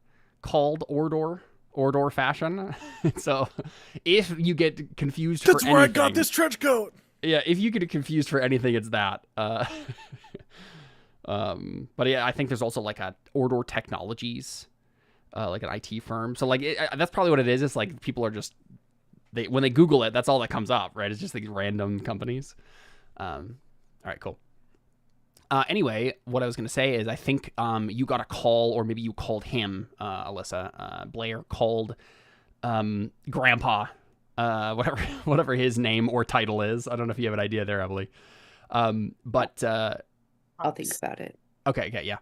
called Ordor Fashion. So if you get confused that's for where anything, I got this trench coat. Yeah, if you get confused for anything, it's that. But yeah, I think there's also like a Ordor Technologies, like an IT firm. So like that's probably what it is. It's like people are just when they Google it, that's all that comes up, right? It's just these random companies. All right, cool. Anyway, what I was going to say is I think you got a call, or maybe you called him, Alyssa. Blair called Grandpa, whatever his name or title is. I don't know if you have an idea there, Emily. But I'll think about it. Okay, yeah.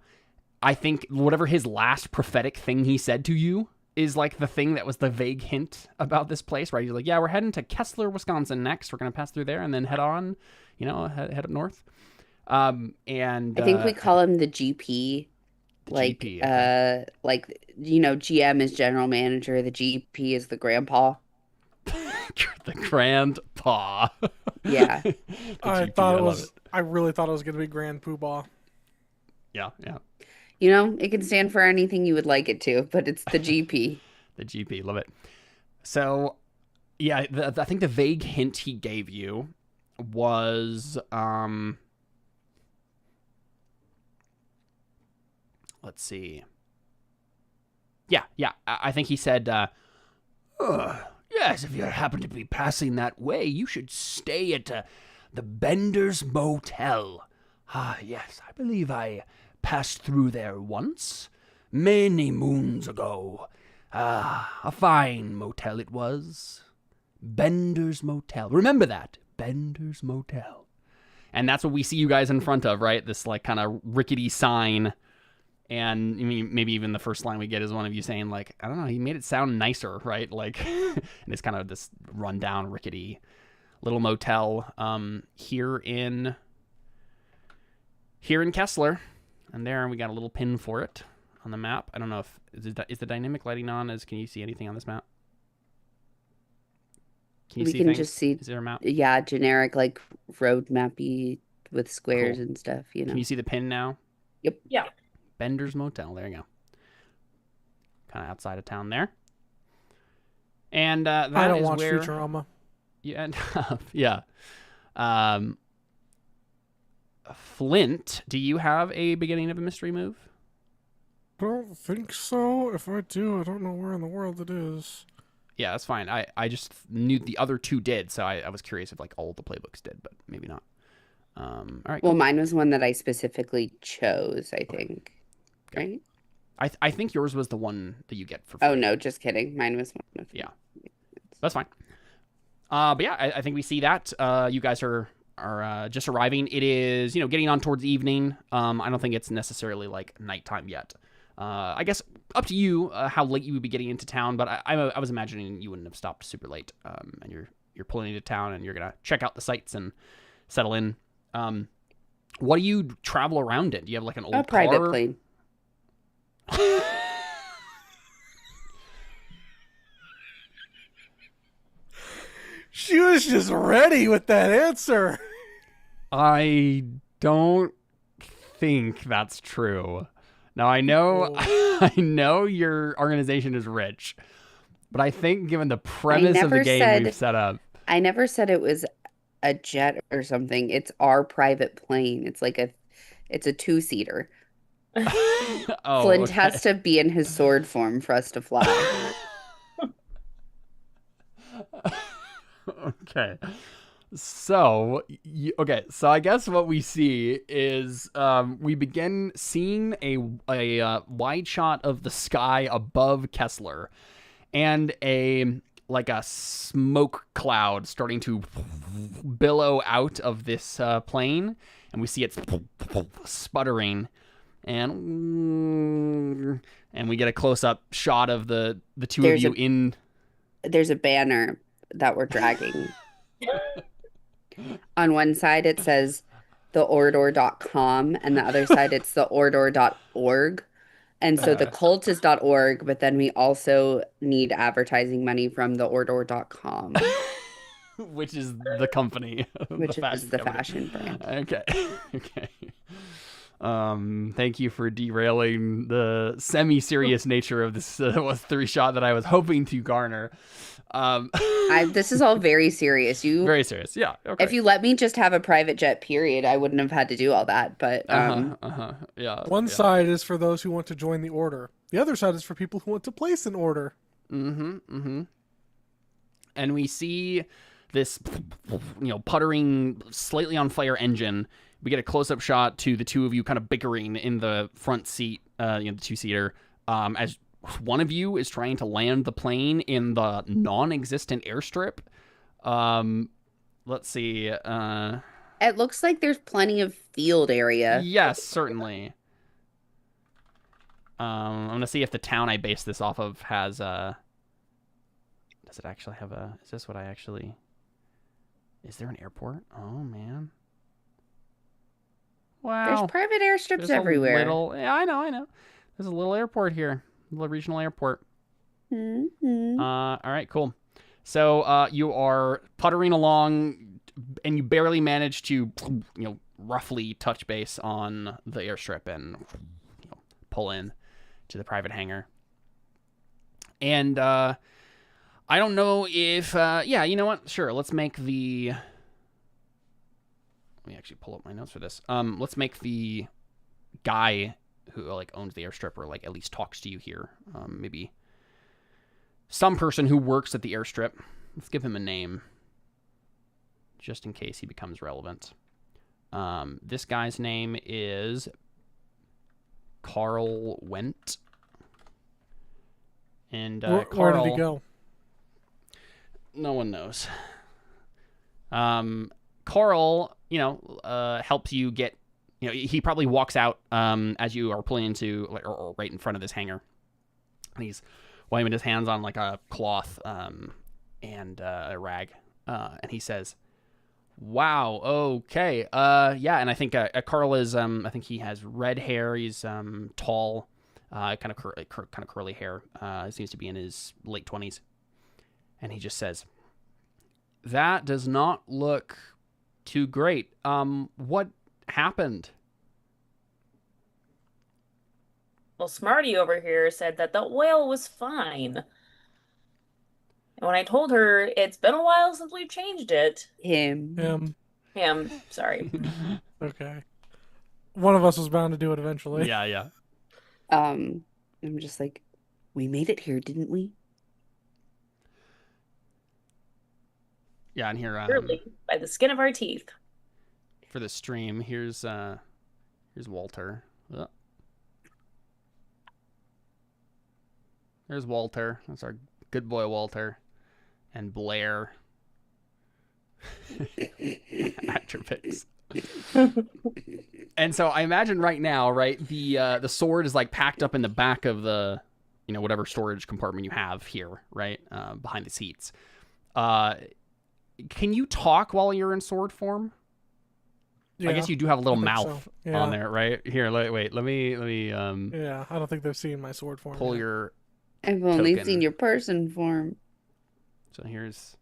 I think whatever his last prophetic thing he said to you is like the thing that was the vague hint about this place, right? He's like, yeah, we're heading to Kessler, Wisconsin next. We're going to pass through there and then head on, head up north. And I think we call him the GP. Like, GP, okay. GM is general manager. The GP is the grandpa. the grandpa. Yeah. The I GP, thought it love was. I really thought it was gonna be Grand Poobah. Yeah, yeah. You know, it can stand for anything you would like it to, but it's the GP. The GP, love it. So, yeah, I think the vague hint he gave you was, let's see. Yeah. I think he said, yes, if you happen to be passing that way, you should stay at the Bender's Motel. Ah, yes, I believe I passed through there once, many moons ago. Ah, a fine motel it was. Bender's Motel. Remember that. Bender's Motel. And that's what we see you guys in front of, right? This like kind of rickety sign. And I mean, maybe even the first line we get is one of you saying like, I don't know, he made it sound nicer, right? Like, and it's kind of this rundown, rickety little motel here in Kessler. And there we got a little pin for it on the map. I don't know if is the dynamic lighting on. Can you see anything on this map? Can you We see can things? just see, Is there a map? yeah, generic like road mappy with squares Cool. and stuff, you know. Can you see the pin now? Yeah. Bender's Motel. There you go. Kind of outside of town there. And that I don't is watch where Futurama. you end up. Yeah. Flint, do you have a beginning of a mystery move? I don't think so. If I do, I don't know where in the world it is. Yeah, that's fine. I just knew the other two did, so I was curious if like all the playbooks did, but maybe not. All right. Well, Cool. mine was one that I specifically chose, I think. Right? I think yours was the one that you get for free. Oh, no, just kidding. Mine was one of Yeah. That's fine. But yeah, I think we see that. You guys are just arriving. It is, getting on towards evening. I don't think it's necessarily like nighttime yet. I guess up to you how late you would be getting into town, but I was imagining you wouldn't have stopped super late. And you're pulling into town and you're gonna check out the sights and settle in. What do you travel around in? Do you have like an old a private car? plane. She was just ready with that answer. I don't think that's true. Now I know I know your organization is rich, but I think given the premise of the never game we've set up. I never said it was a jet or something. It's our private plane. It's a two-seater. Oh, Flint okay. has to be in his sword form for us to fly. Okay. So I guess what we see is we begin seeing a wide shot of the sky above Kessler and a smoke cloud starting to billow out of this plane, and we see it sputtering, and we get a close-up shot of the two of you in. There's a banner that we're dragging. On one side it says theordor.com, and the other side it's theordor.org. And so the cult is .org, but then we also need advertising money from theordor.com. Which is the company. Which is the company. fashion brand. Okay. Okay. Thank you for derailing the semi-serious nature of this three shot that I was hoping to garner. This is all very serious. Very serious. Yeah. Okay. If you let me just have a private jet, period, I wouldn't have had to do all that. But Yeah. One side is for those who want to join the order. The other side is for people who want to place an order. And we see this, puttering, slightly on fire engine. We get a close-up shot to the two of you kind of bickering in the front seat, the two-seater, as one of you is trying to land the plane in the non-existent airstrip. Let's see. it looks like there's plenty of field area. Yes, certainly. I'm going to see if the town I base this off of has... does it actually have a... Is this what I actually... Is there an airport? Oh, man. Wow. There's private airstrips There's everywhere. Yeah, I know. There's a little airport here. A little regional airport. Mm-hmm. All right, cool. So you are puttering along, and you barely manage to, roughly touch base on the airstrip and pull in to the private hangar. And I don't know if, yeah, you know what? Sure, let's make the. Let me actually pull up my notes for this. Let's make the guy who owns the airstrip, or at least talks to you here. Maybe some person who works at the airstrip. Let's give him a name, just in case he becomes relevant. This guy's name is Carl Wendt. And Where Carl, did he go? no one knows. Carl, helps you get. He probably walks out as you are pulling into, or right in front of this hangar, and he's wiping his hands on a cloth and a rag, and he says, "Wow, okay, yeah." And I think Carl is, I think he has red hair. He's tall, kind of curly hair. He seems to be in his late 20s, and he just says, "That does not look too great. What happened?" Well, Smarty over here said that the oil was fine. And when I told her it's been a while since we've changed it, Him. sorry. Okay. One of us was bound to do it eventually. Yeah. I'm just like, we made it here, didn't we? Yeah, and here Surely, by the skin of our teeth. for the stream, here's Walter. There's Walter. That's our good boy Walter. And Blair. Actor pics. And so I imagine right now, right, the sword is packed up in the back of the, whatever storage compartment you have here, right, behind the seats. Can you talk while you're in sword form? Yeah, I guess you do have a little I think mouth so. Yeah. on there, right? Here, wait, let me Yeah, I don't think they've seen my sword form. pull yet. your. I've only Token. seen your person form. So here's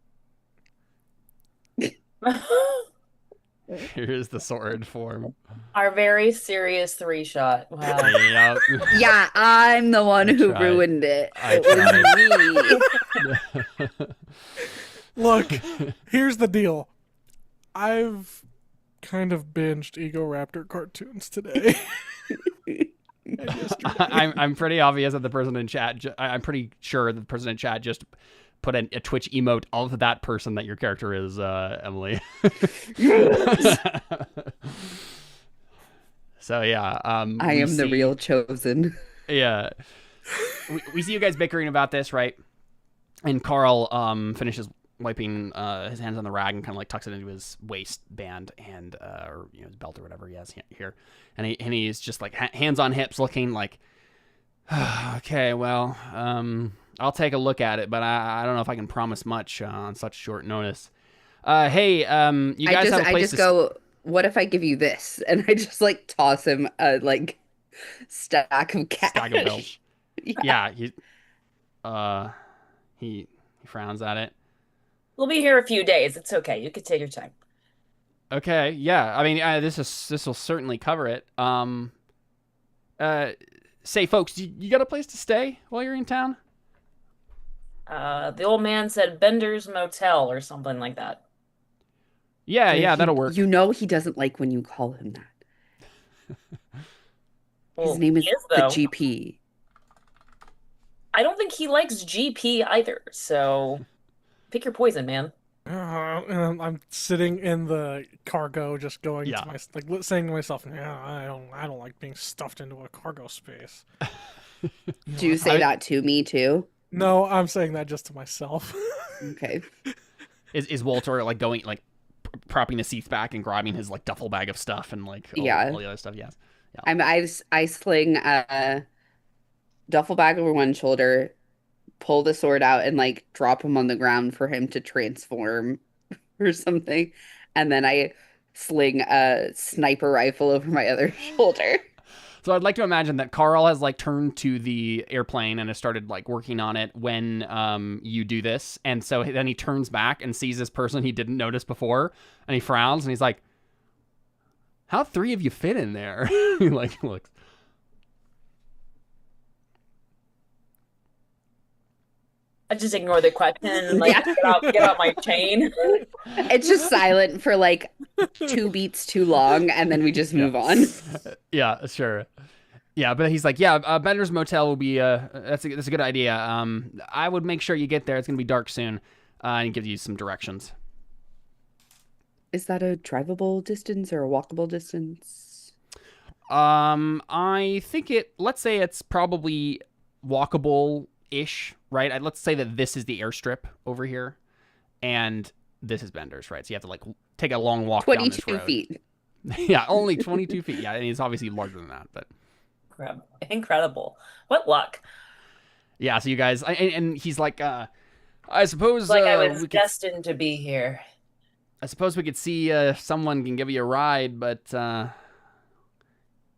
the sword form. Our very serious 3-shot. Wow. Yep. Yeah, I'm the one who tried. ruined it. I It was me. Look, here's the deal. I've kind of binged Ego Raptor cartoons today. I'm pretty obvious that the person in chat. I'm pretty sure that the person in chat just put a Twitch emote of that person that your character is, Emily. So yeah, I am the real chosen. Yeah, we see you guys bickering about this, right? And Carl finishes wiping his hands on the rag and kind of tucks it into his waistband and or his belt or whatever he has here, and he's just hands on hips, looking okay, well, I'll take a look at it, but I don't know if I can promise much on such short notice. Hey, you guys have a place I just go, what if I give you this? And I just toss him a stack of cash. Stack of bills. Yeah. Yeah, he frowns at it. We'll be here a few days. It's okay. You can take your time. Okay, yeah. I mean, this will certainly cover it. Say, folks, you got a place to stay while you're in town? The old man said Bender's Motel or something like that. Yeah, that'll work. You know he doesn't like when you call him that. Well, His name is he the though. GP. I don't think he likes GP either, so pick your poison, man. And I'm sitting in the cargo, just going Yeah. to my saying to myself, "Yeah, I don't like being stuffed into a cargo space." Do you say that to me too? No, I'm saying that just to myself. Okay. Is Walter going propping the seats back and grabbing his duffel bag of stuff and all Yeah. the other stuff? Yes. I sling a duffel bag over one shoulder, pull the sword out and drop him on the ground for him to transform or something. And then I sling a sniper rifle over my other shoulder. So I'd like to imagine that Carl has like turned to the airplane and has started like working on it when you do this, and so then he turns back and sees this person he didn't notice before, and he frowns and he's like, "How three of you fit in there?" He like looks. I just ignore the question, like get out my chain. It's just silent for like 2 beats too long, and then we just move on. Yeah, sure. Yeah, but he's like, yeah, Bender's Motel will be that's a good idea. I would make sure you get there. It's gonna be dark soon, and he gives you some directions. Is that a drivable distance or a walkable distance? I think let's say it's probably walkable-ish, right? Let's say that this is the airstrip over here, and this is Bender's, right? So you have to like take a long walk down this 22 road. feet. Yeah, only 22 feet. Yeah, and he's obviously larger than that, but Incredible. What luck. yeah. So you guys, and he's like, I suppose Like I was we could, destined to be here. I suppose we could see someone can give you a ride, but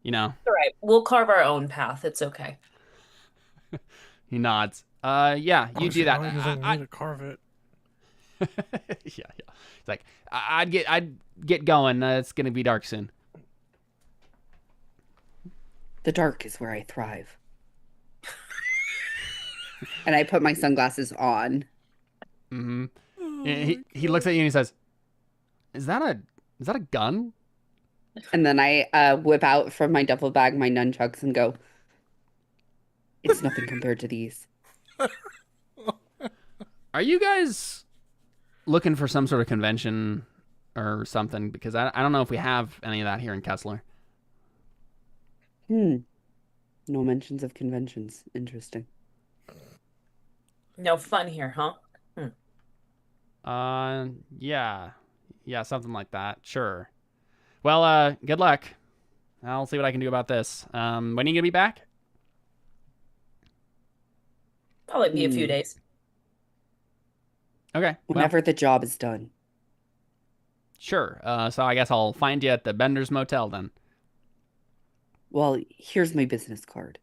you know, All right, we'll carve our own path. It's okay. he nods. Yeah, you do that. He doesn't need to carve it. Yeah. It's like I'd get going. It's gonna be dark soon. The dark is where I thrive. And I put my sunglasses on. Mm-hmm. He looks at you and he says, "Is that a gun?" And then I whip out from my duffel bag my nunchucks and go, it's nothing compared to these. Are you guys looking for some sort of convention or something? Because I don't know if we have any of that here in Kessler. No mentions of conventions. Interesting. No fun here, huh? Yeah, something like that. Sure. Well, good luck. I'll see what I can do about this. When are you gonna be back? Probably be a few days. Okay. Well, Whenever the job is done. sure. So I guess I'll find you at the Bender's Motel then. Well, here's my business card.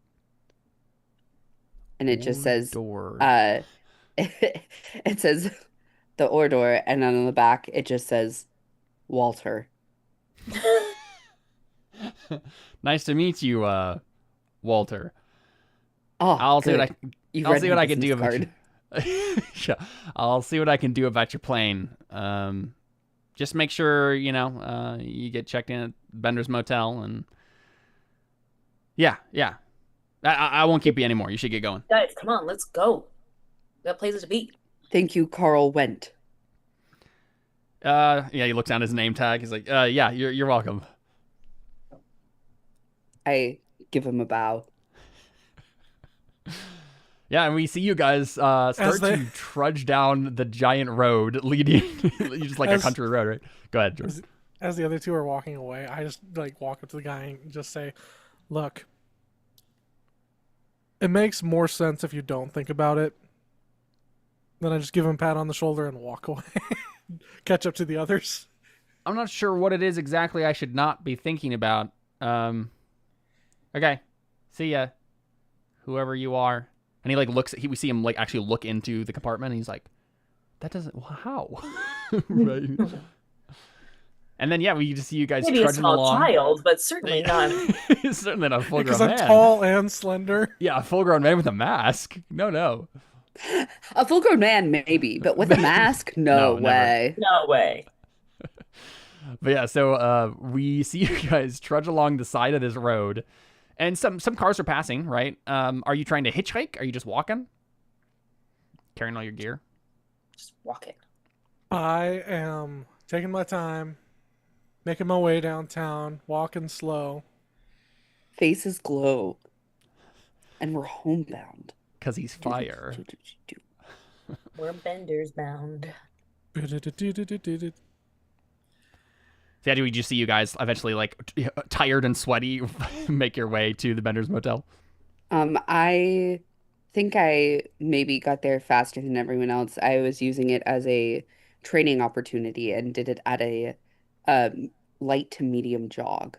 And it just says, Door. it says the Ordor, and then on the back it just says Walter. Nice to meet you, Walter. Oh, I'll see good. what You've I'll read see my what I can do business about card. Yeah, I'll see what I can do about your plane. Just make sure you get checked in at Bender's Motel, and yeah. I won't keep you anymore. You should get going. Guys, come on, let's go. We got places to be. Thank you, Carl Went. Yeah. He looks down at his name tag. He's like, yeah, you're welcome. I give him a bow. Yeah, and we see you guys start they- to trudge down the giant road leading, just like a As- country road, right? Go ahead, George. As the other two are walking away, I just like walk up to the guy and just say, "Look, it makes more sense if you don't think about it." Then I just give him a pat on the shoulder and walk away. Catch up to the others. I'm not sure what it is exactly I should not be thinking about. Okay, see ya, whoever you are. And he like looks at we see him like actually look into the compartment, and he's like, that doesn't how right. And then we just see you guys Maybe a trudging small along. child, but certainly not. Certainly not a full Because grown I'm man. tall and slender. Yeah, a full grown man with a mask. No. A full-grown man, maybe, but with a mask? No, No, never. way. No way. But yeah, so we see you guys trudge along the side of this road, and some cars are passing, right? Are you trying to hitchhike? Are you just walking? Carrying all your gear? Just walking. I am taking my time, making my way downtown, walking slow. Faces glow. And we're homebound. Because he's fire. We're Bender's bound. So do we just see you guys eventually, like, tired and sweaty, make your way to the Bender's Motel? I think I maybe got there faster than everyone else. I was using it as a training opportunity and did it at a light to medium jog.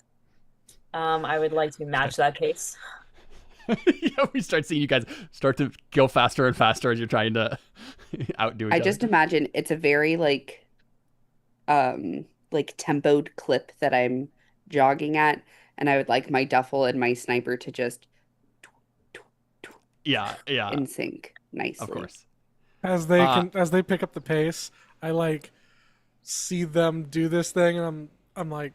I would like to match that pace. Yeah, we start seeing you guys start to go faster and faster as you're trying to outdo each I other. just imagine it's a very like tempoed clip that I'm jogging at, and I would like my duffel and my sniper to just Yeah, in sync of nicely. course. As they pick up the pace, I like see them do this thing, and I'm like,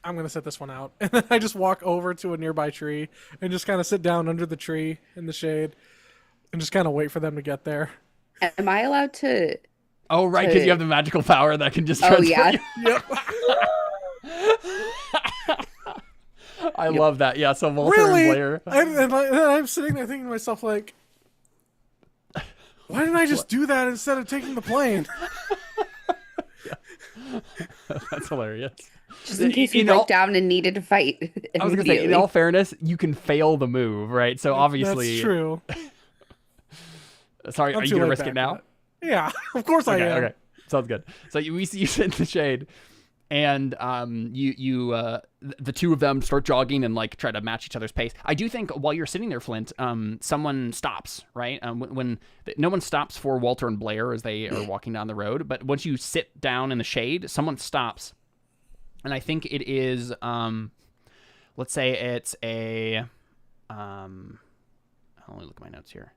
I'm gonna set this one out, and then I just walk over to a nearby tree and just kind of sit down under the tree in the shade, and just kind of wait for them to get there. Am I allowed to? Oh, right, because you have the magical power that can just transport yeah. you. Yep. I love that. Yeah, so Walter Really? and Blair. And I'm sitting there thinking to myself, like, why didn't I just do that instead of taking the plane? That's hilarious. Just in case we In all- broke down and needed to fight. I was going to say, in all fairness, you can fail the move, right? So obviously. That's true. Sorry, I'm are you too going to laid risk back it now? for that. Yeah, of course I am. Okay. Sounds good. So we see you sit in the shade, and the two of them start jogging and like try to match each other's pace. I do think while you're sitting there, Flint, someone stops, right? When no one stops for Walter and Blair as they are walking down the road, but once you sit down in the shade, someone stops, and I think it is, let's say it's a, let me look at my notes here.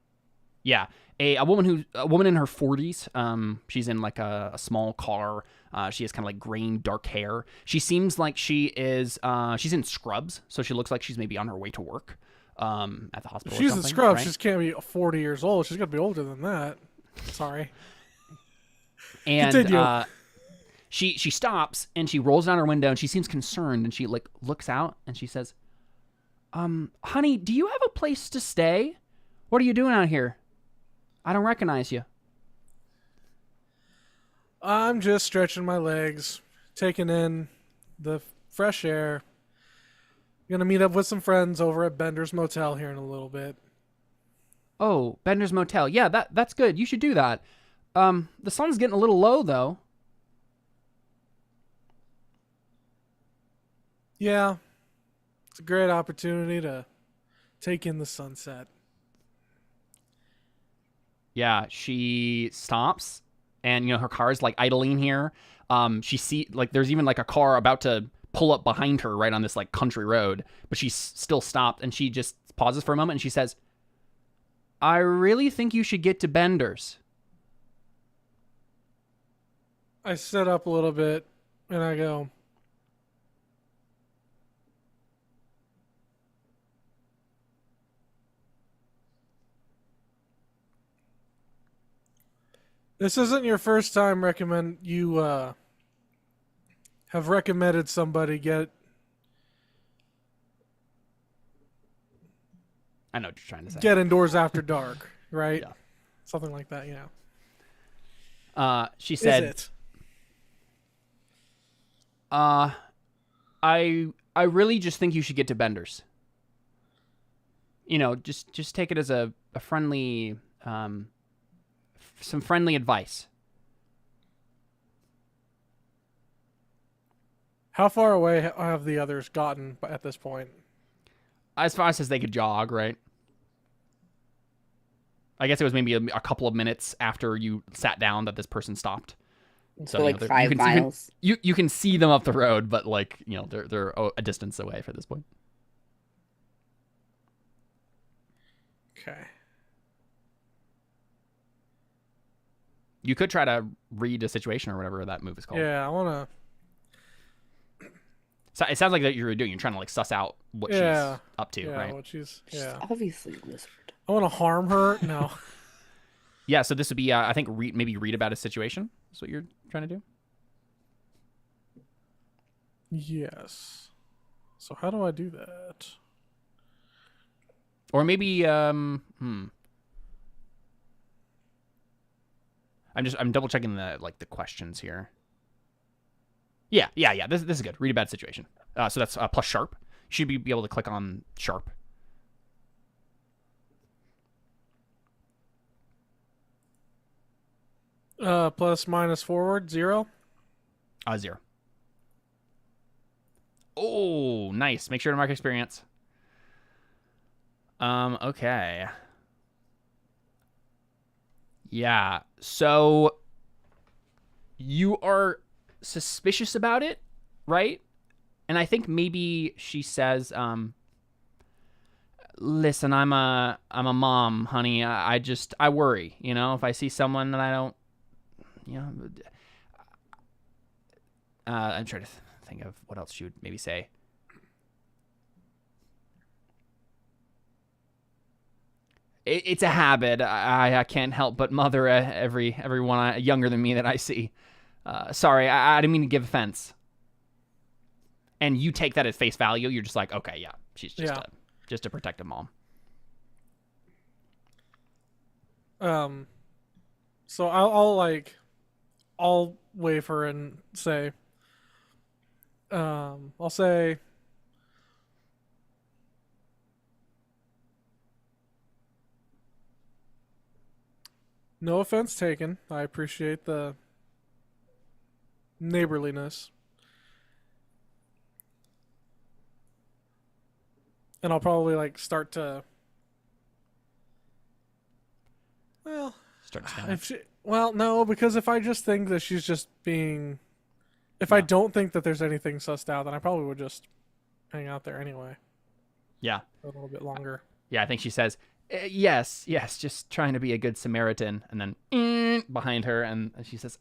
Yeah, a woman in her 40s. She's in like a small car. She has kind of like graying dark hair. She seems like she is she's in scrubs, so she looks like she's maybe on her way to work at the hospital. She's or in something, scrubs. right? She can't be 40 years old. She's got to be older than that. Sorry. And Continue. she stops and she rolls down her window and she seems concerned and she like looks out and she says, honey, do you have a place to stay? What are you doing out here? I don't recognize you. I'm just stretching my legs, taking in the fresh air. Gonna meet up with some friends over at Bender's Motel here in a little bit. Oh, Bender's Motel. Yeah, that's good. You should do that. The sun's getting a little low though. Yeah, it's a great opportunity to take in the sunset. Yeah, she stops and her car's like idling here. She like there's even like a car about to pull up behind her right on this like country road, but she's still stopped and she just pauses for a moment and she says, I really think you should get to Bender's. I sit up a little bit and I go, this isn't your first time have recommended somebody get. I know what you're trying to say. Get indoors after dark, right? Yeah. Something like that, yeah. She said, Is it? I really just think you should get to Bender's. Just take it as a friendly, some friendly advice. How far away have the others gotten at this point? As fast as they could jog, right? I guess it was maybe a couple of minutes after you sat down that this person stopped. So like they're- 5 miles. You can see them up the road, but like they're a distance away for this point. Okay. You could try to read a situation or whatever that move is called. Yeah, I want So it sounds like that you're doing. You're trying to like suss out what she's up to, to. Yeah, right? what she's. She's Yeah. obviously a lizard. I want to harm her. No. Yeah. So this would be, I think, maybe read about a situation. That's what you're trying to do. Yes. So how do I do that? Or maybe, I'm double checking the questions here. Yeah. This is good. Read a bad situation. So that's plus sharp. You should be able to click on sharp. Plus minus forward 0. 0. Oh, nice. Make sure to mark experience. Okay. Yeah. So you are suspicious about it, right? And I think maybe she says, listen, I'm a mom, honey. I worry, if I see someone that I don't, I'm trying to think of what else she would maybe say. It's a habit. I can't help but mother everyone younger than me that I see. Sorry, I didn't mean to give offense. And you take that at face value. You're just like, okay, yeah, she's just a protective mom. So I'll wave her and say, I'll say, no offense taken. I appreciate the neighborliness. And I'll probably start to, well, Start to stand up. well, no, because if I just think that she's just being, if I don't think that there's anything sussed out, then I probably would just hang out there anyway. Yeah. A little bit longer. Yeah, I think she says, yes, just trying to be a good Samaritan. And then behind her, and she says,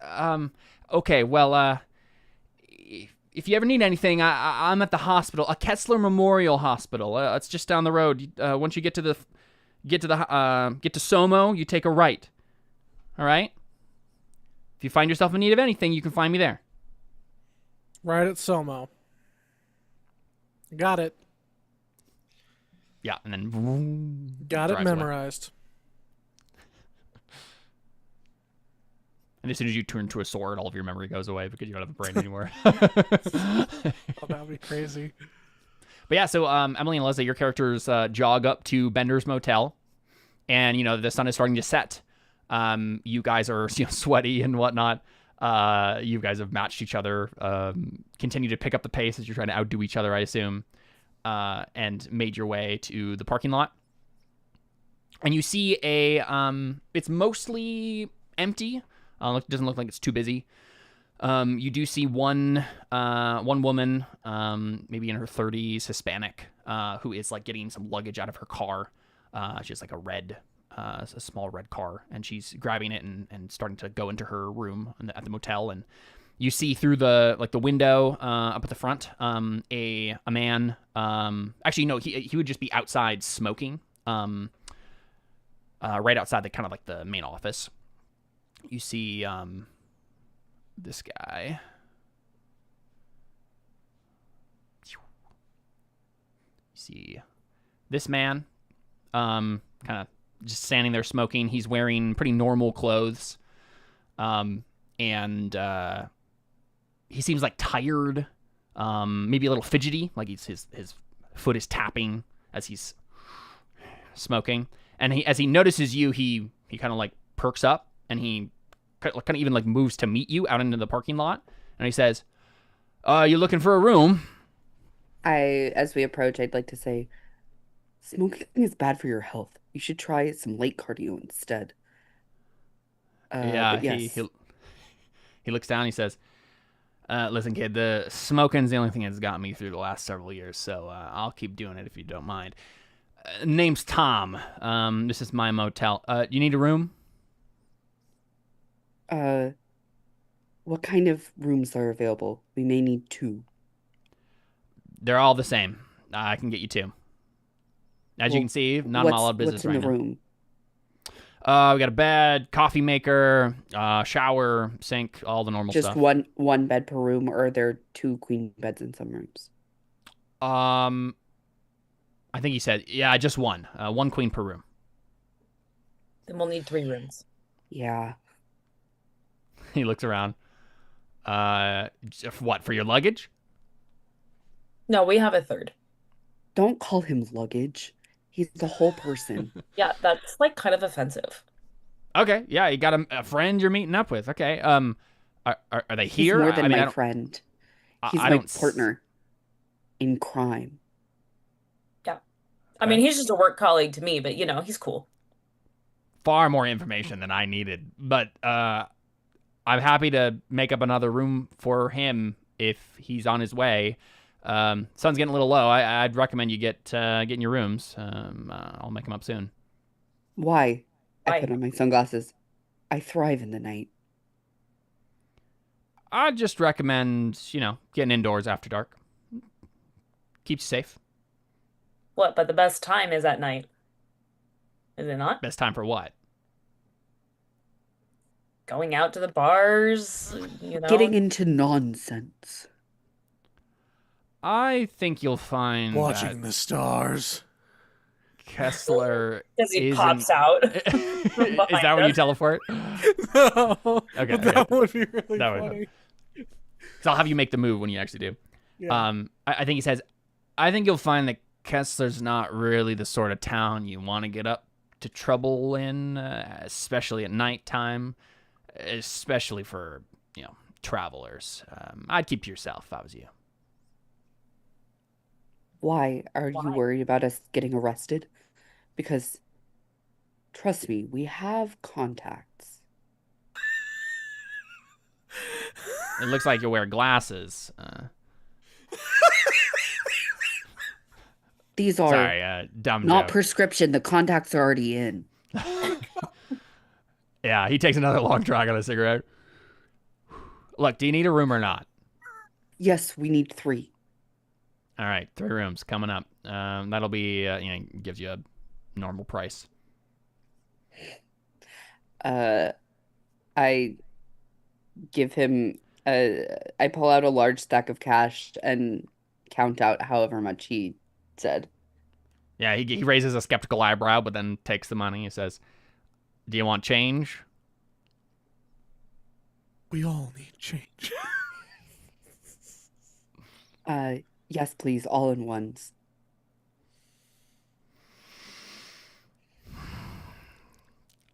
okay, well, if you ever need anything, I'm at the hospital, a Kessler Memorial Hospital. It's just down the road. Once you get to Somo, you take a right. All right? If you find yourself in need of anything, you can find me there. Right at Somo. Got it. Yeah, and then Got it drives away. memorized. And as soon as you turn to a sword, all of your memory goes away because you don't have a brain anymore. Oh, that would be crazy. But yeah, so Emily and Leslie, your characters jog up to Bender's Motel, and the sun is starting to set. You guys are sweaty and whatnot. You guys have matched each other. Continue to pick up the pace as you're trying to outdo each other, I assume, and made your way to the parking lot. And you see it's mostly empty. It doesn't look like it's too busy. You do see one woman, maybe in her 30s, Hispanic, who is getting some luggage out of her car. She has a small red car, and she's grabbing it and starting to go into her room at the motel. And you see through the window up at the front, a man. Actually, no, he would just be outside smoking. Right outside the kind of the main office. You see this guy. You see this man kind of just standing there smoking. He's wearing pretty normal clothes. And he seems tired, maybe a little fidgety, his foot is tapping as he's smoking. And as he notices you, he kind of perks up, and he kind of even moves to meet you out into the parking lot. And he says, "You looking for a room?" As we approach, I'd like to say, smoking is bad for your health. You should try some light cardio instead. Yeah, but yes. He looks down. He says, "Listen, kid, the smoking's the only thing that's got me through the last several years, so I'll keep doing it if you don't mind. Name's Tom. This is my motel. You need a room?" What kind of rooms are available? We may need 2. They're all the same. I can get you 2. As you can see, not a lot of business what's in right the now. room? We got a bed, coffee maker, shower, sink, all the normal Just stuff. one bed per room, or are there 2 queen beds in some rooms? I think he said, yeah, just one. One queen per room. Then we'll need 3 rooms. Yeah. He looks around. What, for your luggage? No, we have a 3rd. Don't call him luggage. He's the whole person. Yeah, that's kind of offensive. Okay, yeah, you got a friend you're meeting up with. Okay, are they here? He's more than I my friend. He's I my don't partner. in crime. I mean, he's just a work colleague to me, but he's cool. Far more information than I needed, but I'm happy to make up another room for him if he's on his way. Sun's getting a little low. I'd recommend you get in your rooms. I'll make him up soon. Why? I Why? put on my sunglasses. I thrive in the night. I'd just recommend, getting indoors after dark. Keeps you safe. What? But the best time is at night. Is it not? Best time for what? Going out to the bars, Getting into nonsense. I think you'll find Watching that the stars. Kessler Because he isn't... pops out. Is that when you teleport? No, Okay, but that would be really That would- funny. So I'll have you make the move when you actually do. Yeah. I think he says, I think you'll find that Kessler's not really the sort of town you want to get up to trouble in, especially at nighttime, especially for, travelers. I'd keep to yourself if I was you. Why are Why? you worried about us getting arrested? Because, trust me, we have contacts. It looks like you wear glasses. These are Sorry, dumb not joke. prescription. The contacts are already in. Yeah, he takes another long drag on a cigarette. Look, do you need a room or not? Yes, we need 3. All right, 3 rooms coming up. That'll be, gives you a normal price. I give him I pull out a large stack of cash and count out however much he said. Yeah, he raises a skeptical eyebrow, but then takes the money. He says, do you want change? We all need change. Yes, please, all in ones.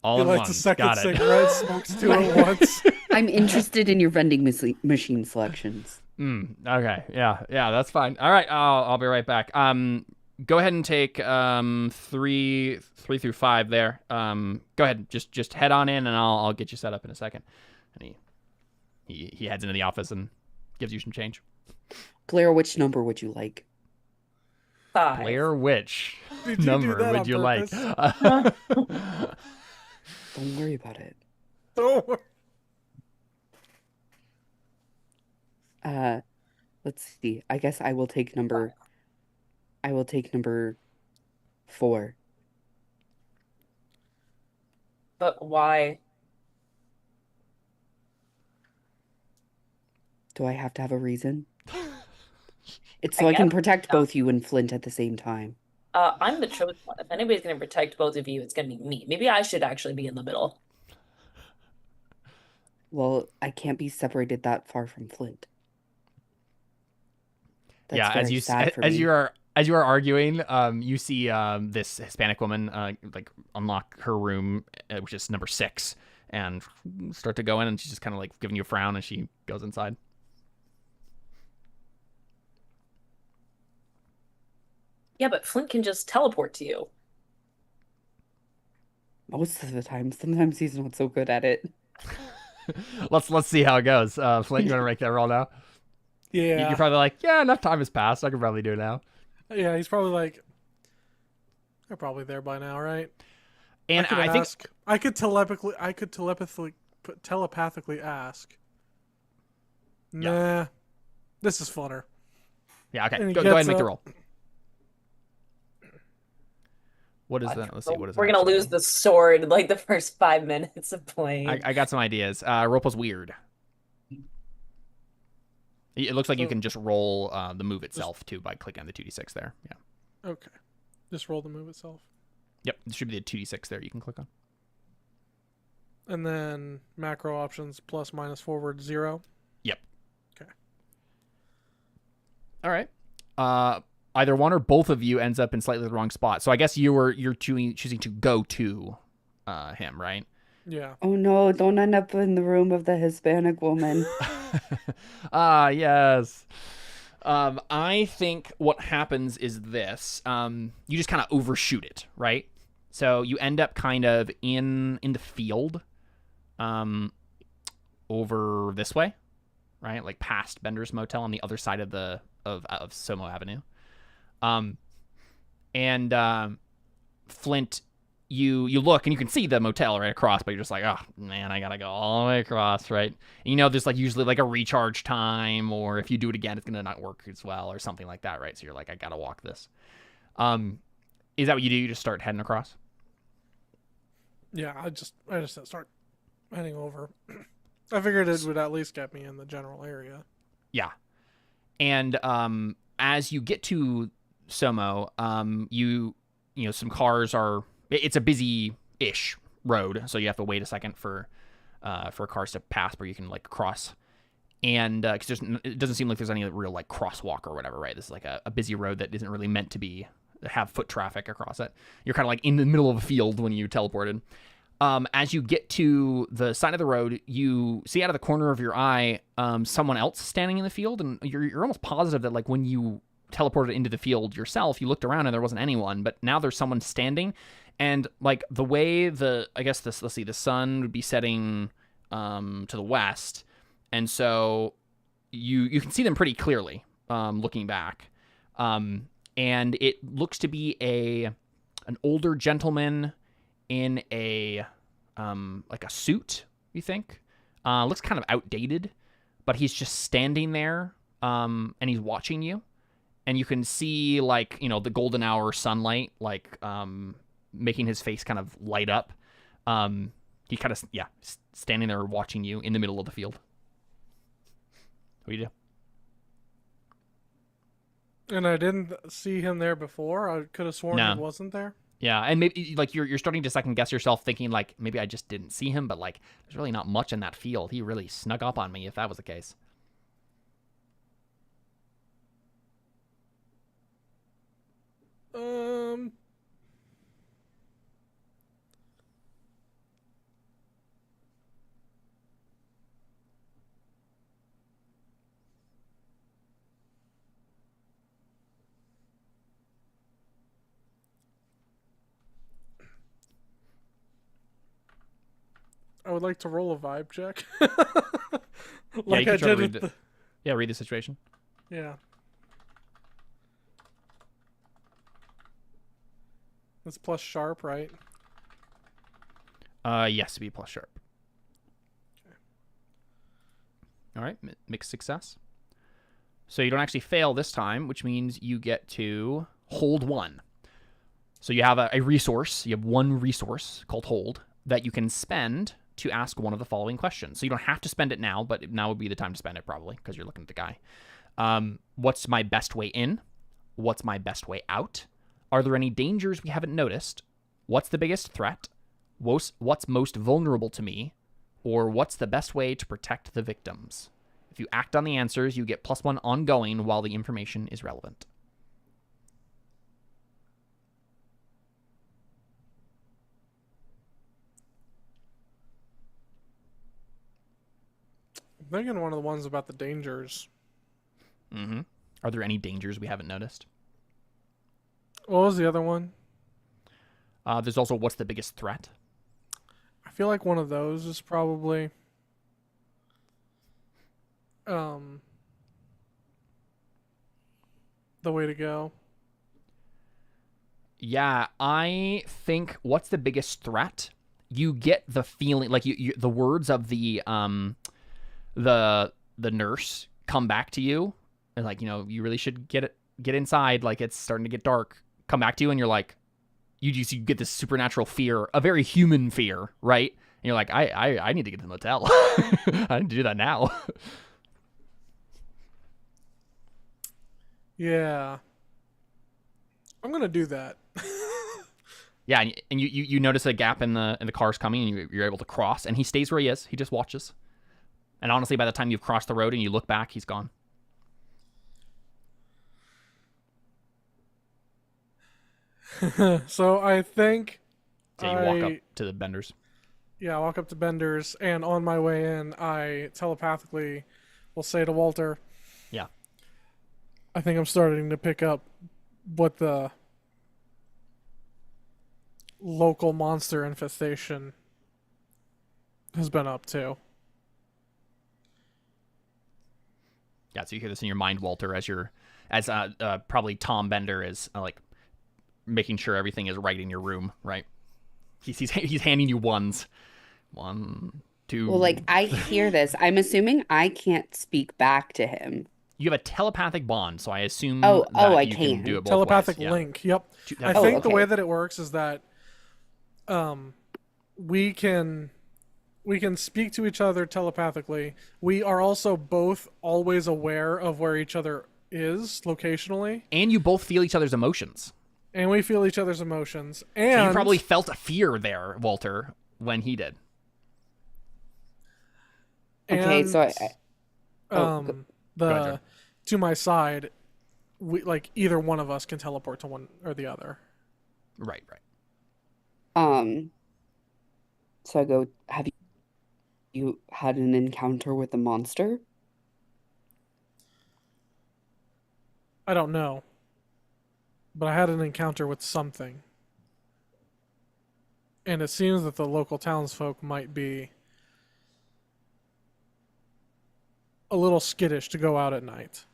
All He in lights one. a second Got it. cigarette, smokes 2 at once. I'm interested in your vending machine selections. Okay. Yeah, that's fine. All right, I'll be right back. Go ahead and take 3 through 5 there. Go ahead, just head on in, and I'll get you set up in a second. And he heads into the office and gives you some change. Blair, which number would you like? 5. Blair, which Did you do number that would on you like? Don't worry about it. Don't worry. Let's see. I guess I will take number 4. But why? Do I have to have a reason? It's so I I can guess protect so. both you and Flint at the same time. I'm the chosen one. If anybody's going to protect both of you, it's going to be me. Maybe I should actually be in the middle. Well, I can't be separated that far from Flint. That's Yeah, very sad for me. as you are arguing, you see this Hispanic woman like unlock her room, which is number 6, and start to go in, and she's just kind of like giving you a frown as she goes inside. Yeah, but Flint can just teleport to you. Most of the time. Sometimes he's not so good at it. Let's see how it goes. Flint, you want to make that roll now? Yeah. You're probably like, yeah, enough time has passed. I could probably do it now. Yeah, he's probably like, they're probably there by now, right? And could I think ask. I could telepathically ask. Yeah. Nah, this is funner. yeah, okay. And he Go ahead and gets make the up. roll. What is that? Let's see. What is We're that going to actually? lose the sword in like the first 5 minutes of playing. I got some ideas. Roll plus weird. It looks like you So- can just roll the move itself too by clicking on the 2d6 there. Yeah. Okay. Just roll the move itself. Yep. There should be the 2d6 there you can click on. And then macro options plus minus forward 0. Yep. Okay. All right. Either one or both of you ends up in slightly the wrong spot. So I guess you're choosing to go to him, right? Yeah. Oh no, don't end up in the room of the Hispanic woman. Ah, yes. I think what happens is this. You just kind of overshoot it, right? So you end up kind of in the field, over this way, right? Like past Bender's Motel on the other side of of Somo Avenue. And Flint, you look and you can see the motel right across, but you're just like, oh man, I gotta go all the way across, right? And you know, there's like usually like a recharge time, or if you do it again, it's gonna not work as well, or something like that, right? So you're like, I gotta walk this. Is that what you do? You just start heading across? Yeah, I just start heading over. I figured it would at least get me in the general area. Yeah. And as you get to Somo, you know, some cars are. It's a busy-ish road, so you have to wait a second for cars to pass where you can like cross. And because it doesn't seem like there's any real like crosswalk or whatever, right? This is like a busy road that isn't really meant to have foot traffic across it. You're kind of like in the middle of a field when you teleported. As you get to the side of the road, you see out of the corner of your eye someone else standing in the field, and you're almost positive that like when you teleported into the field yourself, you looked around and there wasn't anyone, but now there's someone standing. And like the way the sun would be setting to the west, and so you can see them pretty clearly looking back, and it looks to be an older gentleman in a like a suit. You think looks kind of outdated, but he's just standing there and he's watching you, and you can see like, you know, the golden hour sunlight like making his face kind of light up. He kind of, standing there watching you in the middle of the field. What do you do? And I didn't see him there before. I could have sworn No. he wasn't there. Yeah, and maybe like you're starting to second guess yourself, thinking like maybe I just didn't see him, but like there's really not much in that field. He really snuck up on me if that was the case. I would like to roll a vibe check. Yeah, you can I try to did read with read the situation. Yeah. It's plus sharp, right? Yes, be plus sharp. Okay. All right, mixed success. So you don't actually fail this time, which means you get to hold one. So you have a resource. You have one resource called hold that you can spend to ask one of the following questions. So you don't have to spend it now, but now would be the time to spend it probably because you're looking at the guy. What's my best way in? What's my best way out? Are there any dangers we haven't noticed? What's the biggest threat? What's most vulnerable to me? Or what's the best way to protect the victims? If you act on the answers, you get +1 ongoing while the information is relevant. I'm thinking one of the ones about the dangers. Mm-hmm. Are there any dangers we haven't noticed? What was the other one? There's also what's the biggest threat? I feel like one of those is probably the way to go. Yeah, I think what's the biggest threat? You get the feeling like the words of the nurse come back to you, and like, you know, you really should get inside. Like it's starting to get dark. Come back to you, and you're like, you get this supernatural fear, a very human fear, right? And you're like, I need to get to the motel. I need to do that now. Yeah. I'm gonna do that. Yeah, and you notice a gap in the cars coming, and you're able to cross, and he stays where he is. He just watches. And honestly, by the time you've crossed the road and you look back, he's gone. So I think So you walk up to the Benders. Yeah, I walk up to Bender's, and on my way in, I telepathically will say to Walter, Yeah. I think I'm starting to pick up what the local monster infestation has been up to. Yeah, so you hear this in your mind, Walter, as probably Tom Bender is like making sure everything is right in your room, right? He's handing you ones. 1, 2. Well, like I hear this. I'm assuming I can't speak back to him. You have a telepathic bond, so I assume Oh, that I you can can. do it both Telepathic ways. Yeah. link. Yep. I Oh, think the okay. way that it works is that we can speak to each other telepathically. We are also both always aware of where each other is locationally, And you both feel each other's emotions. and we feel each other's emotions. So And you probably felt a fear there, Walter, when he did. Okay, and, so Go ahead, Jordan. to my side, we like either one of us can teleport to one or the other. Right. So I go, have you had an encounter with a monster? I don't know, but I had an encounter with something, and it seems that the local townsfolk might be a little skittish to go out at night.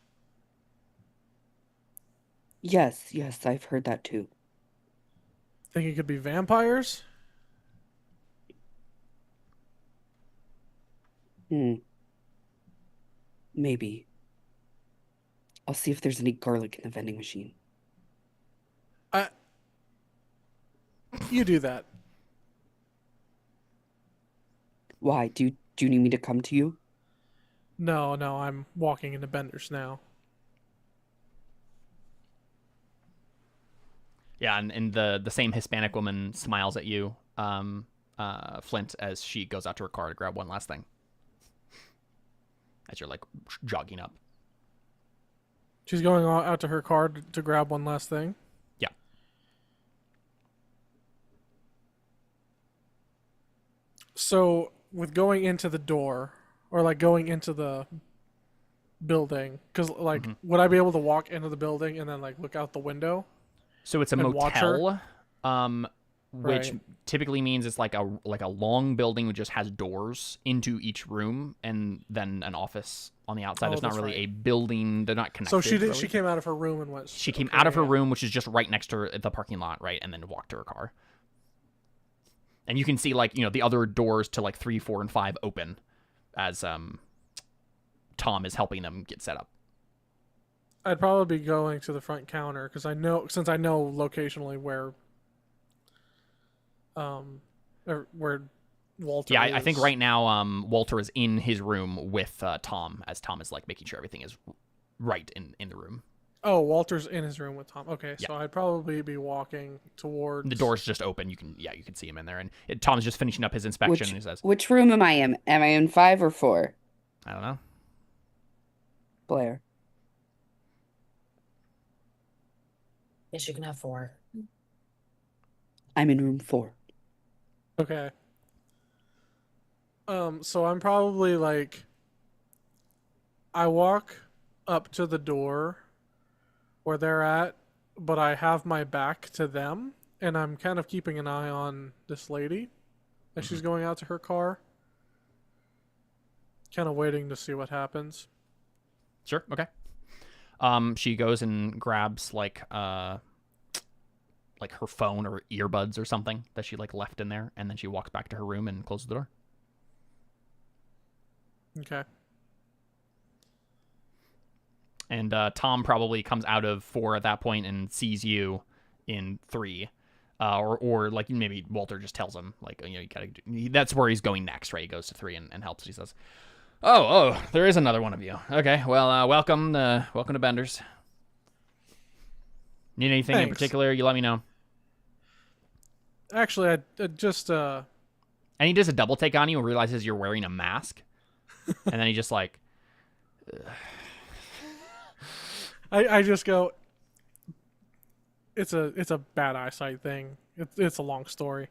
Yes, I've heard that too. Think it could be vampires? Maybe. I'll see if there's any garlic in the vending machine. You do that. Why? Do you need me to come to you? No, I'm walking into Bender's now. Yeah, and the same Hispanic woman smiles at you, Flint, as she goes out to her car to grab one last thing. As you're like jogging up. She's going out to her car to grab one last thing. Yeah. So, with going into the door, or like going into the building, because like, would I be able to walk into the building and then like look out the window? So it's a And watch her? motel, which Right. typically means it's like a long building which just has doors into each room, and then an office on the outside. Oh, There's not that's really right. a building. They're not connected. So she did. really. She came out of her room and went. She came okay, out of her yeah. room, which is just right next to the parking lot, right, and then walked to her car. And you can see like the other doors to like 3, 4, and 5 open, as Tom is helping them get set up. I'd probably be going to the front counter because I know locationally where where Walter Yeah, is. I think right now Walter is in his room with Tom, as Tom is like making sure everything is right in the room. Oh, Walter's in his room with Tom. Okay, Yeah. so I'd probably be walking towards The door's just open. You can see him in there, and Tom's just finishing up his inspection. And he says, Which room am I in? Am I in 5 or 4? "I don't know." Blair. Yes, you can have 4. I'm in room 4. Okay. So I'm probably like I walk up to the door where they're at, but I have my back to them, and I'm kind of keeping an eye on this lady as she's going out to her car. Kind of waiting to see what happens. Sure. Okay. She goes and grabs like her phone or earbuds or something that she like left in there, and then she walks back to her room and closes the door. Okay. And Tom probably comes out of 4 at that point and sees you in 3, or like maybe Walter just tells him like you gotta. That's where he's going next, right? He goes to 3 and helps. He says, "Oh, there is another one of you. Okay, well, welcome to Bender's. Need anything in Thanks. particular? You let me know." Actually, I just And he does a double take on you and realizes you're wearing a mask, and then he just like. I just go. It's a bad eyesight thing. It's a long story.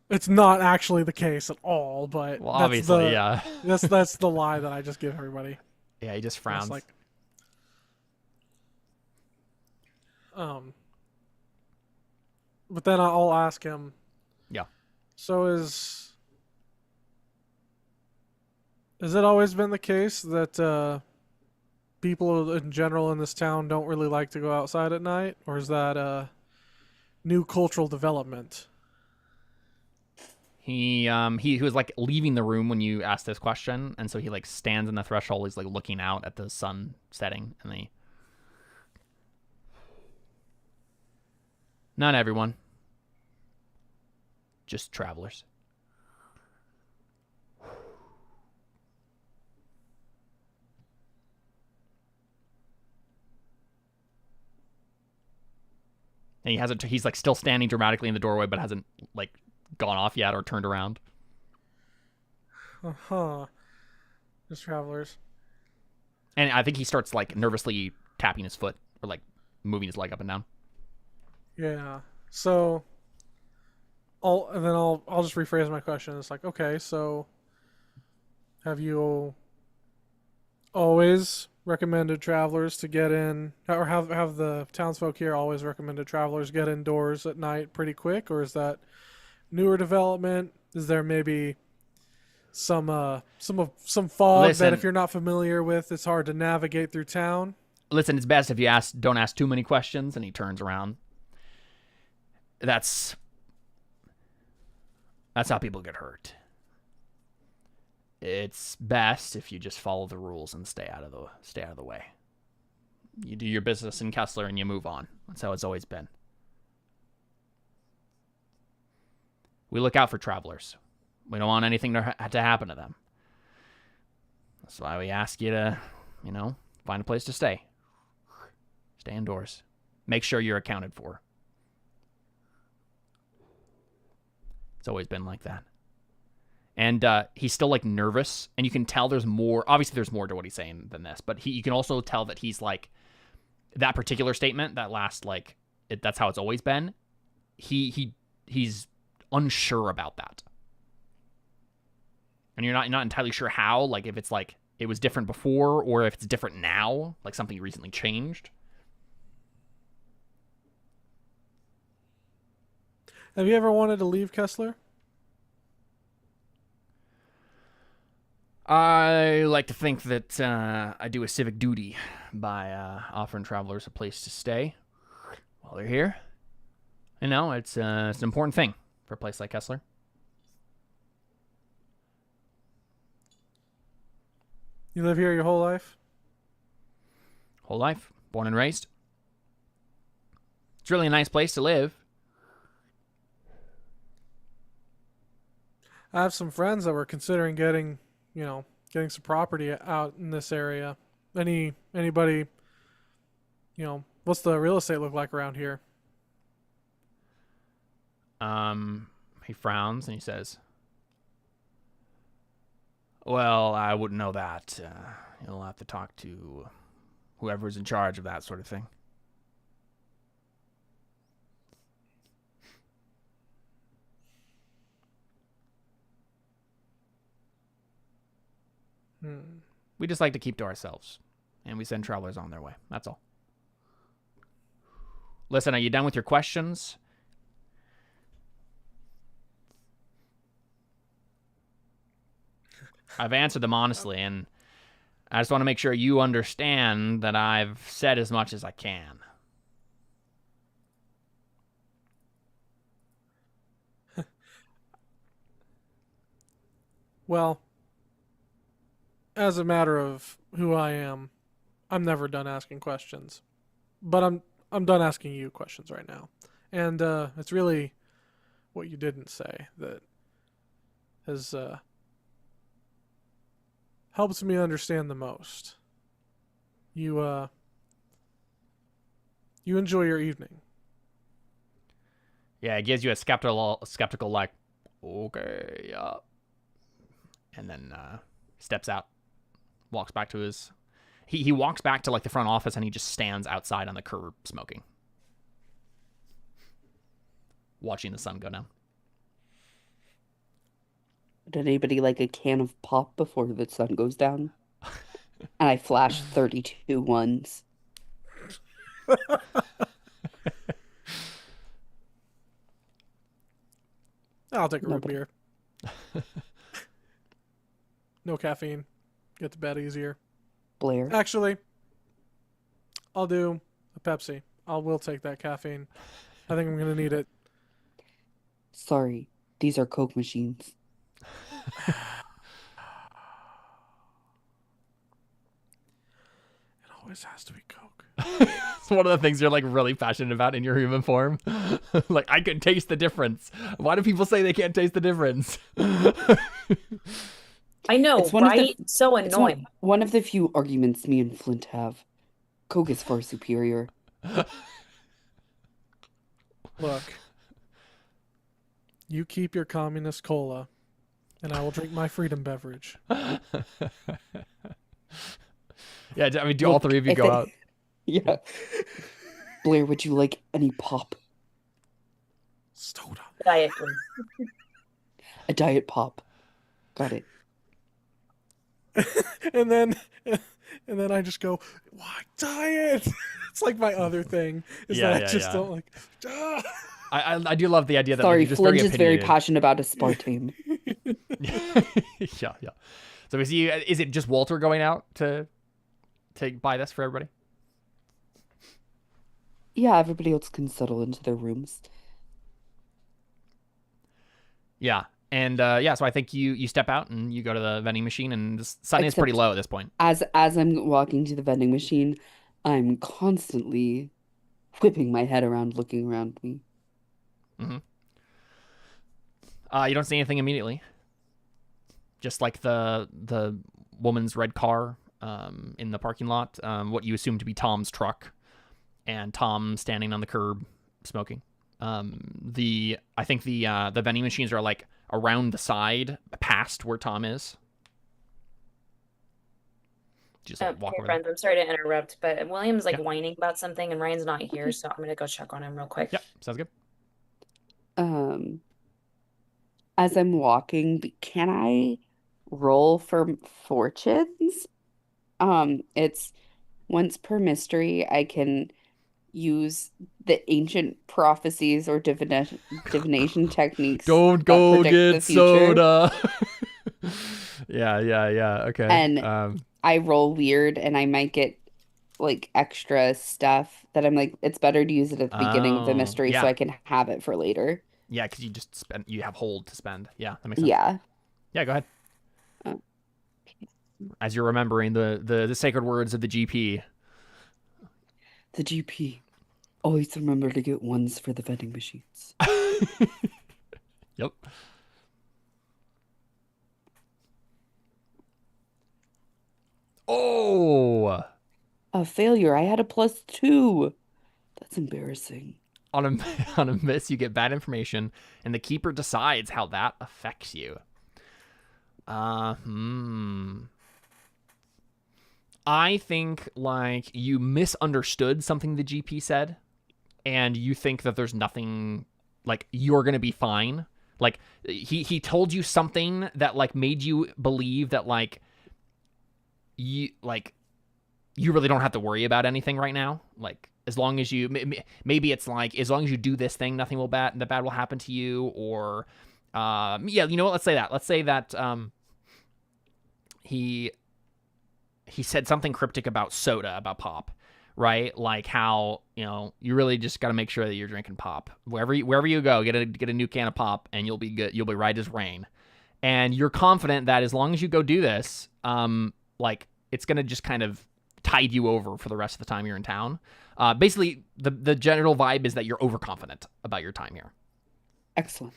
It's not actually the case at all, but Well, that's obviously, the, yeah. that's the lie that I just give everybody. Yeah, he just It's frowns. like But then I'll ask him. Yeah. So has it always been the case that people in general in this town don't really like to go outside at night, or is that a new cultural development? He was like leaving the room when you asked this question, and so he like stands in the threshold. He's like looking out at the sun setting, and he. Not everyone. Just travelers. And he hasn't. He's like still standing dramatically in the doorway, but hasn't like gone off yet or turned around. Uh-huh. Just travelers. And I think he starts like nervously tapping his foot or like moving his leg up and down. Yeah. So I'll just rephrase my question. It's like, okay, so have you always recommended travelers to get in, or have the townsfolk here always recommended travelers get indoors at night pretty quick, or is that newer development? Is there maybe some fog Listen. that if you're not familiar with, it's hard to navigate through town? Listen, it's best if you don't ask too many questions. And he turns around. That's how people get hurt. It's best if you just follow the rules and stay out of the way. You do your business in Kessler and you move on. That's how it's always been. We look out for travelers. We don't want anything to happen to them. That's why we ask you to, find a place to stay. Stay indoors. Make sure you're accounted for. It's always been like that. And he's still like nervous, and you can tell there's more. Obviously, there's more to what he's saying than this, but you can also tell that he's like that particular statement, that last like that's how it's always been. He's unsure about that, and you're not entirely sure how. Like if it's like it was different before, or if it's different now, like something recently changed. Have you ever wanted to leave Kessler? I like to think that I do a civic duty by offering travelers a place to stay while they're here. It's an important thing for a place like Kessler. You live here your whole life? Whole life, born and raised. It's really a nice place to live. I have some friends that were considering getting some property out in this area. Anybody, what's the real estate look like around here? He frowns and he says, "Well, I wouldn't know that. You'll have to talk to whoever's in charge of that sort of thing." We just like to keep to ourselves, and we send travelers on their way. That's all. Listen, are you done with your questions? I've answered them honestly, and I just want to make sure you understand that I've said as much as I can. Well, as a matter of who I am, I'm never done asking questions. But I'm done asking you questions right now. And it's really what you didn't say that has helps me understand the most. You enjoy your evening. Yeah, it gives you a skeptical like, okay, yeah. And then steps out, walks back to his... He walks back to like the front office and he just stands outside on the curb smoking. Watching the sun go down. Would anybody like a can of pop before the sun goes down? And I flash 32 ones. I'll take a root Nobody. beer. No caffeine. Get to bed easier. Blair. Actually, I'll do a Pepsi. Will take that caffeine. I think I'm gonna need it. Sorry, these are Coke machines. It always has to be Coke. It's one of the things you're like really passionate about in your human form. Like, I can taste the difference. Why do people say they can't taste the difference? I know, It's one of the- right? So It's annoying. one of the few arguments me and Flint have. Coke is far superior. Look, you keep your communist cola, and I will drink my freedom beverage. Yeah, I mean, do all Look, three of you if go it- out? Yeah. Blair, would you like any pop? Soda. Diet, please. A diet pop. Got it. and then I just go, why diet? It's like my other thing. Is Yeah, that yeah, I just yeah. don't like. Ah! I do love the idea that like, Sorry, you're just Flint very is very opinionated. passionate about aspartame. Yeah, yeah. So is it just Walter going out to buy this for everybody? Yeah, everybody else can settle into their rooms. Yeah. And so I think you step out and you go to the vending machine, and the sun is pretty Except- low at this point. As I'm walking to the vending machine, I'm constantly whipping my head around, looking around me. You don't see anything immediately. Just like the woman's red car in the parking lot, what you assume to be Tom's truck, and Tom standing on the curb smoking. I think the vending machines are like around the side, past where Tom is. Just like, walk Hey, over there. friends, I'm sorry to interrupt, but William's like Yeah. whining about something and Ryan's not here, so I'm gonna go check on him real quick. Yep, sounds good. As I'm walking, can I roll for fortunes? It's once per mystery, I can use the ancient prophecies or divination techniques Don't that go predict get the future. soda. Yeah. Okay. And I roll weird, and I might get like extra stuff that I'm like, it's better to use it at the beginning of the Oh, mystery yeah. so I can have it for later. yeah, because you have hold to spend. Yeah, that makes sense. Yeah. Yeah, go ahead. Okay. As you're remembering the sacred words of the GP. The GP. Always remember to get ones for the vending machines. Yep. Oh, A failure. I had a +2. That's embarrassing. on a on a miss, you get bad information, and the keeper decides how that affects you. I think like you misunderstood something the GP said, and you think that there's nothing, like you're gonna be fine. Like he told you something that like made you believe that like you really don't have to worry about anything right now. Like as long as you maybe it's like as long as you do this thing, nothing bad will happen to you. Or you know what? Let's say that he said something cryptic about soda, about pop, right? Like how, you really just got to make sure that you're drinking pop. Wherever you go, get a new can of pop and you'll be good. You'll be right as rain. And you're confident that as long as you go do this, like it's going to just kind of tide you over for the rest of the time you're in town. Basically the general vibe is that you're overconfident about your time here. Excellent.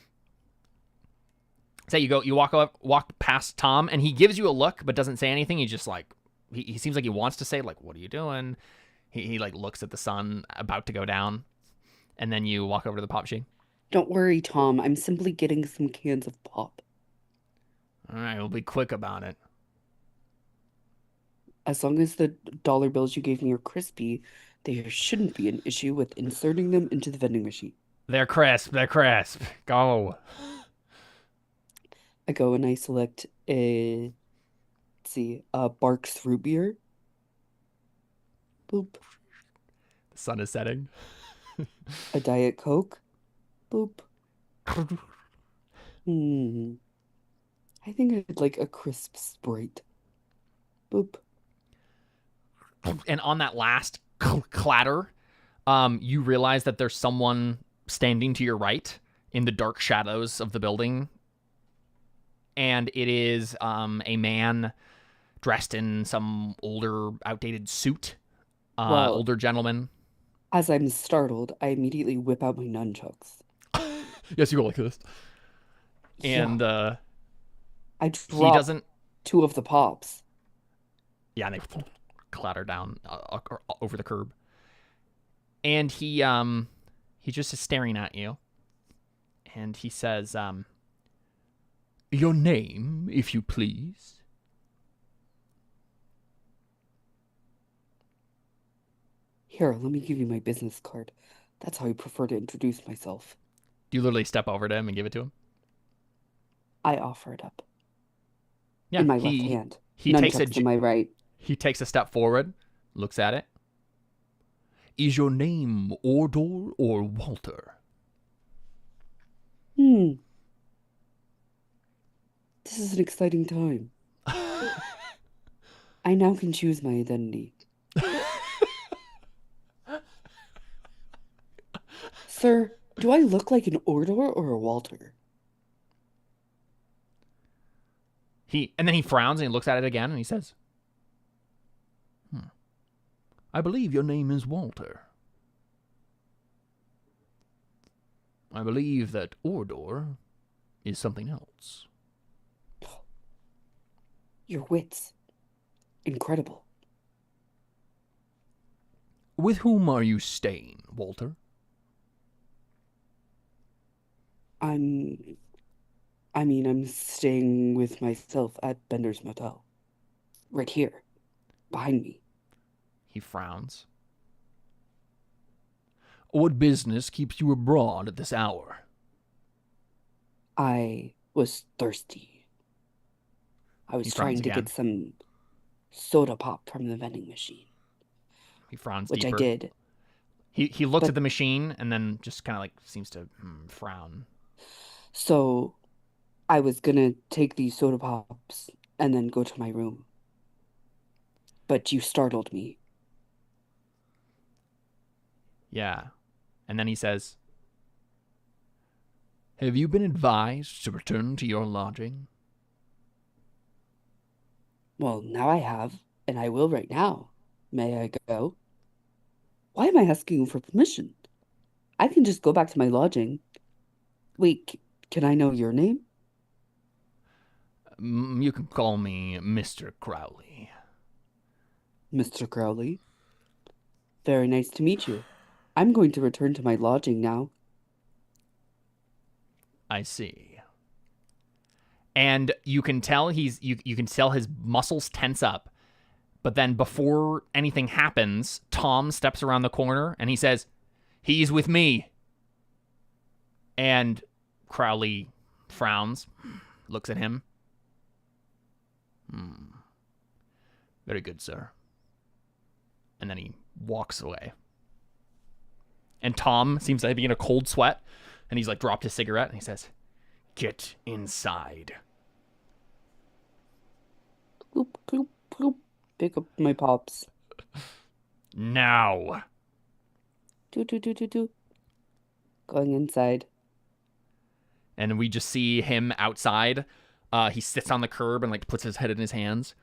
Say you walk past Tom and he gives you a look but doesn't say anything. He's just like, he seems like he wants to say like, what are you doing? He like looks at the sun about to go down, and then you walk over to the pop machine. Don't worry, Tom. I'm simply getting some cans of pop. All right, we'll be quick about it. As long as the dollar bills you gave me are crispy, there shouldn't be an issue with inserting them into the vending machine. They're crisp. Go. I go and I select a Barks root beer. Boop. The sun is setting. A Diet Coke. Boop. Hmm. I think I'd like a crisp Sprite. Boop. And on that last clatter, you realize that there's someone standing to your right in the dark shadows of the building. And it is a man dressed in some older, outdated suit. Well, Older gentleman. as I'm startled, I immediately whip out my nunchucks. Yes, you go like this. Yeah. And I he drop doesn't. 2 of the pops. Yeah, and they clatter down over the curb. And he just is staring at you. And he says, your name, if you please. Here, let me give you my business card. That's how I prefer to introduce myself. Do you literally step over to him and give it to him? I offer it up. Yeah, In my left hand. He Nunchucks in my right. He takes a step forward, looks at it. Is your name Ordor or Walter? This is an exciting time. I now can choose my identity. Sir, do I look like an Ordor or a Walter? And then he frowns and he looks at it again and he says, I believe your name is Walter. I believe that Ordor is something else. Your wits. Incredible. With whom are you staying, Walter? I'm staying with myself at Bender's Motel. Right here. Behind me. He frowns. What business keeps you abroad at this hour? I was thirsty. I was He frowns trying to again. get some soda pop from the vending machine. He frowns Which deeper. I did. He looks But- at the machine and then just kind of like seems to frown. So I was gonna take these soda pops and then go to my room. But you startled me. Yeah. And then he says, have you been advised to return to your lodging? Well, now I have, and I will right now. May I go? Why am I asking you for permission? I can just go back to my lodging. Wait, can I know your name? You can call me Mr. Crowley. Mr. Crowley. Very nice to meet you. I'm going to return to my lodging now. I see. And you can tell you can tell his muscles tense up. But then before anything happens, Tom steps around the corner and he says, he's with me. And Crowley frowns, looks at him. Very good, sir. And then he walks away. And Tom seems to be in a cold sweat. And he's like dropped his cigarette and he says, get inside. Bloop, bloop, bloop. Pick up my pops. Now. Do, do, do, do, do. Going inside. And we just see him outside. He sits on the curb and like puts his head in his hands.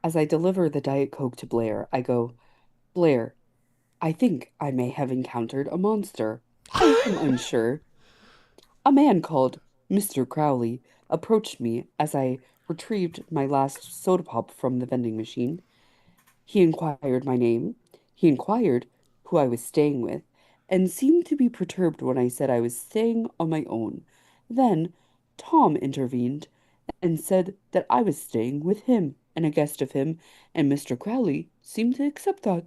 As I deliver the Diet Coke to Blair, I go, Blair, I think I may have encountered a monster. I am unsure. A man called Mr. Crowley approached me as I retrieved my last soda pop from the vending machine. He inquired my name. He inquired who I was staying with, and seemed to be perturbed when I said I was staying on my own. Then Tom intervened and said that I was staying with him and a guest of him, and Mr. Crowley seemed to accept that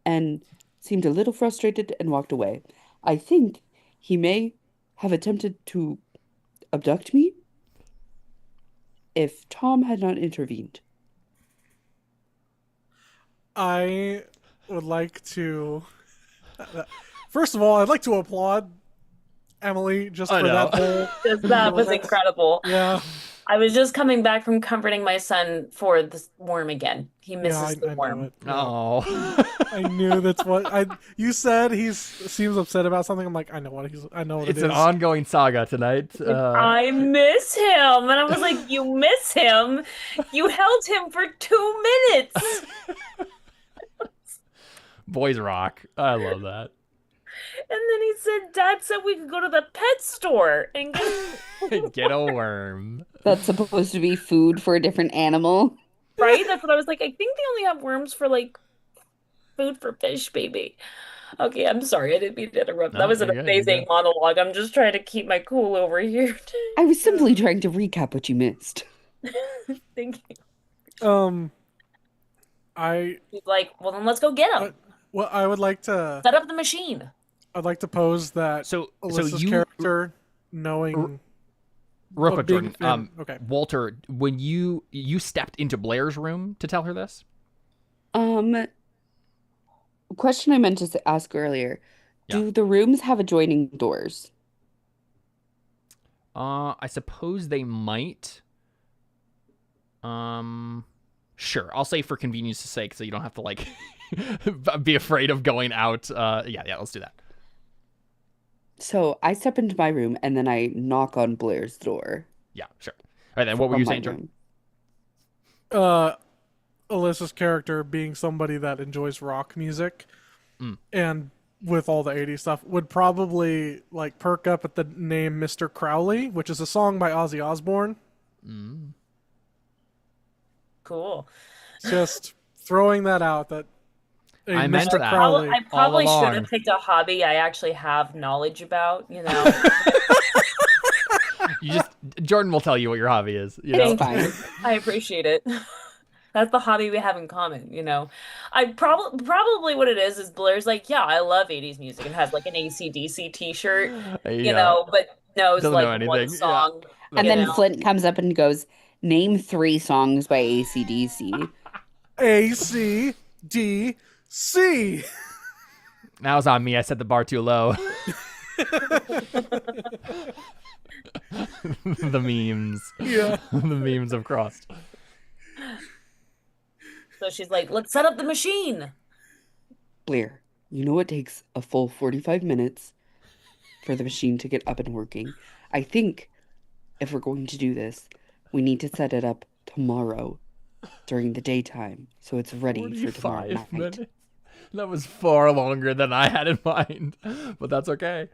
and seemed a little frustrated and walked away. I think he may have attempted to abduct me if Tom had not intervened. I would like to. First of all, I'd like to applaud Emily, just I for know. that whole. That was That's- incredible. Yeah, I was just coming back from comforting my son for this worm again. He misses the I worm. knew it. Yeah. Oh. I knew that's what you said. Seems upset about something. I'm like, I know what it It's is. an ongoing saga tonight. I miss him. And I was like, you miss him? You held him for 2 minutes. Boys rock. I love that. And then he said, Dad said we could go to the pet store and get Get a worm. That's supposed to be food for a different animal. right. That's what I was like. I think they only have worms for like food for fish, baby. Okay, I'm sorry. I didn't mean to interrupt. No, That was an you're good, you're amazing good. monologue. I'm just trying to keep my cool over here. I was simply trying to recap what you missed. Thank you. I He's like, well, then let's go get him. well, I would like to. Set up the machine. I'd like to pose that So Alyssa's you character knowing. real a quick, big Jordan. fan- okay. Walter, when you stepped into Blair's room to tell her this, Question I meant to ask earlier. Yeah. Do the rooms have adjoining doors? I suppose they might. Sure. I'll say for convenience' sake, so you don't have to like be afraid of going out. Yeah, let's do that. So I step into my room and then I knock on Blair's door. Yeah, sure. All right, then what were from you my saying, Jordan? room. Alyssa's character being somebody that enjoys rock music, Mm. and with all the 80s stuff, would probably like perk up at the name Mr. Crowley, which is a song by Ozzy Osbourne. Mm. Cool. Just throwing that out. That a I meant Mr. that. Crowley. I probably should along. have picked a hobby I actually have knowledge about, you know. Jordan will tell you what your hobby is. You It's know? fine. I appreciate it. That's the hobby we have in common, you know. I probably what it is Blair's like, yeah, I love 80s music and has like an AC/DC t-shirt, you Yeah. know, but knows Doesn't know like anything. one Yeah. song. And you then know. Flint comes up and goes, "Name 3 songs by AC/DC." ACDC. Now it's on me. I set the bar too low. The memes. Yeah. The memes have crossed. So she's like, let's set up the machine. Blair, you know it takes a full 45 minutes for the machine to get up and working. I think if we're going to do this, we need to set it up tomorrow during the daytime so it's ready for tomorrow 45 night. minutes. That was far longer than I had in mind, but that's okay.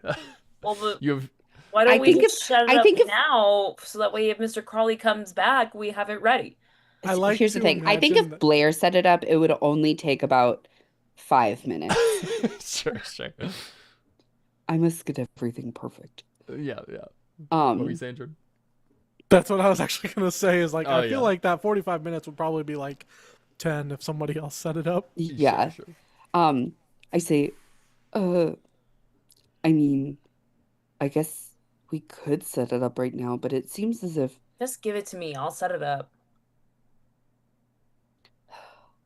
Well, but You have why don't I we think just set it I up think if- now so that way if Mr. Crawley comes back, we have it ready. I like Here's the to thing. I think imagine if that- Blair set it up, it would only take about 5 minutes. sure. I must get everything perfect. Yeah. What were you Um, saying, Jordan? That's what I was actually gonna say. Is like Oh, I yeah. feel like that 45 minutes would probably be like 10 if somebody else set it up. yeah. Sure. I say, I mean, I guess we could set it up right now, but it seems as if Just give it to me. I'll set it up.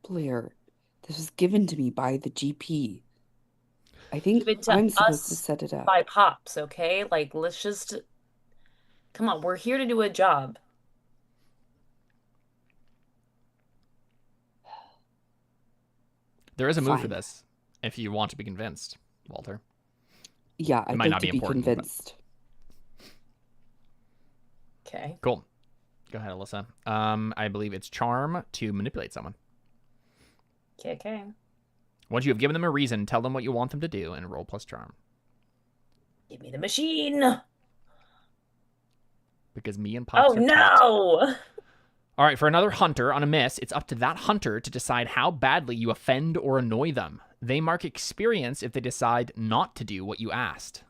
Blair, this was given to me by the GP. I think Give it to I'm supposed to us set it up. by Pops, okay? Like, let's just come on. We're here to do a job. There is a move for Fine. this if you want to be convinced, Walter. Yeah, I'd might like not to be be important, but- convinced. Okay. Cool. Go ahead, Alyssa. I believe it's charm to manipulate someone. Okay. Once you have given them a reason, tell them what you want them to do and roll plus charm. Give me the machine. Because me and Pops Oh are tight. no. All right, for another hunter on a miss, it's up to that hunter to decide how badly you offend or annoy them. They mark experience if they decide not to do what you asked.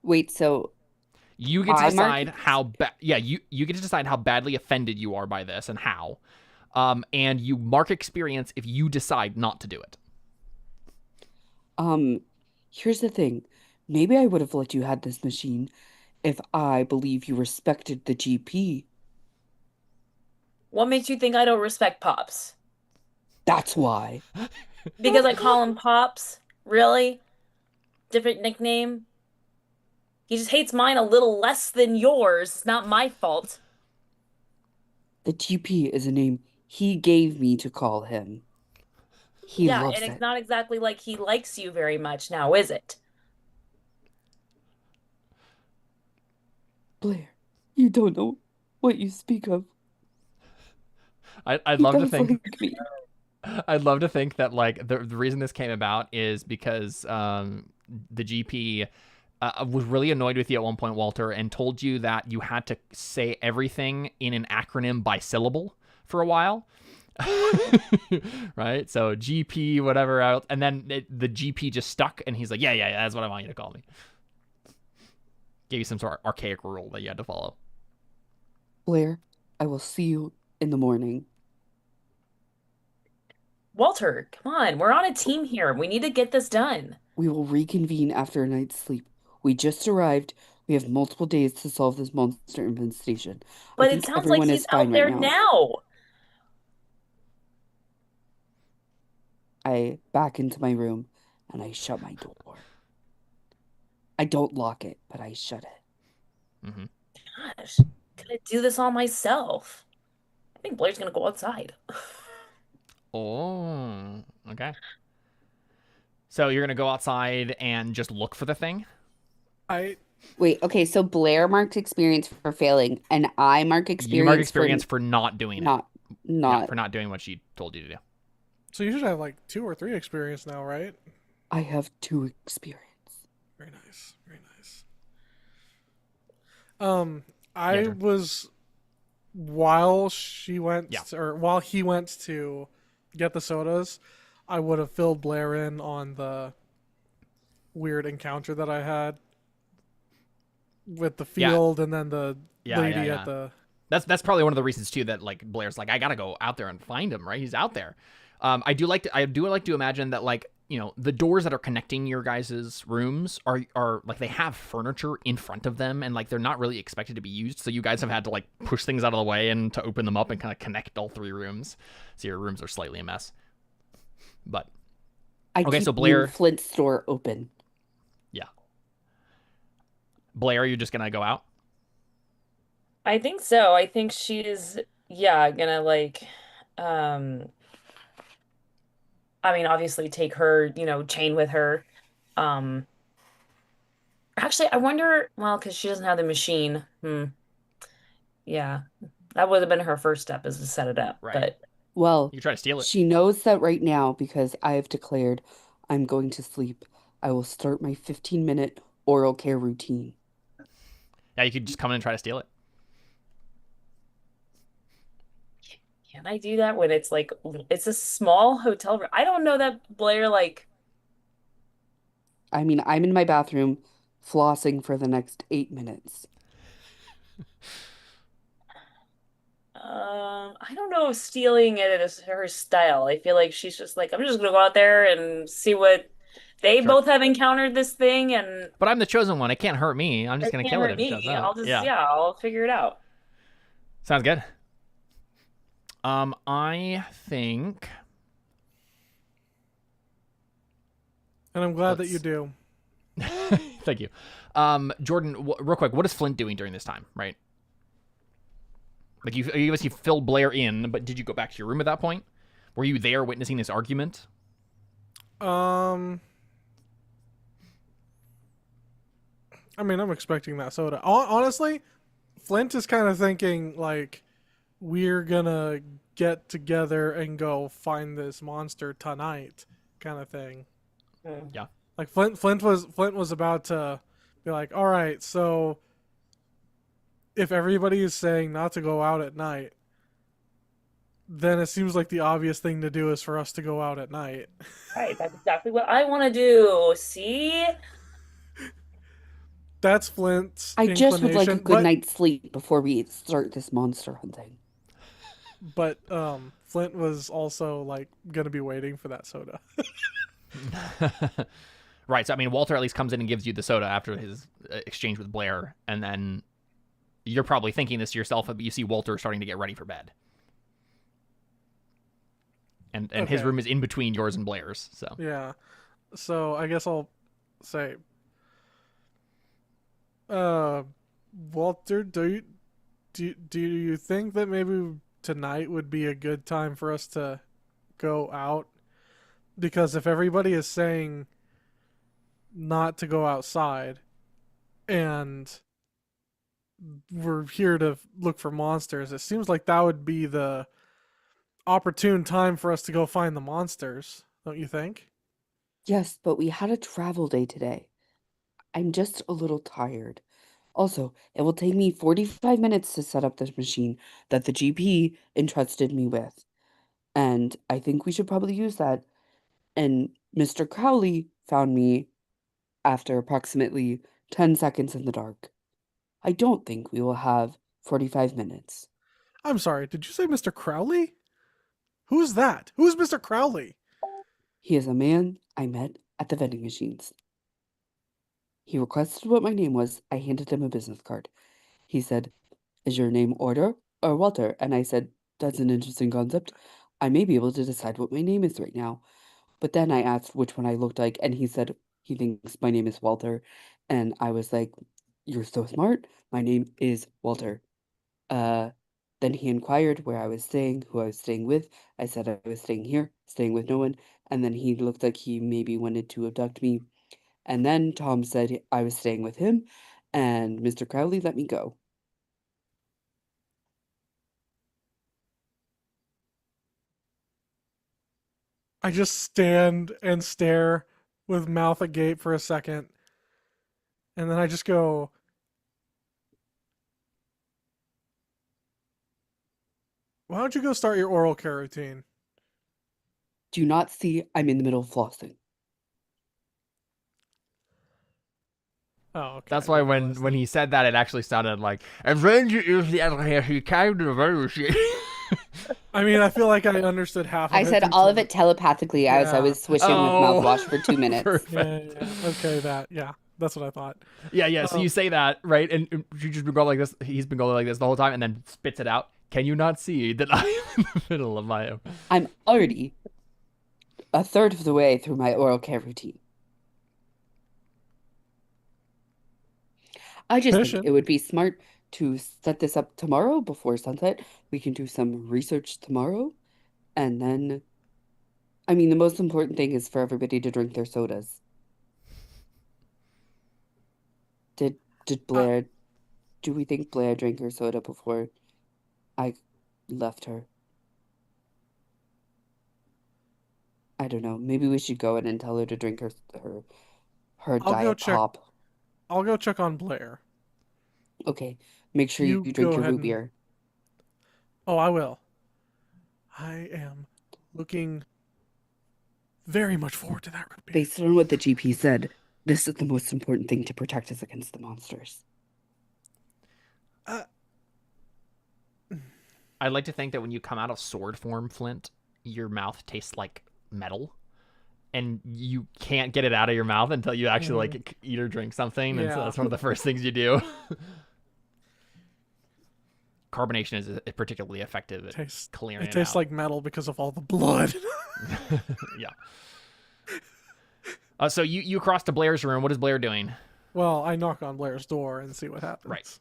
Wait, so You get to I mark decide how you get to decide how badly offended you are by this and how. And you mark experience if you decide not to do it. here's the thing. Maybe I would have let you have this machine if I believe you respected the GP. What makes you think I don't respect Pops? That's why. Because I call him Pops? Really? different nickname. He just hates mine a little less than yours. It's not my fault. The GP is a name he gave me to call him. He Yeah, loves and it's it. not exactly like he likes you very much now, is it? Blair, you don't know what you speak of. I'd He love to does think. like me. I'd love to think that like the reason this came about is because the GP was really annoyed with you at one point, Walter, and told you that you had to say everything in an acronym by syllable for a while. Right? So GP, whatever else. And then the GP just stuck, and he's like, yeah, that's what I want you to call me. Gave you some sort of archaic rule that you had to follow. Blair, I will see you in the morning. Walter, come on. We're on a team here. We need to get this done. We will reconvene after a night's sleep. We just arrived. We have multiple days to solve this monster infestation. I But it think sounds like everyone he's is fine out right there now. now. I back into my room and I shut my door. I don't lock it, but I shut it. Mm-hmm. Gosh, could I do this all myself? I think Blair's gonna go outside. Oh, okay. So you're gonna go outside and just look for the thing? Wait, okay, so Blair marked experience for failing, and I mark experience You mark experience for not doing not it. not Yeah, for not doing what she told you to do. So you should have like 2 or 3 experience now, right? I have 2 experience. Very nice. Very nice. I Drew. was while she went Yeah. or while he went to get the sodas, I would have filled Blair in on the weird encounter that I had with the Yeah. field and then the Yeah, lady yeah. at the That's probably one of the reasons too that like Blair's like, I gotta go out there and find him, right? He's out there. I do like to imagine that, like, you know, the doors that are connecting your guys' rooms are like they have furniture in front of them, and like they're not really expected to be used. So you guys have had to like push things out of the way and to open them up and kind of connect all 3 rooms. So your rooms are slightly a mess. But I Okay, keep so Blair- Flint's door open. Blair, you're just gonna go out? I think so. I think she's, yeah, gonna like, um, I mean, obviously take her, chain with her. Um, Actually, I wonder, well, because she doesn't have the machine. Yeah, that would have been her first step is to set it up. Right. But Well, You try to steal it. she knows that right now because I have declared I'm going to sleep. I will start my 15-minute oral care routine. Yeah, you could just come in and try to steal it. can I do that when it's like it's a small hotel room? I don't know that Blair like. I mean, I'm in my bathroom flossing for the next 8 minutes. I don't know if stealing it is her style. I feel like she's just like, I'm just gonna go out there and see what they Sure. both have encountered this thing, and But I'm the chosen one. It can't hurt me. I'm just it gonna can't kill it hurt if it me. shows I'll up. just Yeah. I'll figure it out. Sounds good. I think and I'm glad that Let's- you do. Thank you. Jordan, real quick, what is Flint doing during this time, right? Like, you obviously filled Blair in, but did you go back to your room at that point? Were you there witnessing this argument? I mean, I'm expecting that soda. Honestly, Flint is kind of thinking like we're gonna get together and go find this monster tonight, kind of thing. Yeah. Like Flint was about to be like, all right, so if everybody is saying not to go out at night, then it seems like the obvious thing to do is for us to go out at night. Right, that's exactly what I want to do. See? That's Flint's I just would like a inclination, good night's sleep before we start this monster hunting. But Flint was also like gonna be waiting for that soda. Right. So, I mean, Walter at least comes in and gives you the soda after his exchange with Blair, and then you're probably thinking this to yourself, but you see Walter starting to get ready for bed. And his Okay. room is in between yours and Blair's, so. Yeah. So I guess I'll say, uh, Walter, do you think that maybe tonight would be a good time for us to go out? Because if everybody is saying not to go outside and we're here to look for monsters, it seems like that would be the opportune time for us to go find the monsters, don't you think? Yes, but we had a travel day today. I'm just a little tired. Also, it will take me 45 minutes to set up this machine that the GP entrusted me with. And I think we should probably use that. And Mr. Crowley found me after approximately 10 seconds in the dark. I don't think we will have 45 minutes. I'm sorry, did you say Mr. Crowley? Who's that? Who's Mr. Crowley? He is a man I met at the vending machines. He requested what my name was. I handed him a business card. He said, "Is your name Order or Walter?" And I said, "That's an interesting concept. I may be able to decide what my name is right now." But then I asked which one I looked like, and he said he thinks my name is Walter. And I was like, "You're so smart. My name is Walter." Uh, then he inquired where I was staying, who I was staying with. I said I was staying here, staying with no one. And then he looked like he maybe wanted to abduct me. And then Tom said I was staying with him, and Mr. Crowley let me go. I just stand and stare with mouth agape for a second, and then I just go, why don't you go start your oral care routine? Do you not see I'm in the middle of flossing? Oh, okay. That's why when he said that, it actually sounded like, and then you use the other hand, he came to the very machine. I mean, I feel like I understood half of I it. said all of it telepathically as I Yeah. was swishing with mouthwash for 2 minutes. Perfect. Yeah. Okay, that's what I thought. Yeah. So you say that, right? And you just been going like this. He's been going like this the whole time, and then spits it out. Can you not see that I am in the middle of my? I'm already a third of the way through my oral care routine. I just think Efficient. it would be smart to set this up tomorrow before sunset. We can do some research tomorrow. And then, I mean, the most important thing is for everybody to drink their sodas. Did Blair, do we think Blair drank her soda before I left her? I don't know. Maybe we should go in and tell her to drink her I'll go diet check. pop. I'll go check on Blair. Okay, make sure You you go drink your ahead root and- beer. Oh, I will. I am looking very much forward to that root beer. Based on what the GP said, this is the most important thing to protect us against the monsters. I'd like to think that when you come out of sword form, Flint, your mouth tastes like metal, and you can't get it out of your mouth until you actually like eat or drink something. And so Yeah. that's one of the first things you do. Carbonation is particularly effective at clearing It tastes out. like metal because of all the blood. Yeah. So you cross to Blair's room. What is Blair doing? Well, I knock on Blair's door and see what happens. Right.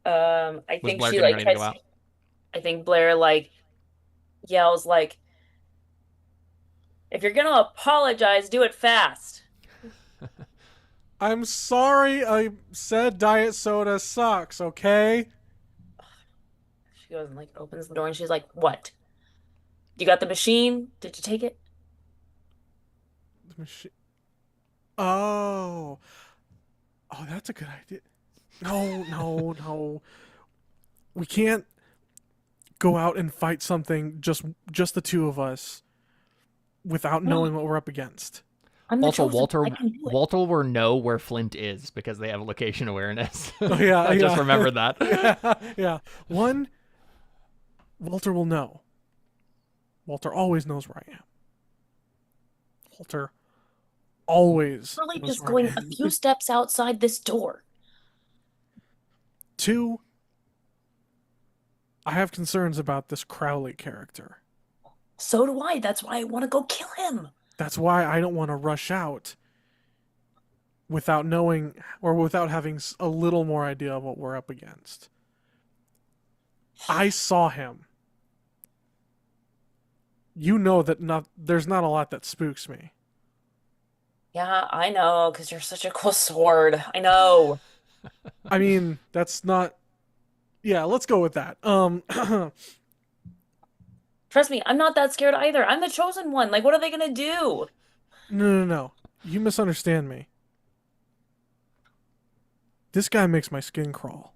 I Was think Blair she getting like ready to tries go out? I think Blair like yells like, "If you're gonna apologize, do it fast." I'm sorry I said diet soda sucks, okay? She goes and like opens the door and she's like, "What? You got the machine? Did you take it?" The machi- Oh. Oh, that's a good idea. No. We can't go out and fight something just the two of us without knowing what we're up against. I'm the Also, chosen one. I can do it. Walter will know where Flint is because they have location awareness. Oh, yeah, I just yeah. remembered that. Yeah. One, Walter will know. Walter always knows where I am. Walter always Really knows just where I going am. a few steps outside this door. Two, I have concerns about this Crowley character. So do I. That's why I want to go kill him. That's why I don't want to rush out without knowing or without having a little more idea of what we're up against. I saw him. You know that there's not a lot that spooks me. Yeah, I know, because you're such a cool sword. I know. I mean, that's not. Yeah, let's go with that. Trust me, I'm not that scared either. I'm the chosen one. Like, what are they gonna do? No. You misunderstand me. This guy makes my skin crawl.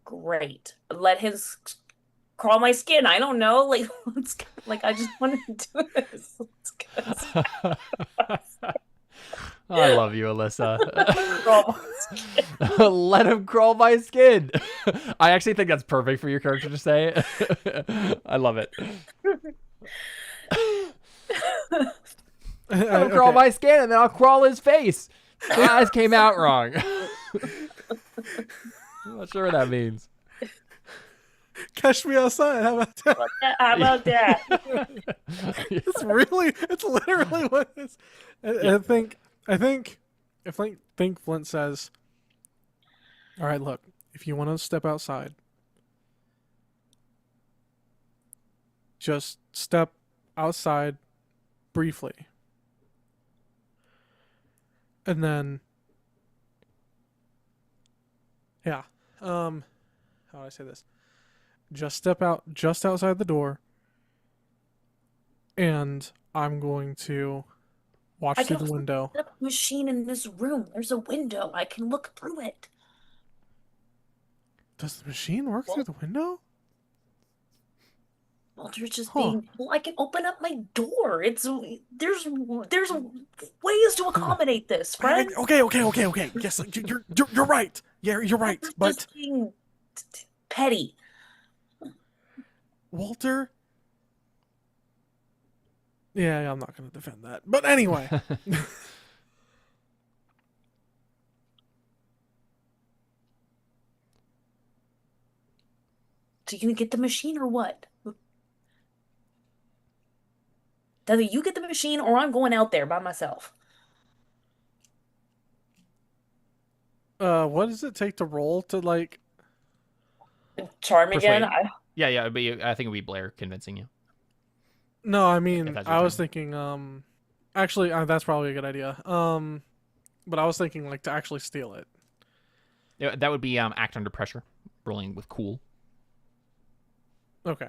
Great. Let him crawl my skin. I don't know. Like, let's like I just want to do this. Let's go. I love you, Alyssa. Crawl my skin. Let him crawl my skin. I actually think that's perfect for your character to say. I love it. Let him crawl my skin, and then I'll crawl his face. My eyes came out wrong. I'm not sure what that means. Catch me outside. How about that? How about that? It's literally what it is. I think Flint says, all right, look, if you want to step outside, just step outside briefly. And then, yeah, how do I say this? Just step out just outside the door, and I'm going to watch I through can the window. set up a machine in this room. There's a window. I can look through it. Does the machine work through the window? Walter's just Huh. being. Well, I can open up my door. There's ways to accommodate this, friend. Okay. Yes, you're right. Yeah, you're right. Walter's But just being petty. Walter. Yeah, I'm not going to defend that. But anyway. So you gonna get the machine or what? Either you get the machine or I'm going out there by myself. What does it take to roll to like? Charm again. Persuade. Yeah, but I think it would be Blair convincing you. No, I If mean, that's your I was turn. thinking. Actually, that's probably a good idea. But I was thinking like to actually steal it. Yeah, that would be act under pressure, rolling with cool. Okay.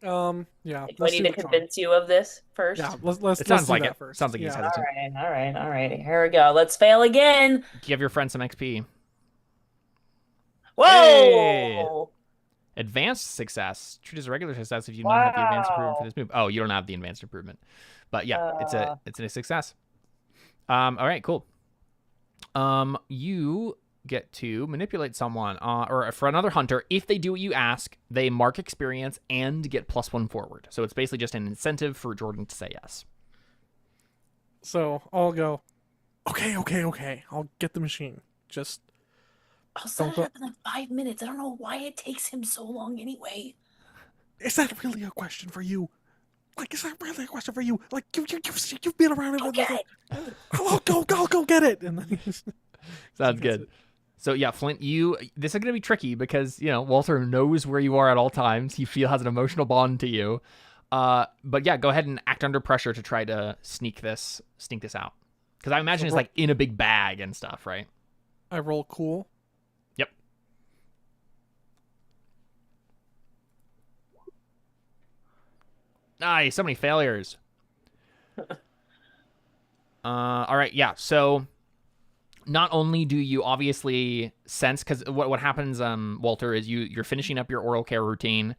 Yeah. Do I Let's need do to the charm. convince you of this first? Yeah, let's It sounds do like that it. first. Sounds like he's Yeah. hesitant. All right. Here we go. Let's fail again. Give your friend some XP. Whoa! Hey! Advanced success. Treat as a regular success if you don't have the advanced improvement for Wow. this move. Oh, you don't have the advanced improvement. But yeah, it's a success. All right, cool. You get to manipulate someone or for another hunter. If they do what you ask, they mark experience and get +1 forward. So it's basically just an incentive for Jordan to say yes. So I'll go. Okay. I'll get the machine. Just I'll set Don't it go- up in like 5 minutes. I don't know why it takes him so long anyway. is that really a question for you? Like, is that really a question for you? Like, you've been around Go it. get it. I'll go get it. And then Sounds good. So yeah, Flint, this is going to be tricky because, Walter knows where you are at all times. He has an emotional bond to you. But yeah, go ahead and act under pressure to try to sneak this out. Because I imagine it's like in a big bag and stuff, right? I roll cool. Yep. Nice, so many failures. All right, yeah. So not only do you obviously sense, because what happens, Walter, is you're finishing up your oral care routine,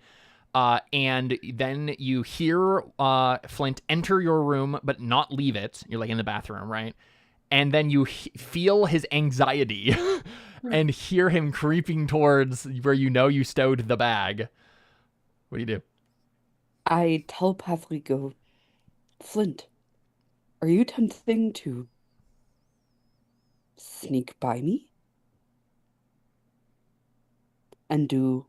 and then you hear Flint enter your room but not leave it. You're like in the bathroom, right? And then you feel his anxiety and hear him creeping towards where you stowed the bag. What do you do? I telepathically go, Flint, are you attempting to sneak by me and do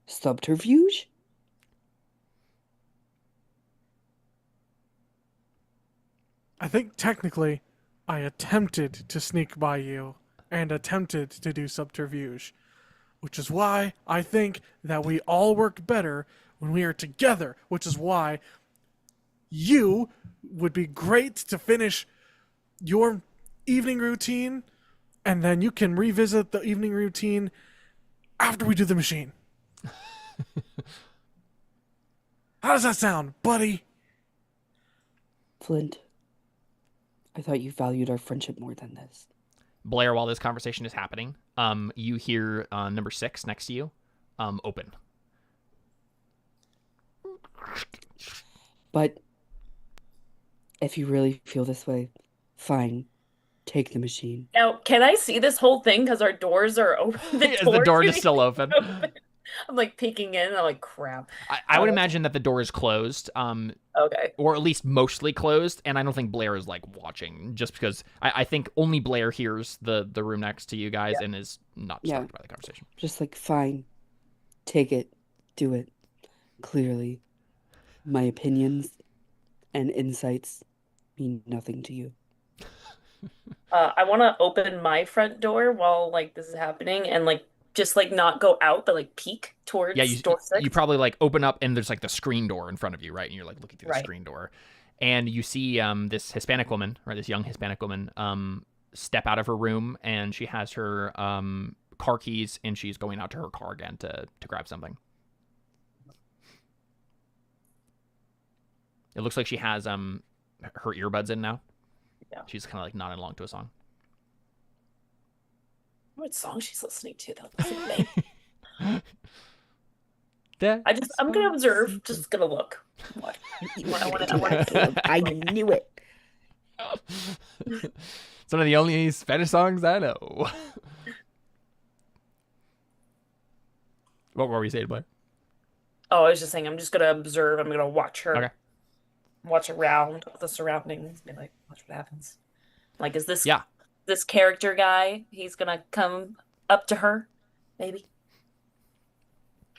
subterfuge? I think technically I attempted to sneak by you and attempted to do subterfuge, which is why I think that we all work better when we are together, which is why you would be great to finish your evening routine, and then you can revisit the evening routine after we do the machine. How does that sound, buddy? Flint, I thought you valued our friendship more than this. Blair, while this conversation is happening, you hear number 6 next to you open. But if you really feel this way, fine. Take the machine. Now, can I see this whole thing? Because our doors are open. The door is still open. I'm like peeking in. And I'm like, crap. I would imagine that the door is closed, Okay. or at least mostly closed, and I don't think Blair is like watching, just because I think only Blair hears the room next to you guys and is not distracted by the conversation. Just like, fine. Take it. Do it. Clearly, my opinions and insights mean nothing to you. I want to open my front door while like this is happening and like just like not go out but like peek towards door 6. You probably like open up and there's like the screen door in front of you, right? And you're like looking through the Right. screen door, and you see this Hispanic woman, right? This young Hispanic woman, step out of her room, and she has her car keys, and she's going out to her car again to grab something. It looks like she has her earbuds in now. Yeah. She's kind of like nodding along to a song. What song she's listening to though? That's the thing. That I'm gonna observe, just gonna look. What? I knew it. It's one of the only Spanish songs I know. What were we saying, Blair? Oh, I was just saying I'm just gonna observe. I'm gonna watch her. Okay. Watch around the surroundings. Be like, watch what happens. Like, is this Yeah. this character guy? He's gonna come up to her, maybe.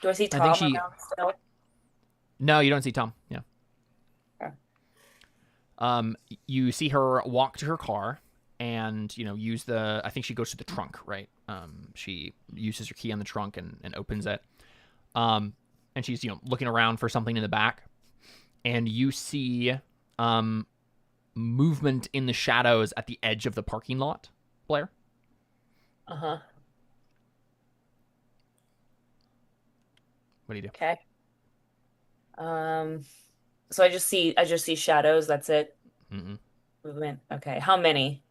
Do I see Tom think around still? No, you don't see Tom. Yeah. Okay. You see her walk to her car and, use I think she goes to the trunk, right? She uses her key on the trunk and opens it. And she's, looking around for something in the back. And you see movement in the shadows at the edge of the parking lot, Blair. Uh-huh. What do you do? Okay. So I just see shadows, that's it. Mm-mm. Movement. Okay. How many?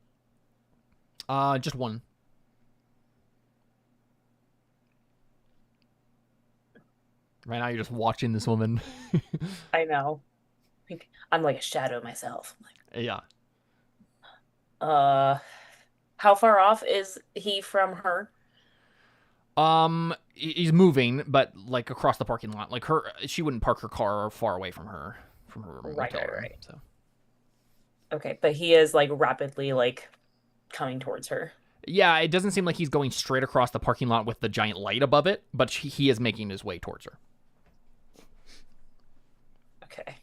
Just one. Right now, you're just watching this woman. I know. I'm like a shadow myself. Yeah. How far off is he from her? He's moving, but like across the parking lot. Like she wouldn't park her car far away from her Right, motel room, right. So Okay, but he is like rapidly like coming towards her. yeah, it doesn't seem like he's going straight across the parking lot with the giant light above it, but he is making his way towards her. Okay.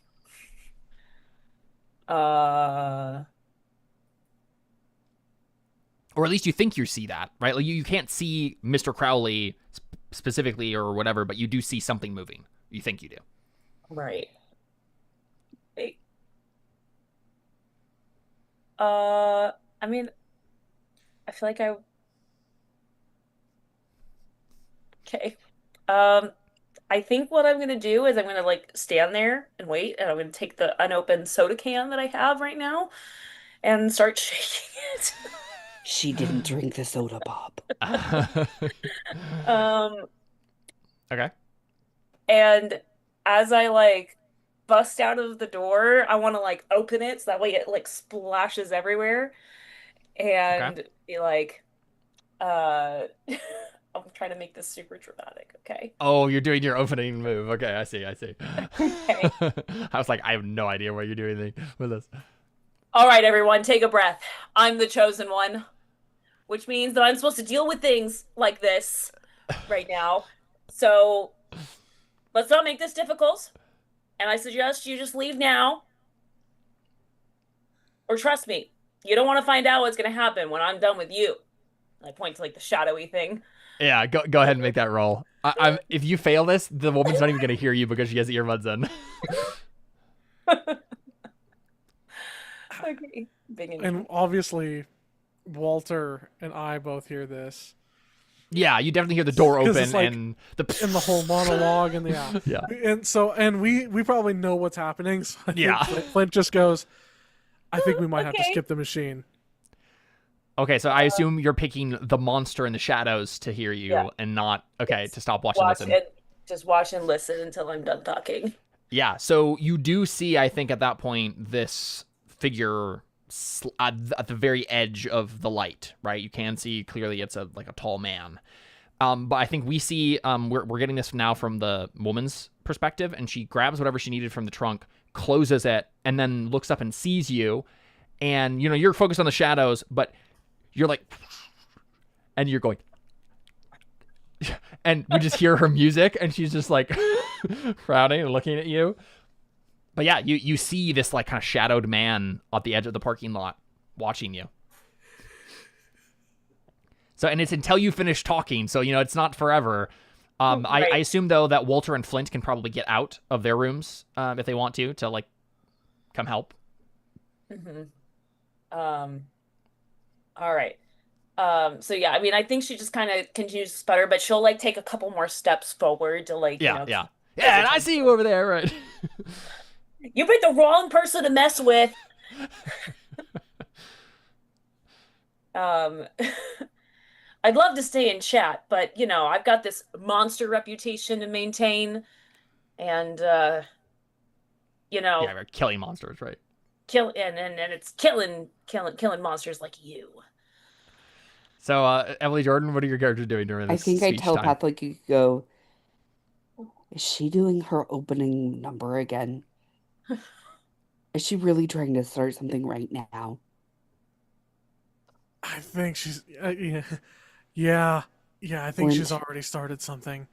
Or at least you think you see that, right? Like you can't see Mr. Crowley specifically or whatever, but you do see something moving. You think you do. Right. Wait. I mean, I feel like okay. I think what I'm gonna do is I'm gonna like stand there and wait, and I'm gonna take the unopened soda can that I have right now and start shaking it. She didn't drink the soda pop. Okay. And as I like bust out of the door, I want to like open it so that way it like splashes everywhere and be like, I'm trying to make this super dramatic, okay? Oh, you're doing your opening move. Okay, I see. Okay. I was like, I have no idea what you're doing with this. All right, everyone, take a breath. I'm the chosen one, which means that I'm supposed to deal with things like this right now. So let's not make this difficult. And I suggest you just leave now. Or trust me, You don't want to find out what's gonna happen when I'm done with you. And I point to like the shadowy thing. Yeah, go ahead and make that roll. If you fail this, the woman's not even gonna hear you because she has earbuds in. Okay. Big And obviously, Walter and I both hear this. Yeah, you definitely hear the door 'Cause open it's like and in the whole monologue and Yeah. And we probably know what's happening. So I think Yeah. Flint just goes, I think we might have to Okay. skip the machine. Okay, so I assume you're picking the monster in the shadows to hear you Yeah. and not Yes. to stop watching Watch listen. it. Just watch and listen until I'm done talking. Yeah, so you do see, I think, at that point, this figure at the very edge of the light, right? You can see clearly it's a tall man. But I think we see we're getting this now from the woman's perspective, and she grabs whatever she needed from the trunk, closes it, and then looks up and sees you. And you're focused on the shadows, but you're like, and you're going, and we just hear her music, and she's just like frowning and looking at you. But yeah, you see this like kind of shadowed man at the edge of the parking lot watching you. So, and it's until you finish talking, so it's not forever. I assume though that Walter and Flint can probably get out of their rooms if they want to like come help. Mm-hmm. All right. So yeah, I mean, I think she just kind of continues to sputter, but she'll like take a couple more steps forward to like, Yeah, and I see you over there, right? You picked the wrong person to mess with. I'd love to stay in chat, but I've got this monster reputation to maintain, and Yeah, we're killing monsters, right? and it's killing monsters like you. So, Emily Jordan, what are your characters doing during I this think I speech time? telepathically go, is she doing her opening number again? Is she really trying to start something right now? I think she's yeah. I think she's Flint. already started something.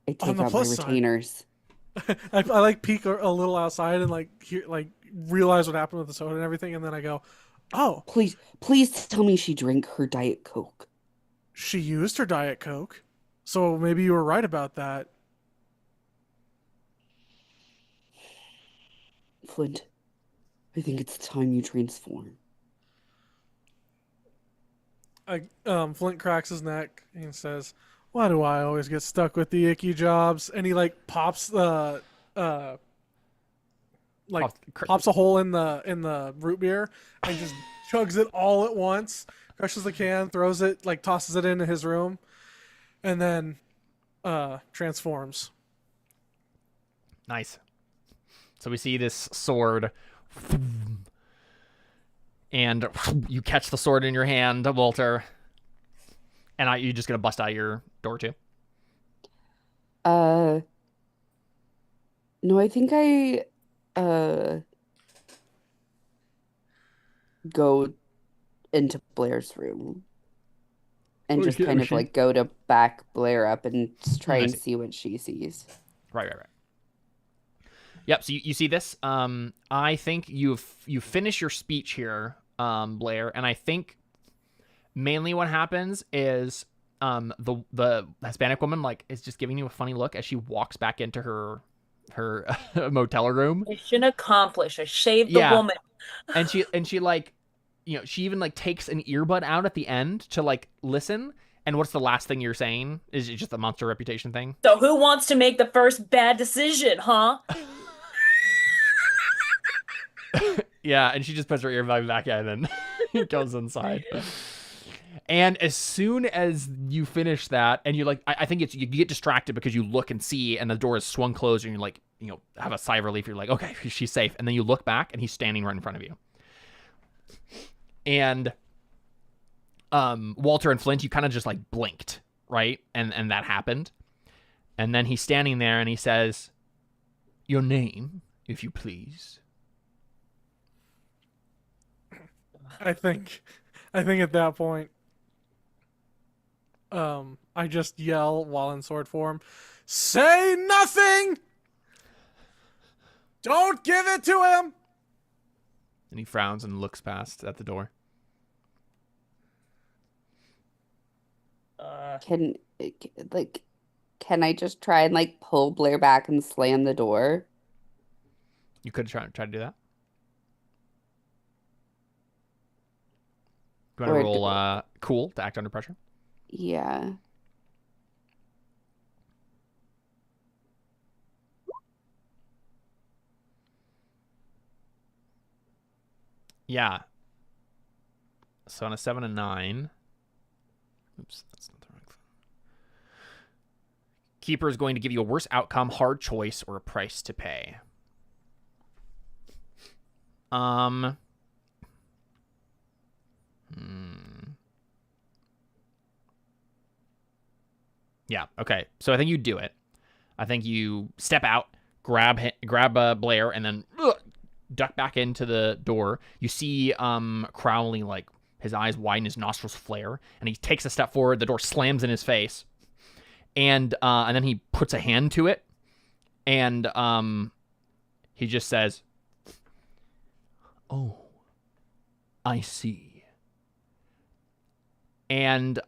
I On take the out my plus side. retainers. I like peek a little outside and like hear, like realize what happened with the soda and everything, and then I go, oh, Please tell me she drank her Diet Coke. she used her Diet Coke, so maybe you were right about that. Flint, I think it's time you transform. Flint cracks his neck and says, "Why do I always get stuck with the icky jobs?" And he like pops the pops a hole in the root beer and just chugs it all at once, crushes the can, throws it, like tosses it into his room, and then transforms. Nice. So we see this sword, and you catch the sword in your hand, Walter. And you just gonna bust out your door too? No, I think I go into Blair's room and just kind of like go to back Blair up and just try and see what she sees. Right. Yep. So you see this. I think you finish your speech here, Blair, and I think mainly what happens is the Hispanic woman like is just giving you a funny look as she walks back into her motel room. Mission accomplished. I shaved the woman. and she like, she even like takes an earbud out at the end to like listen. And what's the last thing you're saying? Is it just a monster reputation thing? So who wants to make the first bad decision, huh? Yeah, and she just puts her earbud back in and goes inside. And as soon as you finish that, and you like, I think it's you get distracted because you look and see, and the door is swung closed, and you're like, have a sigh of relief. You're like, okay, she's safe. And then you look back, and he's standing right in front of you. And Walter and Flint, you kind of just like blinked, right? And that happened. And then he's standing there, and he says, "Your name, if you please." I think at that point, I just yell while in sword form, "Say nothing! Don't give it to him! And he frowns and looks past at the door. Can I just try and like pull Blair back and slam the door? You could try to do that. You want to Or roll cool to act under pressure? Yeah. Yeah. So on a 7 and 9. Oops, that's not the right thing. Keeper is going to give you a worse outcome, hard choice, or a price to pay. Yeah, okay. So I think you do it. I think you step out, grab Blair, and then duck back into the door. You see Crowley, like, his eyes widen, his nostrils flare, and he takes a step forward. The door slams in his face, and then he puts a hand to it, and he just says, "Oh, I see." And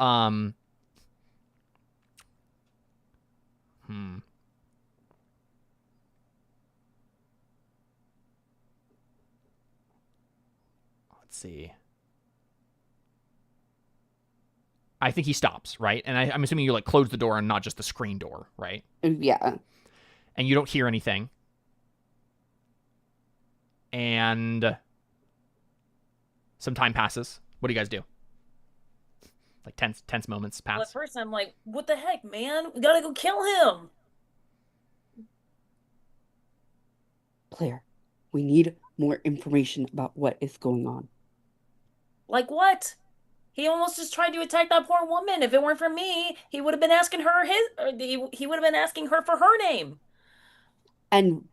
let's see. I think he stops, right? And I'm assuming you like close the door and not just the screen door, right? Yeah. And you don't hear anything. And some time passes. What do you guys do? Like tense moments pass. Well, at first I'm like, what the heck, man? We gotta go kill him. Blair, we need more information about what is going on. Like what? He almost just tried to attack that poor woman. If it weren't for me, he would have been asking her he would have been asking her for her name. And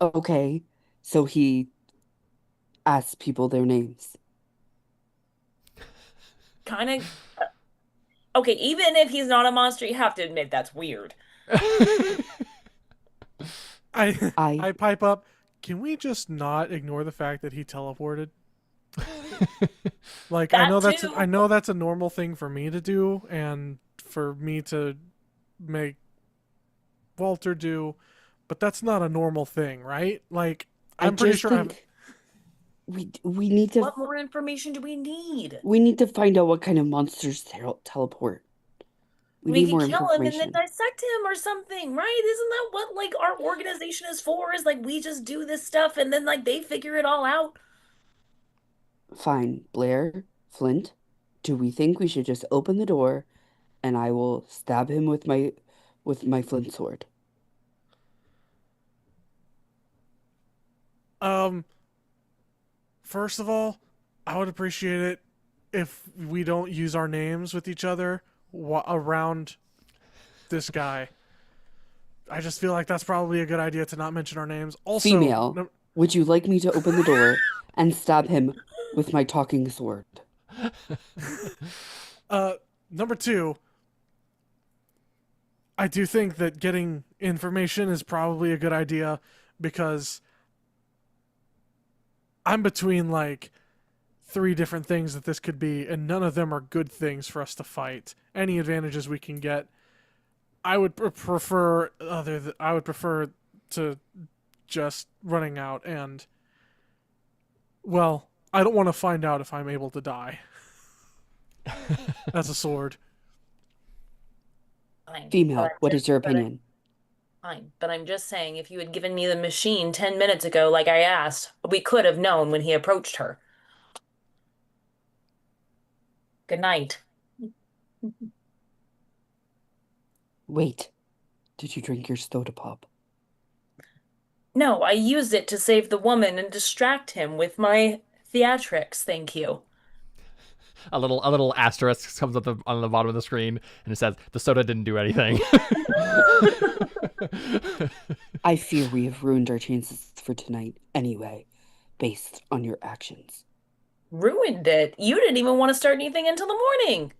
okay, so he asks people their names. Kind of. Okay, even if he's not a monster, you have to admit that's weird. I pipe up. Can we just not ignore the fact that he teleported? Like I know that's a normal thing for me to do and for me to make Walter do, but that's not a normal thing, right? Like I'm pretty sure we need to. What more information do we need? We need to find out what kind of monsters teleport. We need more can kill him and information. then dissect him or something, right? Isn't that what like our organization is for? Is like we just do this stuff and then like they figure it all out. Fine, Blair, Flint, do we think we should just open the door and I will stab him with my flint sword? First of all, I would appreciate it if we don't use our names with each other around this guy. I just feel like that's probably a good idea to not mention our names. Also, female, would you like me to open the door and stab him with my talking sword? Number 2, I do think that getting information is probably a good idea because I'm between like 3 different things that this could be, and none of them are good things for us to fight. Any advantages we can get, I would prefer to just running out and, well, I don't want to find out if I'm able to die. That's a sword. Fine. Female, what is your opinion? Fine, but I'm just saying, if you had given me the machine 10 minutes ago, like I asked, we could have known when he approached her. Good night. Wait, did you drink your soda pop? No, I used it to save the woman and distract him with my theatrics, thank you. A little asterisk comes up on the bottom of the screen, and it says, "The soda didn't do anything." I fear we have ruined our chances for tonight anyway, based on your actions. Ruined it? You didn't even want to start anything until the morning.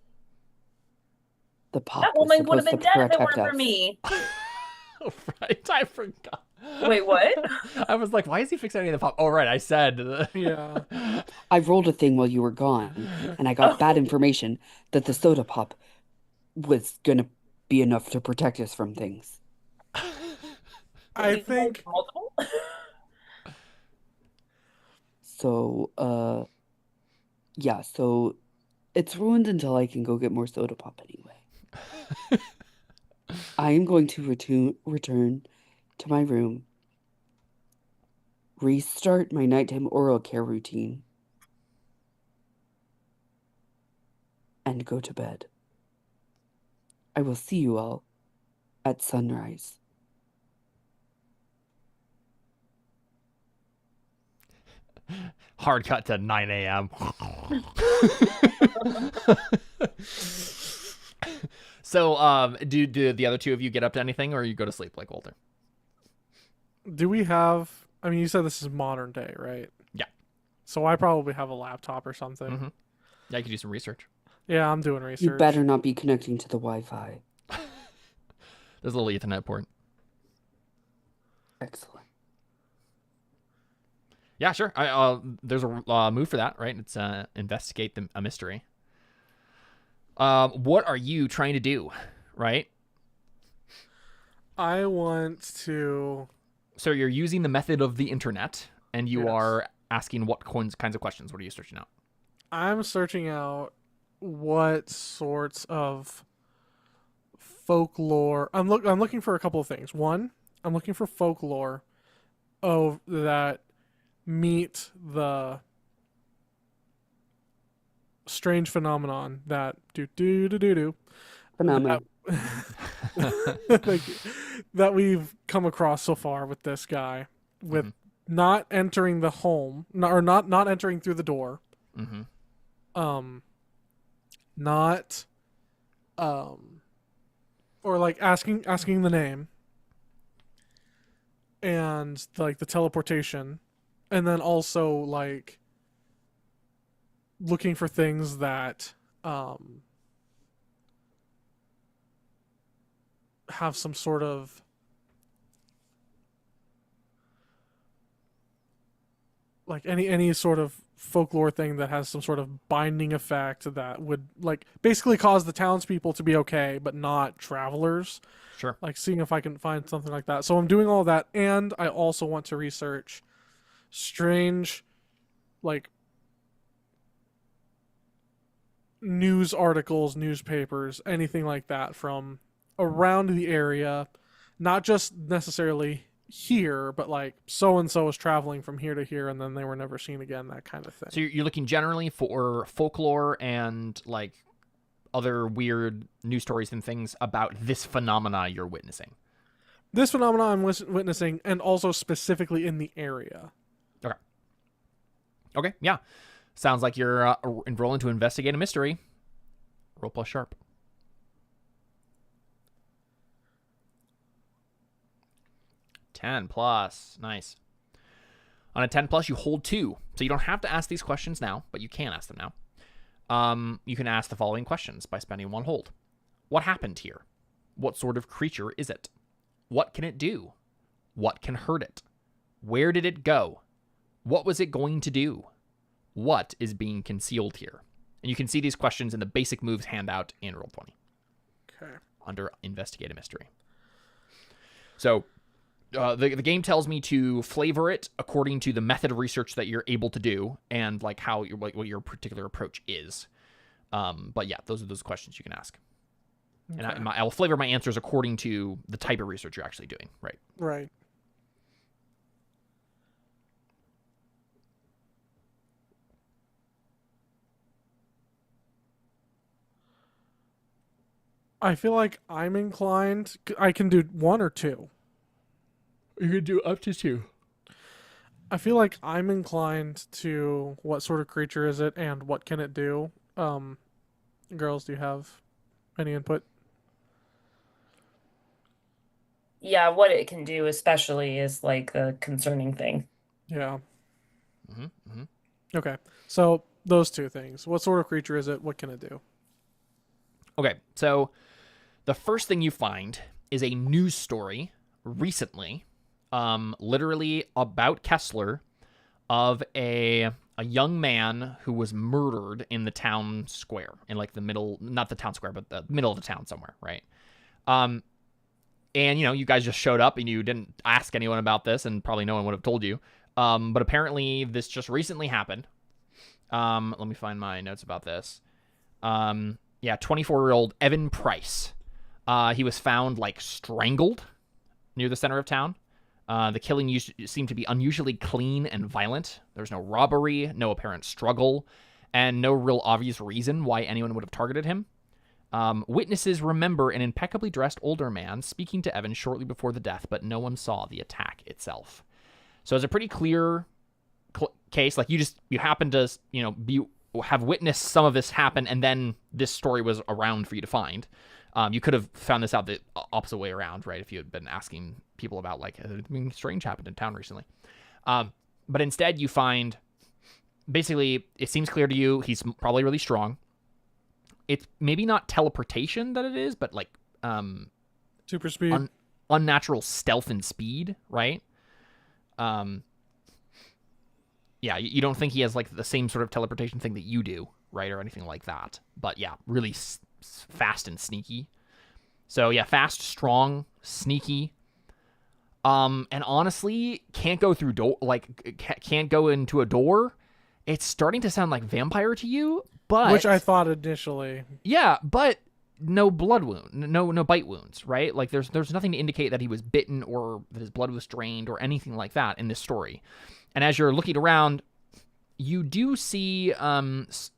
The pop That was woman would have supposed been to dead if it protect weren't for us. me. Right, I forgot. Wait, what? I was like, why is he fixating the pop? Oh, right. I said. Yeah. I rolled a thing while you were gone, and I got bad Oh, information that the soda pop was gonna be enough to protect us from things. but I you rolled think multiple? So, yeah, so it's ruined until I can go get more soda pop anyway. I am going to return to my room, restart my nighttime oral care routine, and go to bed. I will see you all at sunrise. Hard cut to 9 a.m. So, do the other two of you get up to anything, or you go to sleep like Walter? do we have? I mean, you said this is modern day, right? Yeah. So I probably have a laptop or something. Mm-hmm. Yeah, you could do some research. Yeah, I'm doing research. You better not be connecting to the Wi-Fi. There's a little Ethernet port. Excellent. Yeah, sure. There's a move for that, right? It's investigate a mystery. What are you trying to do, right? I want to. So you're using the method of the internet, and you Yes. are asking what kinds of questions. What are you searching out? I'm searching out what sorts of folklore. I'm looking for a couple of things. One, I'm looking for folklore of that meet the strange phenomenon that Phenomenal. Thank you, that we've come across so far with this guy, with not entering the home, or not entering through the door, Mm-hmm. not or like asking the name, and like the teleportation, and then also like looking for things that have some sort of like any sort of folklore thing that has some sort of binding effect that would like basically cause the townspeople to be okay but not travelers, Sure. like seeing if I can find something like that. So I'm doing all that, and I also want to research strange like news articles, newspapers, anything like that from around the area, not just necessarily here, but like so and so was traveling from here to here and then they were never seen again, that kind of thing. So you're looking generally for folklore and like other weird news stories and things about this phenomena you're witnessing. This phenomenon I'm witnessing, and also specifically in the area. Okay, yeah. Sounds like you're enrolling to investigate a mystery. Roll plus sharp. +10. Nice. On a 10+, you hold 2. So you don't have to ask these questions now, but you can ask them now. You can ask the following questions by spending 1 hold. What happened here? What sort of creature is it? What can it do? What can hurt it? Where did it go? What was it going to do? What is being concealed here? And you can see these questions in the basic moves handout in Roll20 Okay. under Investigate a Mystery. So the game tells me to flavor it according to the method of research that you're able to do and like how what your particular approach is. But yeah, those are those questions you can ask. Okay. And I will flavor my answers according to the type of research you're actually doing, right? Right. I feel like I'm inclined. I can do 1 or 2. You can do up to 2. I feel like I'm inclined to what sort of creature is it and what can it do. Girls, do you have any input? Yeah, what it can do especially is like the concerning thing. Yeah. Mm-hmm. Okay. So those 2 things. What sort of creature is it? What can it do? Okay, so the first thing you find is a news story recently literally about Kessler, of a young man who was murdered in the town square, in like the middle, not the town square, but the middle of the town somewhere, right? And you guys just showed up and you didn't ask anyone about this, and probably no one would have told you. But apparently this just recently happened. Let me find my notes about this. 24-year-old Evan Price. He was found like strangled near the center of town. The killing seemed to be unusually clean and violent. There was no robbery, no apparent struggle, and no real obvious reason why anyone would have targeted him. Witnesses remember an impeccably dressed older man speaking to Evan shortly before the death, but no one saw the attack itself. So it's a pretty clear case. Like you happen to, have witnessed some of this happen, and then this story was around for you to find. You could have found this out the opposite way around, right? If you had been asking people about like something strange happened in town recently. But instead you find, basically, it seems clear to you he's probably really strong. It's maybe not teleportation that it is, but like super speed, unnatural stealth and speed, right? Yeah, you don't think he has like the same sort of teleportation thing that you do, right, or anything like that. But yeah, really fast and sneaky. So yeah, fast, strong, sneaky. And honestly, can't go through can't go into a door. It's starting to sound like vampire to you, but which I thought initially. Yeah, but no blood wound, no bite wounds, right? Like there's nothing to indicate that he was bitten or that his blood was drained or anything like that in this story. And as you're looking around, you do see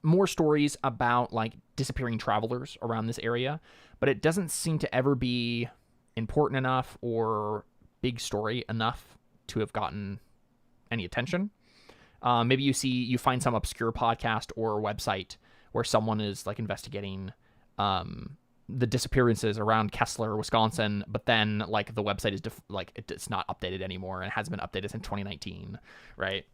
more stories about like disappearing travelers around this area, but it doesn't seem to ever be important enough or big story enough to have gotten any attention. Maybe you find some obscure podcast or website where someone is like investigating the disappearances around Kessler, Wisconsin, but then like the website is it's not updated anymore and hasn't been updated since 2019, right?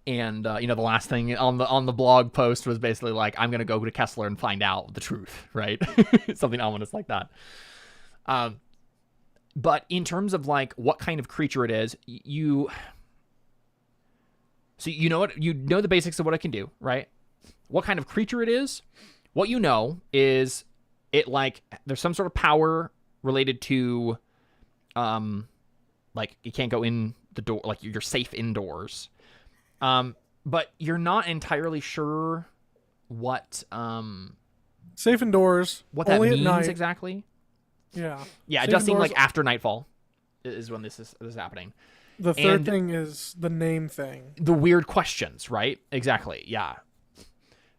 And the last thing on the blog post was basically like, I'm gonna go to Kessler and find out the truth, right? Something ominous like that. But in terms of like what kind of creature it is, you know the basics of what it can do, right? What kind of creature it is. What you know is it like there's some sort of power related to like you can't go in the door, like you're safe indoors. But you're not entirely sure what safe indoors, what that only means at night. Exactly. Yeah. Yeah, safe it does seem indoors, like after nightfall is when this is happening. The third thing is the name thing. The weird questions, right? Exactly. Yeah.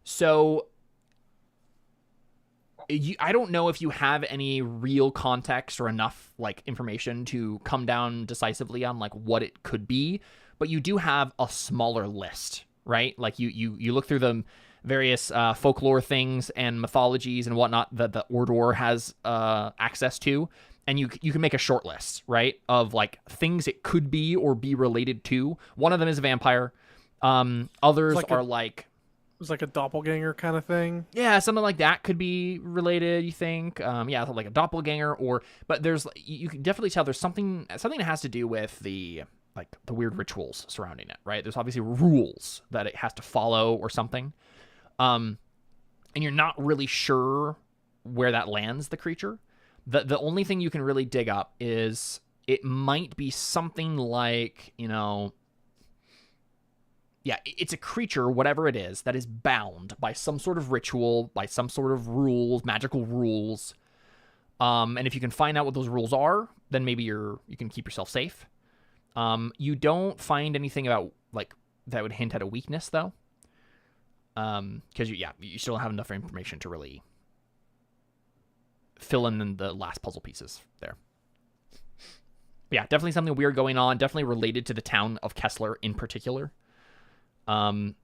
So I don't know if you have any real context or enough like information to come down decisively on like what it could be, but you do have a smaller list, right? Like you look through the various folklore things and mythologies and whatnot that the Ordor has access to, and you can make a short list, right, of like things it could be or be related to. One of them is a vampire. Others are like it's like a doppelganger kind of thing. Yeah, something like that could be related, you think. Yeah, like a doppelganger, but you can definitely tell there's something that has to do with the weird rituals surrounding it, right? There's obviously rules that it has to follow or something. And you're not really sure where that lands the creature. The only thing you can really dig up is it might be something like, yeah, it's a creature, whatever it is, that is bound by some sort of ritual, by some sort of rules, magical rules. And if you can find out what those rules are, then maybe you can keep yourself safe. You don't find anything about like that would hint at a weakness, though. Because you still don't have enough information to really fill in the last puzzle pieces there. But yeah, definitely something weird going on. Definitely related to the town of Kessler in particular. Do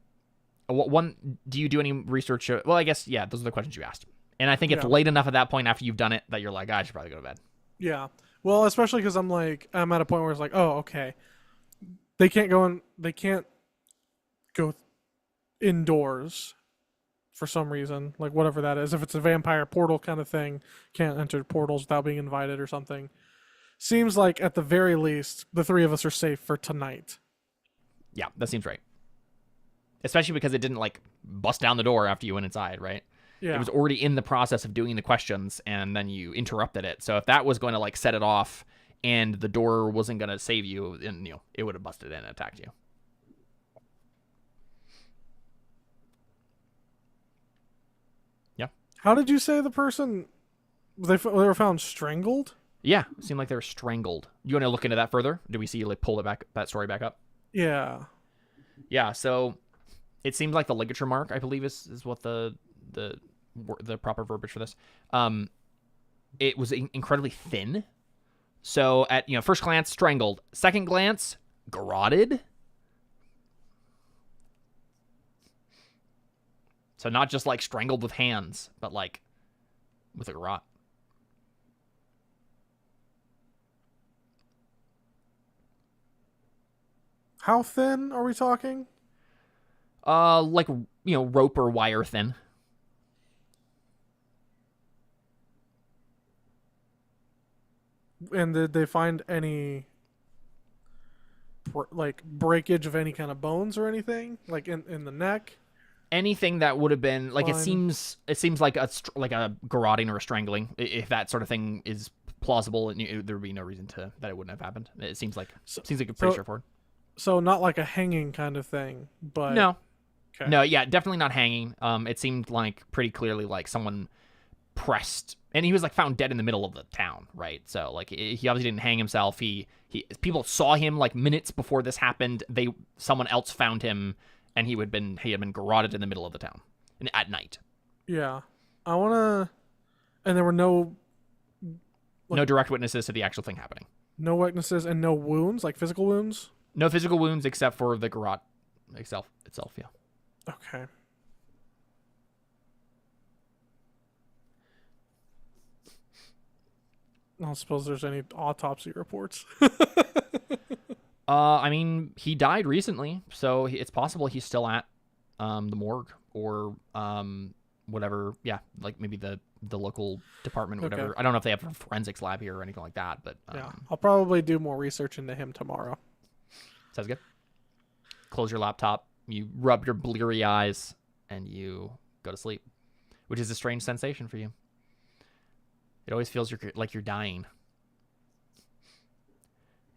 you do any research? Well, I guess, yeah, those are the questions you asked. And I think it's late enough at that point after you've done it that you're like, I should probably go to bed. Yeah. Well, especially because I'm at a point where it's like, oh, okay. They can't go indoors for some reason, like whatever that is. If it's a vampire portal kind of thing, can't enter portals without being invited or something. seems like at the very least the three of us are safe for tonight. Yeah, that seems right. Especially because it didn't like bust down the door after you went inside, right? Yeah. It was already in the process of doing the questions, and then you interrupted it. So if that was going to like set it off, and the door wasn't going to save you, then it would have busted in and attacked you. Yeah. How did you say the person? They were found strangled? Yeah, it seemed like they were strangled. You want to look into that further? Do we see you like pull that story back up? Yeah. Yeah. So it seems like the ligature mark, I believe, is what the proper verbiage for this. It was incredibly thin. So at first glance, strangled. Second glance, garroted. So not just like strangled with hands, but like with a garrote. How thin are we talking? Like rope or wire thin. And did they find any breakage of any kind of bones or anything, like in the neck? Anything that would have been like Fine. it seems like a garroting or a strangling. If that sort of thing is plausible, there would be no reason that it wouldn't have happened. It seems like pretty straightforward. So not like a hanging kind of thing, but No. Okay. No, yeah, definitely not hanging. It seemed like pretty clearly like someone pressed, and he was like found dead in the middle of the town, right? So like he obviously didn't hang himself. He people saw him like minutes before this happened. Someone else found him, and he had been garroted in the middle of the town at night. Yeah, I wanna. And there were no direct witnesses to the actual thing happening. No witnesses and no wounds, like physical wounds. No physical wounds except for the garrote itself. Yeah. Okay. I don't suppose there's any autopsy reports. I mean, he died recently, so it's possible he's still at the morgue or whatever. Yeah, like maybe the local department or whatever. Okay. I don't know if they have a forensics lab here or anything like that, but Yeah, I'll probably do more research into him tomorrow. Sounds good. Close your laptop. You rub your bleary eyes, and you go to sleep, which is a strange sensation for you. It always feels like you're dying.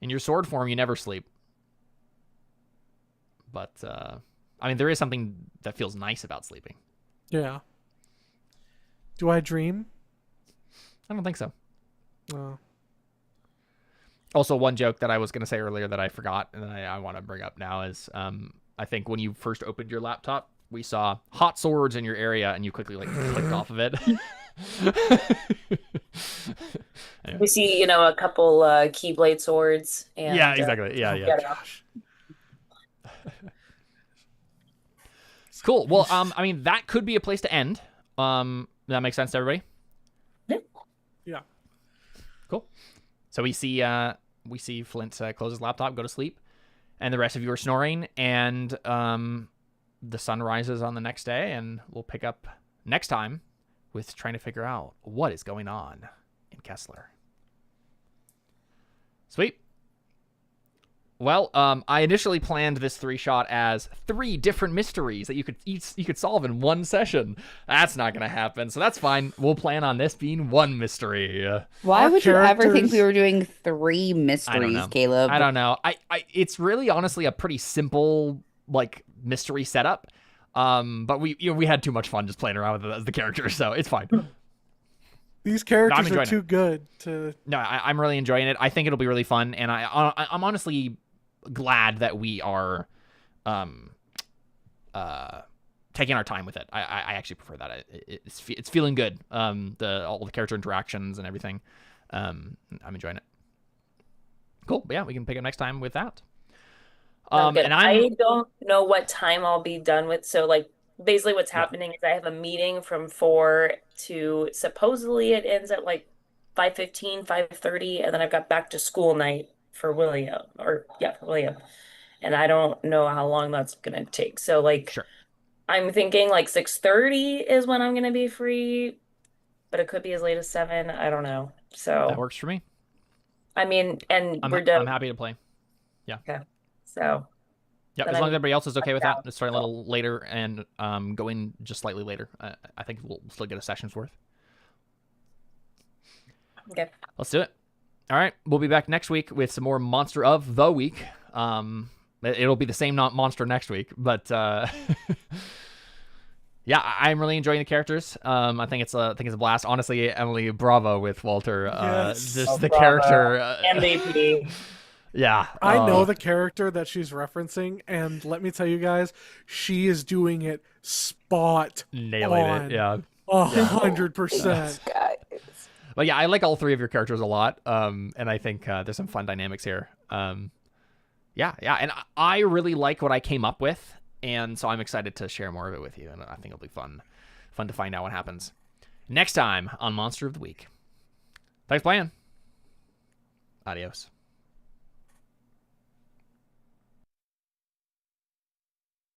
In your sword form, you never sleep. But, I mean, there is something that feels nice about sleeping. Yeah. Do I dream? I don't think so. No. Also, one joke that I was going to say earlier that I forgot and I want to bring up now is I think when you first opened your laptop, we saw hot swords in your area and you quickly like clicked off of it. We see, a couple Keyblade swords. And, yeah, exactly. Yeah. Gosh. Cool. Well, I mean, that could be a place to end. That makes sense to everybody? Yeah. Cool. So we see Flint close his laptop, go to sleep, and the rest of you are snoring, and the sun rises on the next day, and we'll pick up next time with trying to figure out what is going on in Kessler. Sweet. Well, I initially planned this 3-shot as 3 different mysteries that you could solve in one session. That's not gonna happen, so that's fine. We'll plan on this being one mystery. Why Our would you ever think characters- we were doing 3 I don't mysteries, know. Caleb? I don't know. It's really honestly a pretty simple like mystery setup. But we had too much fun just playing around with it as the characters, so it's fine. These characters are enjoying too good to. No, I'm really enjoying it. I think it'll be really fun, and I'm honestly glad that we are taking our time with it. I actually prefer that. It's feeling good. All the character interactions and everything. I'm enjoying it. Cool. But yeah, we can pick up next time with that. Good. And I don't know what time I'll be done with. So, like, basically, what's happening is I have a meeting from 4 to supposedly it ends at like 5:15, 5:30, and then I've got back to school night for William, for William, and I don't know how long that's gonna take. So, like, sure. I'm thinking like 6:30 is when I'm gonna be free, but it could be as late as 7. I don't know. That So, works for me. I mean, and I'm we're done. I'm happy to play. So Yeah, Then as long as I'm everybody else is okay with down. that. Let's start a little later and going just slightly later. I think we'll still get a session's worth. Okay. Let's do it. All right, we'll be back next week with some more Monster of the Week. It'll be the same monster next week, but yeah, I'm really enjoying the characters. I think it's a blast. Honestly, Emily, bravo with Walter. Yes. Just the Bravo. character. MVP. Yeah, I know the character that she's referencing, and let me tell you guys, she is doing it spot nailing on. it. Yeah. 100%. Guys. But yeah, I like all three of your characters a lot, and I think there's some fun dynamics here. Yeah, and I really like what I came up with, and so I'm excited to share more of it with you, and I think it'll be fun to find out what happens next time on Monster of the Week. Thanks for playing. Adios.